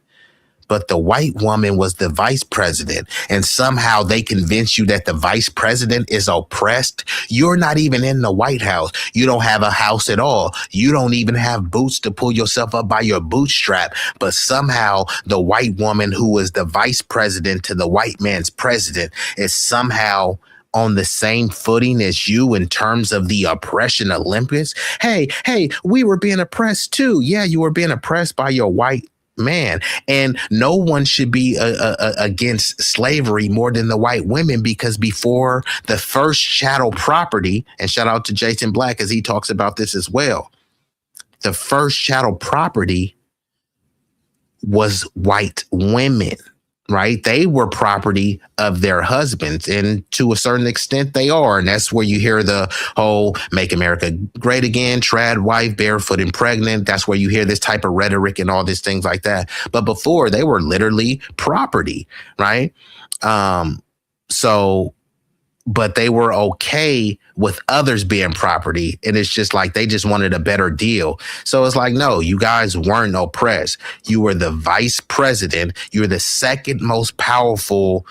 But the white woman was the vice president, and somehow they convince you that the vice president is oppressed. You're not even in the White House. You don't have a house at all. You don't even have boots to pull yourself up by your bootstrap. But somehow the white woman who was the vice president to the white man's president is somehow on the same footing as you in terms of the oppression Olympics. Hey, we were being oppressed too. Yeah, you were being oppressed by your white man, and no one should be against slavery more than the white women, because before the first chattel property, and shout out to Jason Black as he talks about this as well, the first chattel property was white women, right? They were property of their husbands, and to a certain extent they are. And that's where you hear the whole make America great again, trad wife, barefoot and pregnant. That's where you hear this type of rhetoric and all these things like that. But before, they were literally property, right? But they were okay with others being property. And it's just like they just wanted a better deal. So it's like, no, you guys weren't oppressed. You were the vice president. You're the second most powerful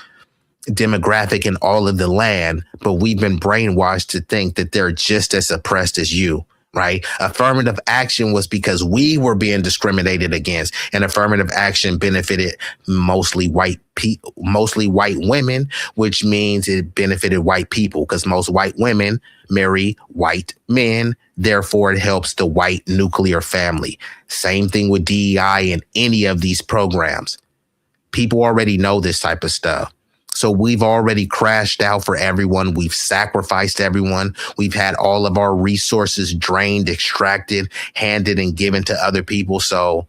demographic in all of the land. But we've been brainwashed to think that they're just as oppressed as you. right? Affirmative action was because we were being discriminated against, and affirmative action benefited mostly white women, which means it benefited white people because most white women marry white men. Therefore, it helps the white nuclear family. Same thing with DEI and any of these programs. People already know this type of stuff. So we've already crashed out for everyone. We've sacrificed everyone. We've had all of our resources drained, extracted, handed, and given to other people. So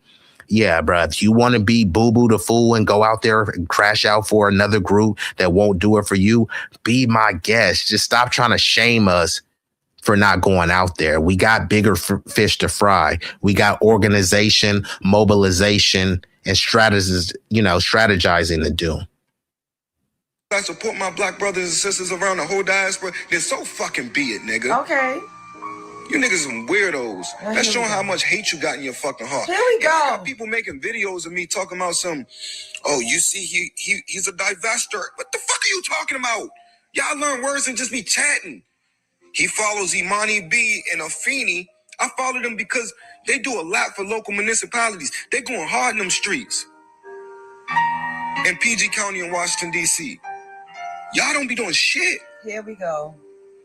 yeah, bruh, if you want to be boo-boo the fool and go out there and crash out for another group that won't do it for you, be my guest. Just stop trying to shame us for not going out there. We got bigger fish to fry. We got organization, mobilization, and strategizing to do. I support my black brothers and sisters around the whole diaspora, then so fucking be it, nigga. Okay. You niggas some weirdos. That's showing how much hate you got in your fucking heart. Here we go. I got people making videos of me talking about you see, he's a divester. What the fuck are you talking about? Y'all learn words and just be chatting. He follows Imani B and Afeni. I follow them because they do a lot for local municipalities. They going hard in them streets. In PG County in Washington, D.C. Y'all don't be doing shit. Here we go.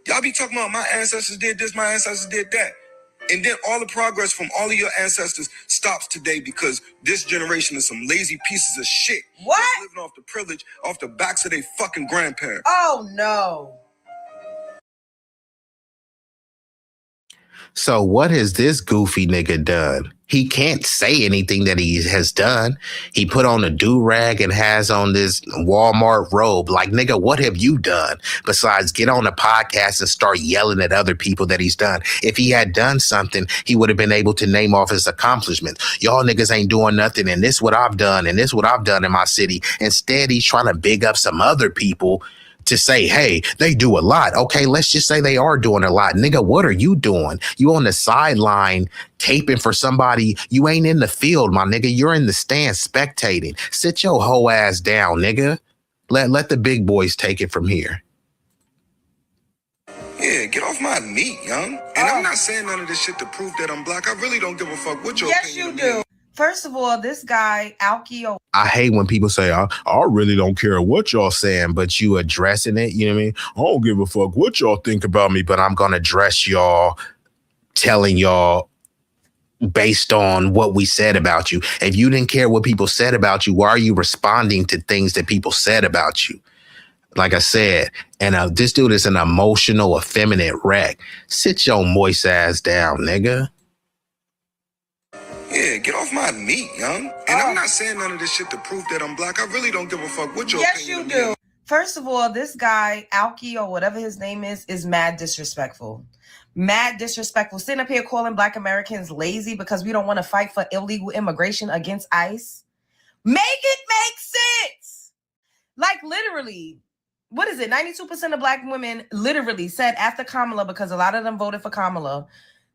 Y'all be talking about my ancestors did this, my ancestors did that. And then all the progress from all of your ancestors stops today because this generation is some lazy pieces of shit. What? That's living off the privilege, off the backs of their fucking grandparents. Oh, no. So what has this goofy nigga done? He can't say anything that he has done. He put on a do-rag and has on this Walmart robe. Like, nigga, what have you done besides get on a podcast and start yelling at other people that he's done? If he had done something, he would have been able to name off his accomplishments. Y'all niggas ain't doing nothing, and this what I've done, and this what I've done in my city. Instead, he's trying to big up some other people to say, hey, they do a lot. Okay, let's just say they are doing a lot. Nigga, what are you doing? You on the sideline caping for somebody. You ain't in the field, my nigga. You're in the stands spectating. Sit your whole ass down, nigga. Let the big boys take it from here. Yeah, get off my meat, young. And I'm not saying none of this shit to prove that I'm black. I really don't give a fuck what your opinion Yes, you do. First of all, this guy, Alki. I hate when people say, I really don't care what y'all saying, but you addressing it. You know what I mean? I don't give a fuck what y'all think about me, but I'm going to address y'all, telling y'all based on what we said about you. If you didn't care what people said about you, why are you responding to things that people said about you? Like I said, and this dude is an emotional, effeminate wreck. Sit your moist ass down, nigga. Yeah, get off my meat, young. And I'm not saying none of this shit to prove that I'm black. I really don't give a fuck what your opinion Yes, you do. First of all, this guy, Alki, or whatever his name is mad disrespectful. Mad disrespectful. Sitting up here calling Black Americans lazy because we don't want to fight for illegal immigration against ICE. Make it make sense. Like, literally, what is it? 92% of Black women literally said after Kamala, because a lot of them voted for Kamala,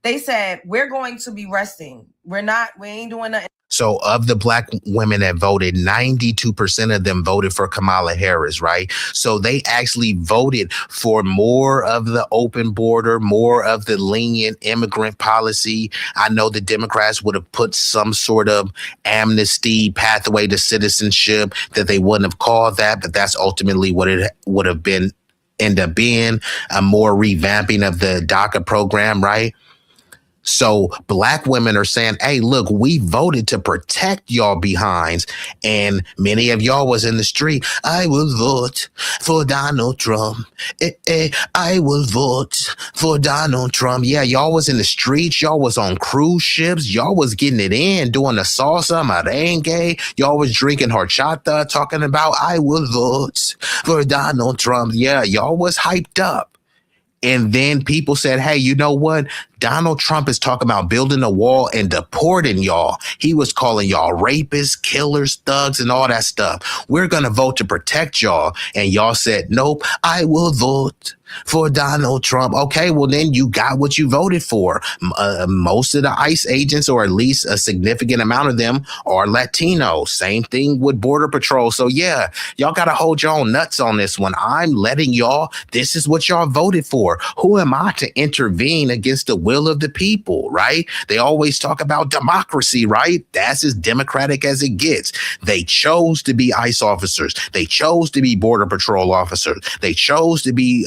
they said, we're going to be resting. We ain't doing nothing. So of the Black women that voted, 92% of them voted for Kamala Harris, right? So they actually voted for more of the open border, more of the lenient immigrant policy. I know the Democrats would have put some sort of amnesty pathway to citizenship that they wouldn't have called that, but that's ultimately what it would have been, end up being, a more revamping of the DACA program, right? So Black women are saying, hey, look, we voted to protect y'all behinds. And many of y'all was in the street. I will vote for Donald Trump. I will vote for Donald Trump. Yeah, y'all was in the streets. Y'all was on cruise ships. Y'all was getting it in, doing the salsa, merengue. Y'all was drinking horchata, talking about, I will vote for Donald Trump. Yeah, y'all was hyped up. And then people said, hey, you know what? Donald Trump is talking about building a wall and deporting y'all. He was calling y'all rapists, killers, thugs, and all that stuff. We're going to vote to protect y'all. And y'all said, nope, I will vote for Donald Trump. Okay, well then you got what you voted for. Most of the ICE agents, or at least a significant amount of them, are Latino. Same thing with Border Patrol. So yeah, y'all got to hold your own nuts on this one. I'm letting y'all, this is what y'all voted for. Who am I to intervene against the will of the people, right? They always talk about democracy, right? That's as democratic as it gets. They chose to be ICE officers. They chose to be Border Patrol officers. They chose to be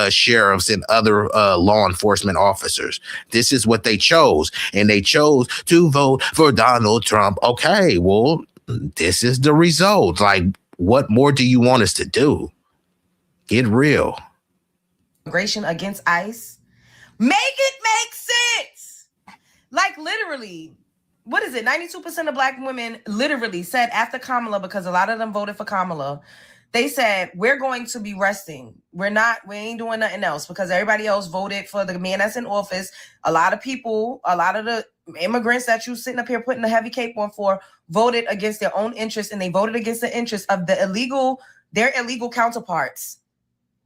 sheriffs and other law enforcement officers. This is what they chose. And they chose to vote for Donald Trump. Okay, well, this is the result. Like, what more do you want us to do? Get real. Immigration against ICE. Make it make sense. Like, literally, what is it? 92% of Black women literally said after Kamala, because a lot of them voted for Kamala, they said, we're going to be resting. We ain't doing nothing else, because everybody else voted for the man that's in office. A lot of people, a lot of the immigrants that you sitting up here putting a heavy cape on for, voted against their own interests, and they voted against the interests of their illegal counterparts.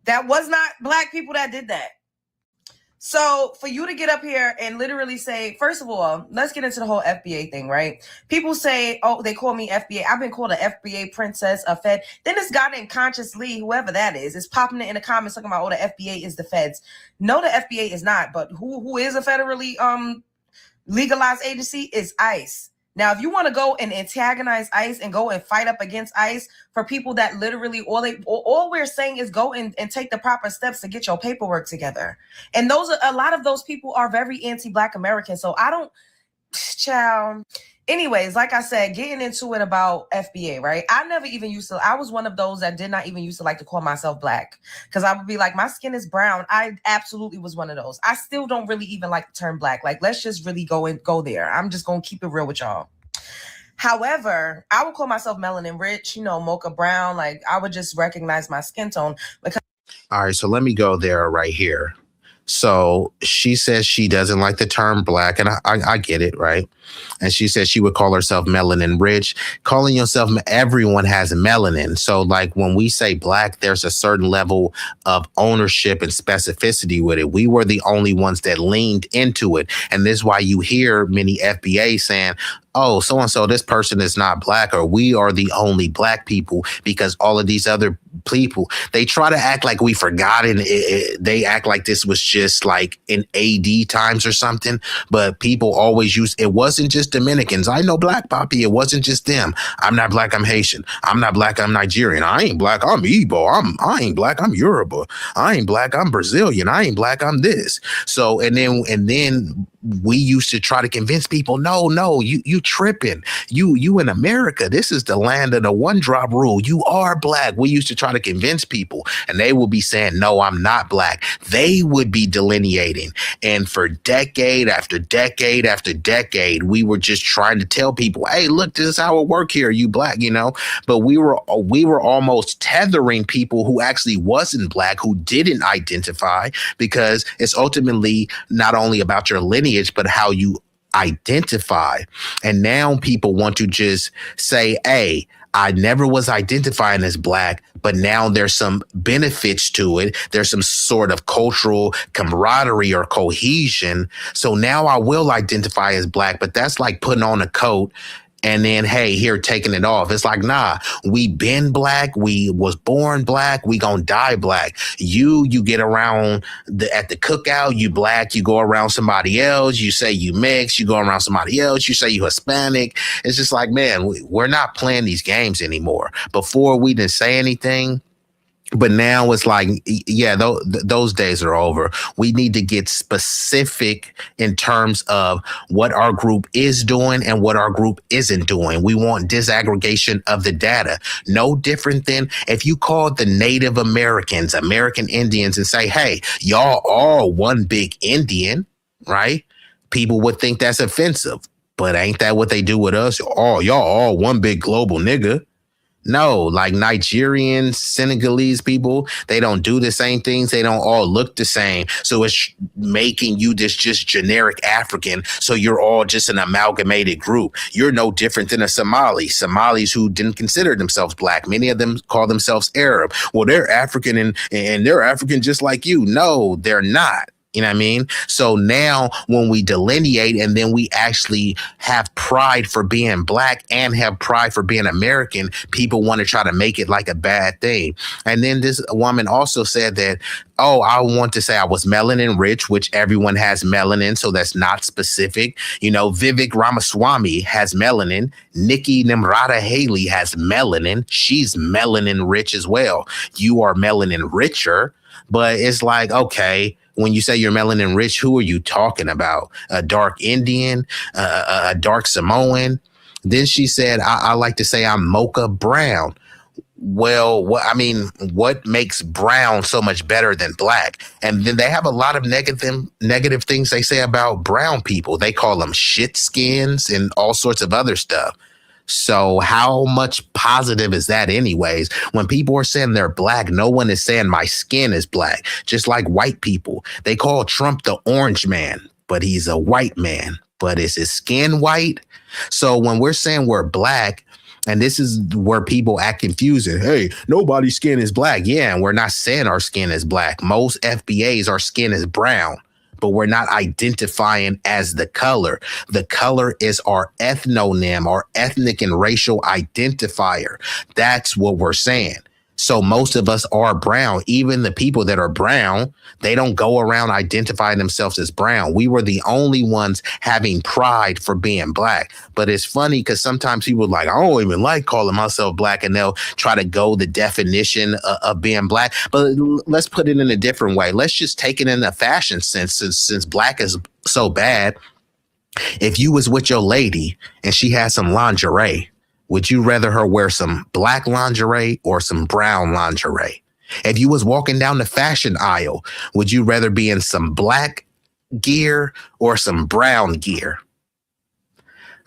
That was not Black people that did that. So for you to get up here and literally say, first of all, let's get into the whole FBA thing, right? People say, oh, they call me FBA. I've been called an FBA princess, a Fed. Then this guy named Conscious Lee, whoever that is popping it in the comments talking about, oh, the FBA is the feds. No, the FBA is not. But who is a federally legalized agency is ICE. Now, if you want to go and antagonize ICE and go and fight up against ICE for people that literally all we're saying is go and take the proper steps to get your paperwork together. And a lot of those people are very anti-Black American. So I don't, child. Anyways, like I said, getting into it about FBA, right? I was one of those that did not even used to like to call myself Black, because I would be like, my skin is brown. I absolutely was one of those. I still don't really even like the term Black. Like, let's just really go there. I'm just going to keep it real with y'all. However, I would call myself melanin rich, mocha brown. Like, I would just recognize my skin tone. All right, so let me go there right here. So she says she doesn't like the term Black, and I get it, right? And she says she would call herself melanin rich. Calling yourself, everyone has melanin. So like when we say Black, there's a certain level of ownership and specificity with it. We were the only ones that leaned into it. And this is why you hear many FBAs saying, oh, so-and-so, this person is not Black, or we are the only Black people, because all of these other people, they try to act like we forgotten. They act like this was just like in AD times or something, but people always use, it wasn't just Dominicans. I know Black Poppy, it wasn't just them. I'm not Black, I'm Haitian. I'm not Black, I'm Nigerian. I ain't Black, I'm Igbo. I ain't Black, I'm Yoruba. I ain't Black, I'm Brazilian. I ain't Black, I'm this. So, and then we used to try to convince people, no, you tripping. You in America, this is the land of the one drop rule. You are Black. We used to try to convince people, and they would be saying, no, I'm not Black. They would be delineating. And for decade after decade after decade, we were just trying to tell people, hey, look, this is how it work here. You Black, but we were almost tethering people who actually wasn't Black, who didn't identify, because it's ultimately not only about your lineage, but how you identify. And now people want to just say, hey, I never was identifying as Black, but now there's some benefits to it. There's some sort of cultural camaraderie or cohesion. So now I will identify as Black, but that's like putting on a coat and then, hey, here, taking it off. It's like, nah, we been Black. We was born Black. We gonna die Black. You get around at the cookout, you Black. You go around somebody else. You say you mix. You go around somebody else. You say you Hispanic. It's just like, man, we're not playing these games anymore. Before we didn't say anything. But now it's like, yeah, those days are over. We need to get specific in terms of what our group is doing and what our group isn't doing. We want disaggregation of the data. No different than if you called the Native Americans, American Indians, and say, hey, y'all all one big Indian, right? People would think that's offensive. But ain't that what they do with us? Oh, y'all all one big global nigga. No, like Nigerians, Senegalese people, they don't do the same things. They don't all look the same. So it's making you this just generic African. So you're all just an amalgamated group. You're no different than a Somali. Somalis who didn't consider themselves black. Many of them call themselves Arab. Well, they're African and they're African just like you. No, they're not. You know what I mean? So now when we delineate and then we actually have pride for being black and have pride for being American, people want to try to make it like a bad thing. And then this woman also said that, oh, I want to say I was melanin rich, which everyone has melanin. So that's not specific. You know, Vivek Ramaswamy has melanin. Nikki Nimrata Haley has melanin. She's melanin rich as well. You are melanin richer, but it's like, okay, when you say you're melanin rich, who are you talking about? A dark Indian, a dark Samoan? Then she said, I like to say I'm mocha brown. Well, what makes brown so much better than black? And then they have a lot of negative things they say about brown people. They call them shit skins and all sorts of other stuff. So how much positive is that anyways? When people are saying they're black, no one is saying my skin is black. Just like white people. They call Trump the orange man, but he's a white man. But is his skin white? So when we're saying we're black, and this is where people act confusing. Hey, nobody's skin is black. Yeah, and we're not saying our skin is black. Most FBAs, our skin is brown. But we're not identifying as the color. The color is our ethnonym, our ethnic and racial identifier. That's what we're saying. So most of us are brown. Even the people that are brown, they don't go around identifying themselves as brown. We were the only ones having pride for being black. But it's funny because sometimes people are like, I don't even like calling myself black, and they'll try to go the definition of being black. But let's put it in a different way. Let's just take it in a fashion sense, since black is so bad. If you was with your lady and she had some lingerie, would you rather her wear some black lingerie or some brown lingerie? If you was walking down the fashion aisle, would you rather be in some black gear or some brown gear?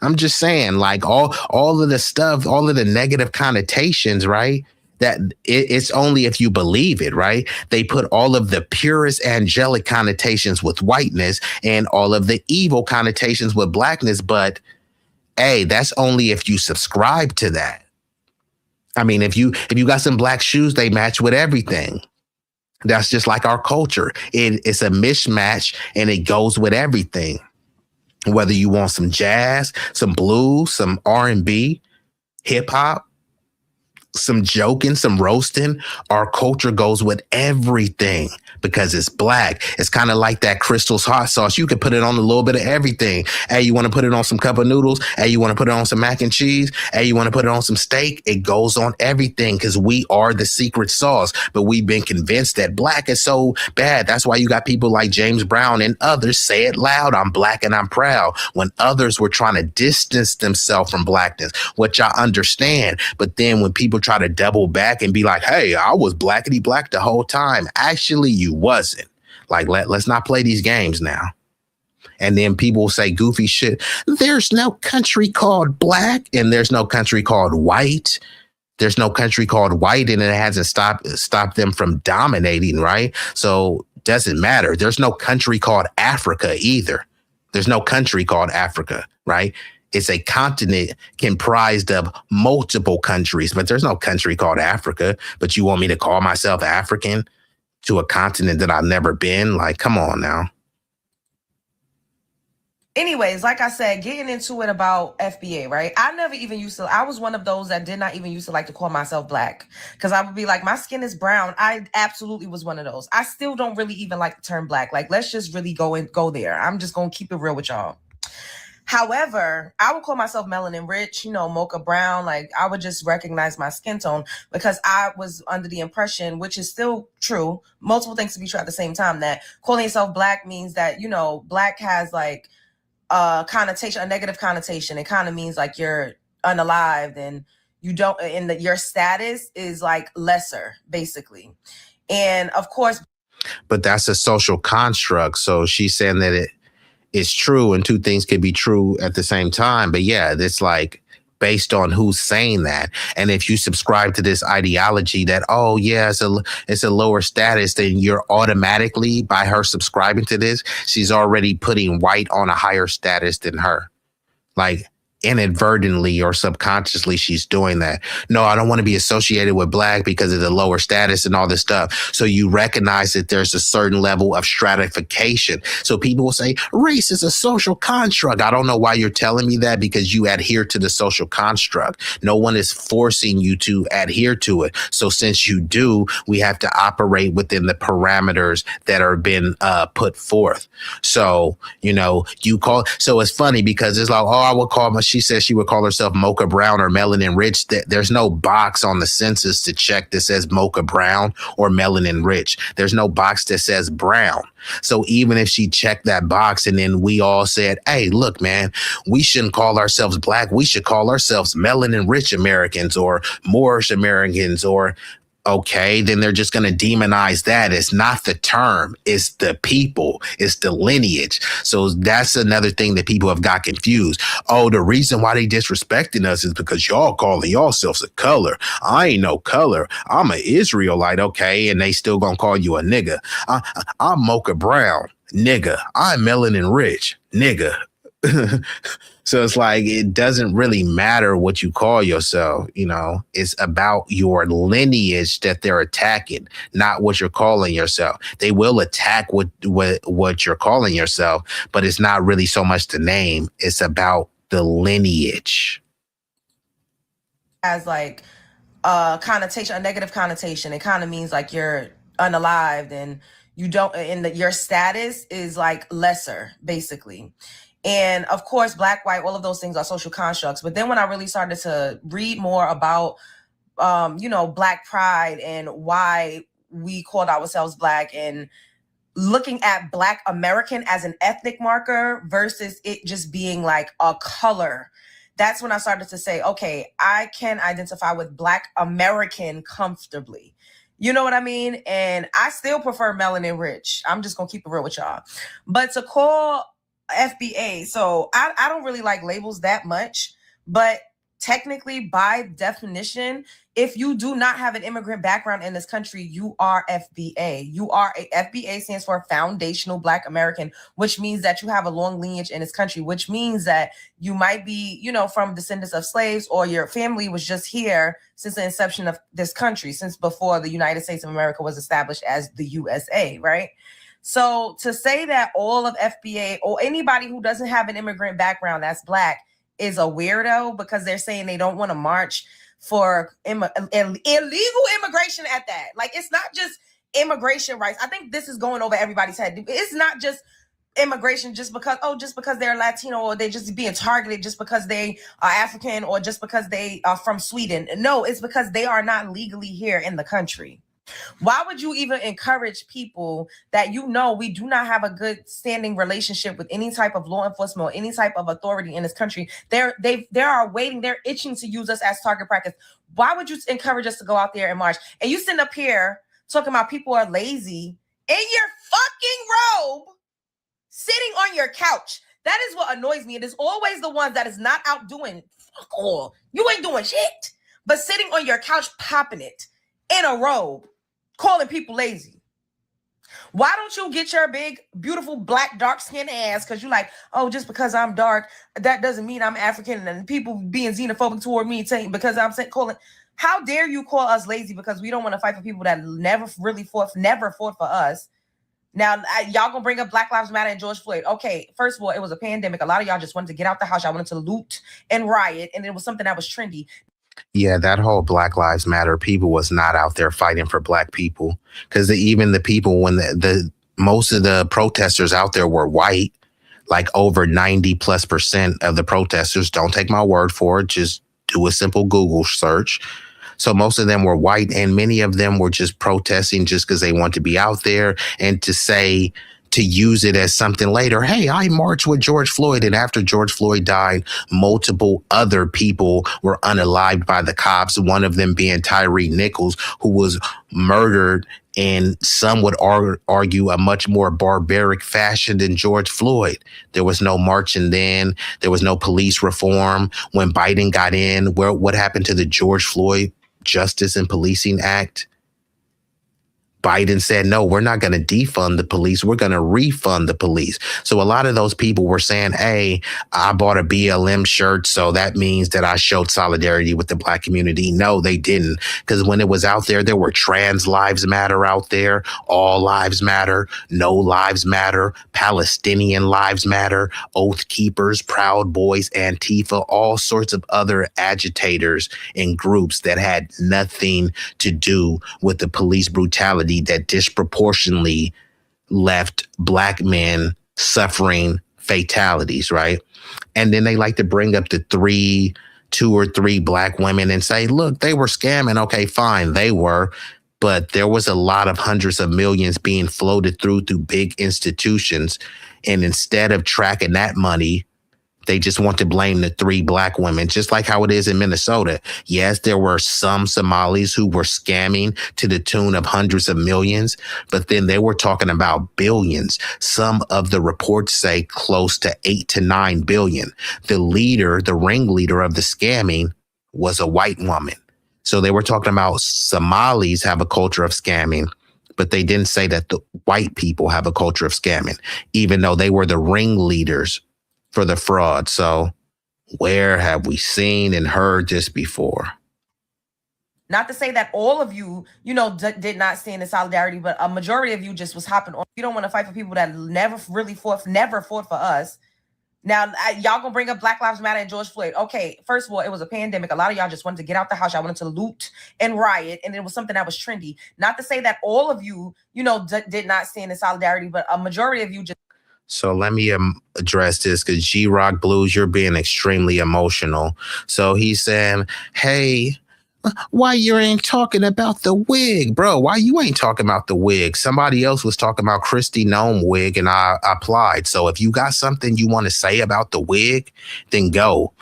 I'm just saying, like all of the stuff, all of the negative connotations, right? That it's only if you believe it, right? They put all of the purest angelic connotations with whiteness and all of the evil connotations with blackness, but hey, that's only if you subscribe to that. I mean, if you got some black shoes, they match with everything. That's just like our culture. It's a mismatch and it goes with everything. Whether you want some jazz, some blues, some R&B, hip hop, some joking, some roasting, our culture goes with everything because it's black. It's kind of like that Crystal's hot sauce. You can put it on a little bit of everything. Hey, you want to put it on some cup of noodles? Hey, you want to put it on some mac and cheese? Hey, you want to put it on some steak? It goes on everything because we are the secret sauce. But we've been convinced that black is so bad. That's why you got people like James Brown and others say it loud. I'm black and I'm proud. When others were trying to distance themselves from blackness, which I understand. But then when people try to double back and be like, hey, I was blackity black the whole time. Actually, you wasn't. Like, let's not play these games now. And then people say goofy shit. There's no country called black and there's no country called white. There's no country called white and it hasn't stopped them from dominating, right? So doesn't matter. There's no country called Africa either. There's no country called Africa, right? It's a continent comprised of multiple countries, but there's no country called Africa. But you want me to call myself African to a continent that I've never been? Like, come on now. Anyways, like I said, getting into it about FBA, right? I was one of those that did not even used to like to call myself black because I would be like, my skin is brown. I absolutely was one of those. I still don't really even like the term black. Like, let's just really go there. I'm just going to keep it real with y'all. However, I would call myself melanin rich, mocha brown. Like, I would just recognize my skin tone because I was under the impression, which is still true, multiple things to be true at the same time, that calling yourself black means that, black has like a connotation, a negative connotation. It kind of means like you're unalived and you don't, and that your status is like lesser, basically. And of course. But that's a social construct. So she's saying that it's true and two things can be true at the same time. But yeah, it's like based on who's saying that. And if you subscribe to this ideology that, oh yeah, it's a lower status, then you're automatically, by her subscribing to this, she's already putting white on a higher status than her. Like, inadvertently or subconsciously, she's doing that. No, I don't want to be associated with black because of the lower status and all this stuff. So you recognize that there's a certain level of stratification. So people will say race is a social construct. I don't know why you're telling me that, because you adhere to the social construct. No one is forcing you to adhere to it. So since you do, we have to operate within the parameters that are been put forth. So, so it's funny because it's like, I will call she says she would call herself mocha brown or melanin rich. There's no box on the census to check that says mocha brown or melanin rich. There's no box that says brown. So even if she checked that box and then we all said, hey, look, man, we shouldn't call ourselves black. We should call ourselves melanin rich Americans or Moorish Americans or okay, then they're just going to demonize that. It's not the term. It's the people. It's the lineage. So that's another thing that people have got confused. Oh, the reason why they disrespecting us is because y'all calling yourselves a color. I ain't no color. I'm an Israelite, okay? And they still going to call you a nigga. I'm mocha brown, nigga. I'm melanin rich, nigga. So it's like, it doesn't really matter what you call yourself, it's about your lineage that they're attacking, not what you're calling yourself. They will attack what you're calling yourself, but it's not really so much the name. It's about the lineage. As like a connotation, a negative connotation. It kind of means like you're unalived and you don't, and your status is like lesser, basically. And of course, black, white, all of those things are social constructs. But then when I really started to read more about, black pride and why we called ourselves black and looking at black American as an ethnic marker versus it just being like a color, that's when I started to say, okay, I can identify with black American comfortably. You know what I mean? And I still prefer melanin rich. I'm just going to keep it real with y'all. But to call FBA. So I don't really like labels that much, but technically by definition, if you do not have an immigrant background in this country, you are FBA. FBA stands for Foundational Black American, which means that you have a long lineage in this country, which means that you might be, from descendants of slaves, or your family was just here since the inception of this country, since before the United States of America was established as the USA, right? So to say that all of FBA or anybody who doesn't have an immigrant background that's black is a weirdo because they're saying they don't want to march for illegal immigration at that. Like, it's not just immigration rights. I think this is going over everybody's head. It's not just immigration just because they're Latino or they're just being targeted just because they are African or just because they are from Sweden. No, it's because they are not legally here in the country. Why would you even encourage people that we do not have a good standing relationship with any type of law enforcement or any type of authority in this country? They are waiting, they're itching to use us as target practice. Why would you encourage us to go out there and march? And you sitting up here talking about people are lazy in your fucking robe, sitting on your couch. That is what annoys me. It is always the ones that is not out doing fuck all. You ain't doing shit, but sitting on your couch popping it in a robe, calling people lazy. Why don't you get your big, beautiful, black, dark-skinned ass? Because you're like, oh, just because I'm dark, that doesn't mean I'm African. And people being xenophobic toward me because I'm calling. How dare you call us lazy because we don't want to fight for people that never fought for us? Now, y'all gonna bring up Black Lives Matter and George Floyd. Okay, first of all, it was a pandemic. A lot of y'all just wanted to get out the house. Y'all wanted to loot and riot, and it was something that was trendy. Yeah, that whole Black Lives Matter people was not out there fighting for black people, because even the people when the most of the protesters out there were white, like over 90+% of the protesters. Don't take my word for it. Just do a simple Google search. So most of them were white, and many of them were just protesting just because they want to be out there and to say to use it as something later. Hey, I marched with George Floyd. And after George Floyd died, multiple other people were unalived by the cops, one of them being Tyree Nichols, who was murdered in, some would argue, a much more barbaric fashion than George Floyd. There was no marching then. There was no police reform. When Biden got in, what happened to the George Floyd Justice and Policing Act? Biden said, no, we're not going to defund the police. We're going to refund the police. So a lot of those people were saying, hey, I bought a BLM shirt, so that means that I showed solidarity with the Black community. No, they didn't. Because when it was out there were trans lives matter out there, all lives matter, no lives matter, Palestinian lives matter, Oath Keepers, Proud Boys, Antifa, all sorts of other agitators and groups that had nothing to do with the police brutality that disproportionately left Black men suffering fatalities, right? And then they like to bring up the two or three Black women and say, look, they were scamming. Okay, fine, they were. But there was a lot of hundreds of millions being floated through big institutions. And instead of tracking that money, they just want to blame the 3 Black women, just like how it is in Minnesota. Yes, there were some Somalis who were scamming to the tune of hundreds of millions, but then they were talking about billions. Some of the reports say close to 8 to 9 billion. The ringleader of the scamming was a white woman. So they were talking about Somalis have a culture of scamming, but they didn't say that the white people have a culture of scamming, even though they were the ringleaders for the fraud. So where have we seen and heard this before? Not to say that all of you, did not stand in solidarity, but a majority of you just was hopping on. You don't want to fight for people that never fought for us. Now, y'all gonna bring up Black Lives Matter and George Floyd. Okay, first of all, it was a pandemic. A lot of y'all just wanted to get out the house. Y'all wanted to loot and riot, and it was something that was trendy. Not to say that all of you, did not stand in solidarity, but a majority of you just. So let me address this, because G-Rock Blues, you're being extremely emotional. So he's saying, hey, why you ain't talking about the wig, bro? Why you ain't talking about the wig? Somebody else was talking about Kristi Noem wig, and I applied. So if you got something you want to say about the wig, then go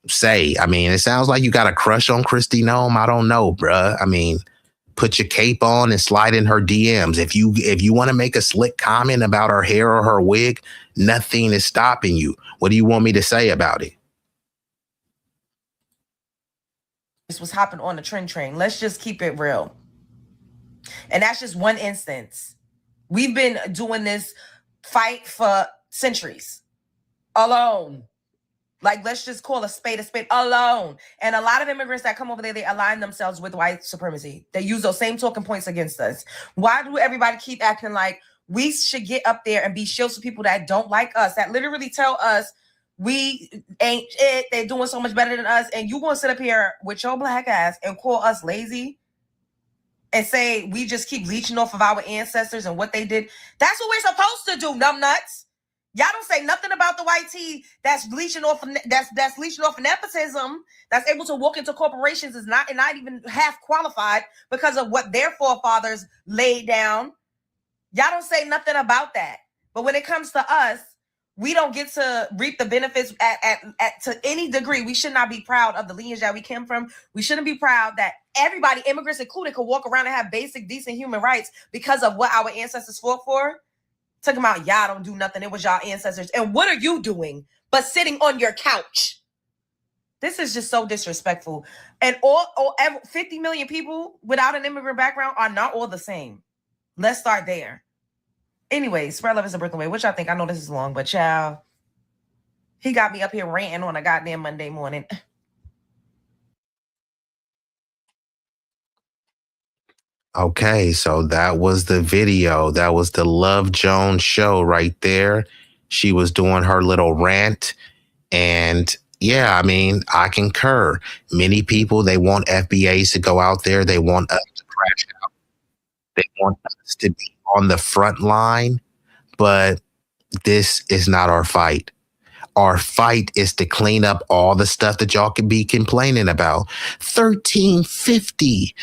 say. I mean, it sounds like you got a crush on Kristi Noem. I don't know, bruh. I mean, put your cape on and slide in her DMs. If you want to make a slick comment about her hair or her wig, nothing is stopping you. What do you want me to say about it? This was hopping on the trend train. Let's just keep it real. And that's just one instance. We've been doing this fight for centuries alone. Like, let's just call a spade alone. And a lot of immigrants that come over there, they align themselves with white supremacy. They use those same talking points against us. Why do everybody keep acting like we should get up there and be shields for people that don't like us, that literally tell us we ain't it, they're doing so much better than us, and you gonna sit up here with your Black ass and call us lazy and say we just keep leeching off of our ancestors and what they did? That's what we're supposed to do, numbnuts. Y'all don't say nothing about the white tea that's leeching off nepotism, that's able to walk into corporations, is not even half qualified because of what their forefathers laid down. Y'all don't say nothing about that. But when it comes to us, we don't get to reap the benefits to any degree. We should not be proud of the lineage that we came from. We shouldn't be proud that everybody, immigrants included, could walk around and have basic, decent human rights because of what our ancestors fought for. Talking about y'all don't do nothing. It was y'all ancestors. And what are you doing but sitting on your couch? This is just so disrespectful. And all 50 million people without an immigrant background are not all the same. Let's start there. Anyway, spread love is a Brooklyn way. What y'all think? I know this is long, but child, he got me up here ranting on a goddamn Monday morning. Okay, so that was the video. That was the Love Jones show right there. She was doing her little rant. And yeah, I mean, I concur. Many people, they want FBAs to go out there. They want us to crash out. They want us to be on the front line. But this is not our fight. Our fight is to clean up all the stuff that y'all can be complaining about. 1350.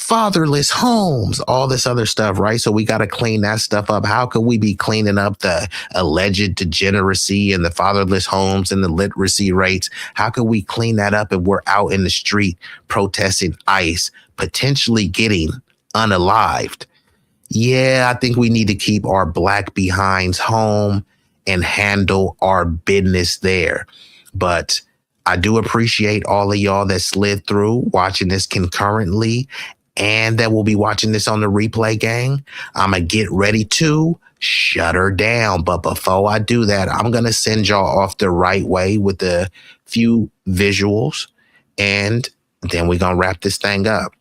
fatherless homes, all this other stuff, right? So we got to clean that stuff up. How could we be cleaning up the alleged degeneracy and the fatherless homes and the literacy rates? How could we clean that up if we're out in the street protesting ICE, potentially getting unalived? Yeah, I think we need to keep our black behinds home and handle our business there. But I do appreciate all of y'all that slid through watching this concurrently and that will be watching this on the replay, gang. I'm going to get ready to shut her down. But before I do that, I'm going to send y'all off the right way with a few visuals, and then we're going to wrap this thing up.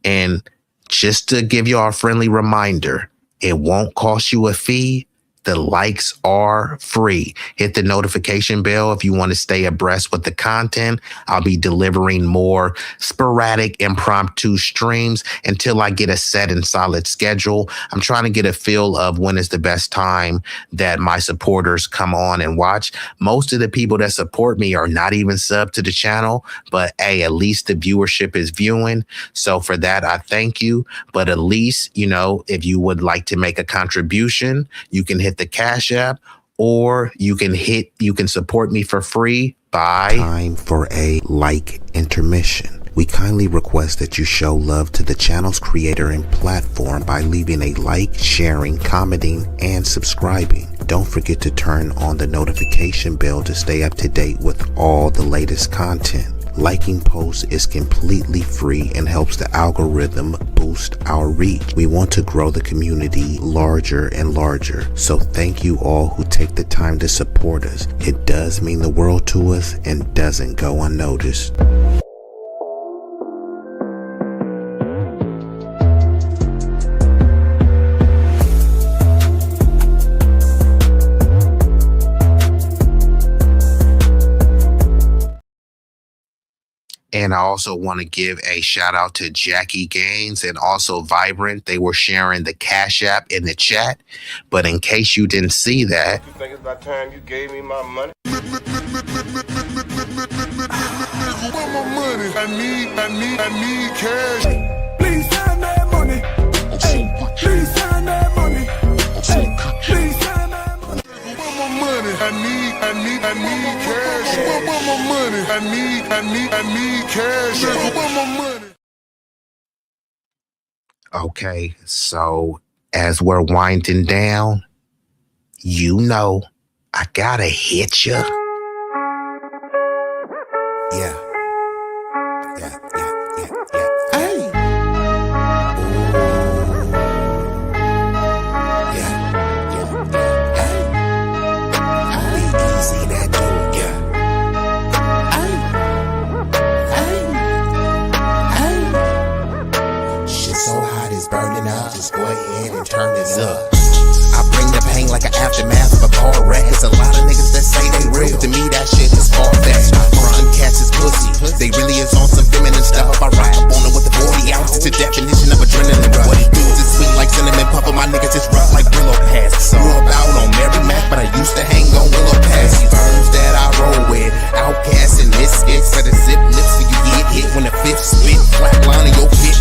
And just to give you all a friendly reminder, it won't cost you a fee. The likes are free. Hit the notification bell if you want to stay abreast with the content. I'll be delivering more sporadic impromptu streams until I get a set and solid schedule. I'm trying to get a feel of when is the best time that my supporters come on and watch. Most of the people that support me are not even subbed to the channel, but hey, at least the viewership is viewing. So for that, I thank you. But at least, you know, if you would like to make a contribution, you can hit the Cash App, or you can support me for free by time for a like intermission. We kindly request that you show love to the channel's creator and platform by leaving a like, sharing, commenting, and subscribing. Don't forget to turn on the notification bell to stay up to date with all the latest content. Liking posts is completely free and helps the algorithm boost our reach. We want to grow the community larger and larger. So thank you all who take the time to support us. It does mean the world to us and doesn't go unnoticed. And I also want to give a shout out to Jackie Gaines and also Vibrant. They were sharing the Cash App in the chat. But in case you didn't see that, You think it's about time you gave me my money? Where my money? I need cash. Please send that money. Please send that money. Please send that money. Where my money? I need cash. Where my money? I need cash. Where my money? okay, so as we're winding down, you know, I gotta hit ya. Yeah. Hey. B-Eazy, that dude, yeah. Shit so hot it's burning up. Just go ahead and turn this up. I bring the pain like an aftermath of a car wreck. It's a lot of niggas that say they real. To me, that shit is far-fetched. Them cats is pussy. They really is on some feminine stuff. If I ride up on them with the 40 ounces, it's the definition of adrenaline rush. What he do is sweet like cinnamon puffer. My niggas is rough like Willow Pass. Grew up out on Mary Mac, but I used to hang on Willow Pass. These birds that I roll with, outcasts and misfits. Better zip lips so you get hit when the fifth spit. Flatline in your pit.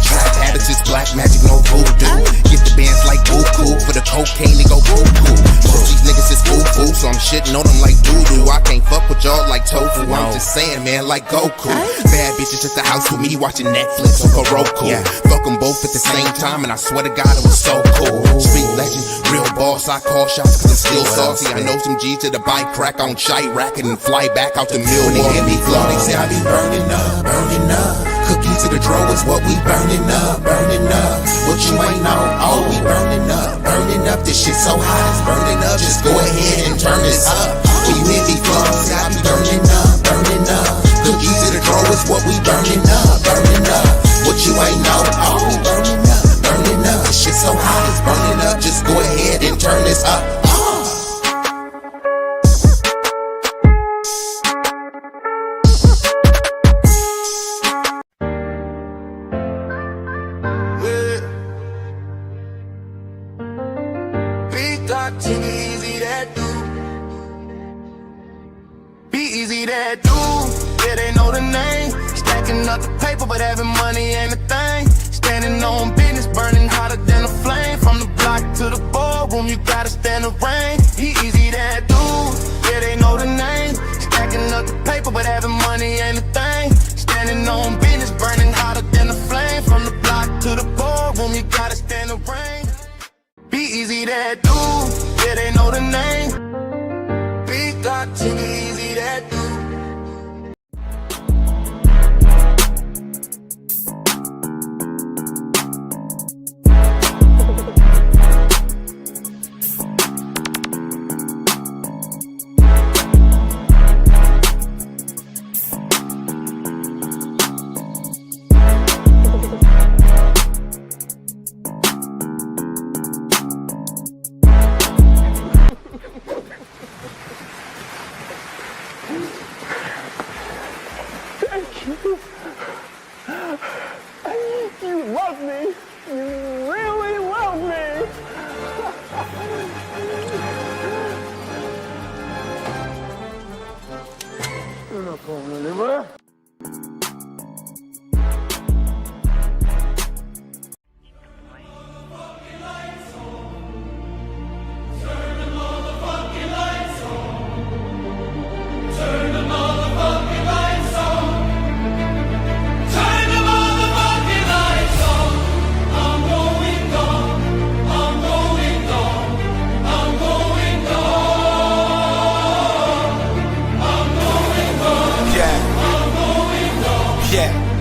Trap habits is black magic, no voodoo. Get the bands like boo-coo. For the cocaine, they go cuckoo. Most these niggas is boo-boo, so I'm shitting on them like doo-doo. I can't fuck with y'all like tofu. I'm just saying, man, like Goku. Bad bitches at the house with me watching Netflix or Roku. Fuck them both at the same time, and I swear to God, it was so cool. Street legend, real boss, I call shots cause it's still saucy. I know some G's to the bike crack on shite racket and fly back out the mill. When they hear me flow, they say I be burning up, burning up. Cookie to the draw is what we burning up, burning up. What you ain't know, oh, we burning up, burning up. This shit so hot, it's burning up. Just go ahead and turn this up. When you hear me flow, say I be burning up, burning up. Cookie to the draw is what we burning up, burning up. What you ain't know, oh, we burning up, burning up. This shit so hot, it's burning up. Just go ahead and turn this up. B-Eazy, that dude. B-Eazy, that dude. Yeah, they know the name. Stacking up the pay. paper, but having money ain't a thing. Standing on business, burning hotter than a flame. From the block to the ballroom, you gotta stand the rain. B-Eazy, that dude, yeah, they know the name. Stacking up the paper, but having money ain't a thing. Standing on business, burning hotter than a flame. From the block to the ballroom, you gotta stand the rain. B-Eazy, that dude, yeah, they know the name. Big Glock, B-Eazy, that dude. You love me. You really love me. You're not going anywhere. Yeah.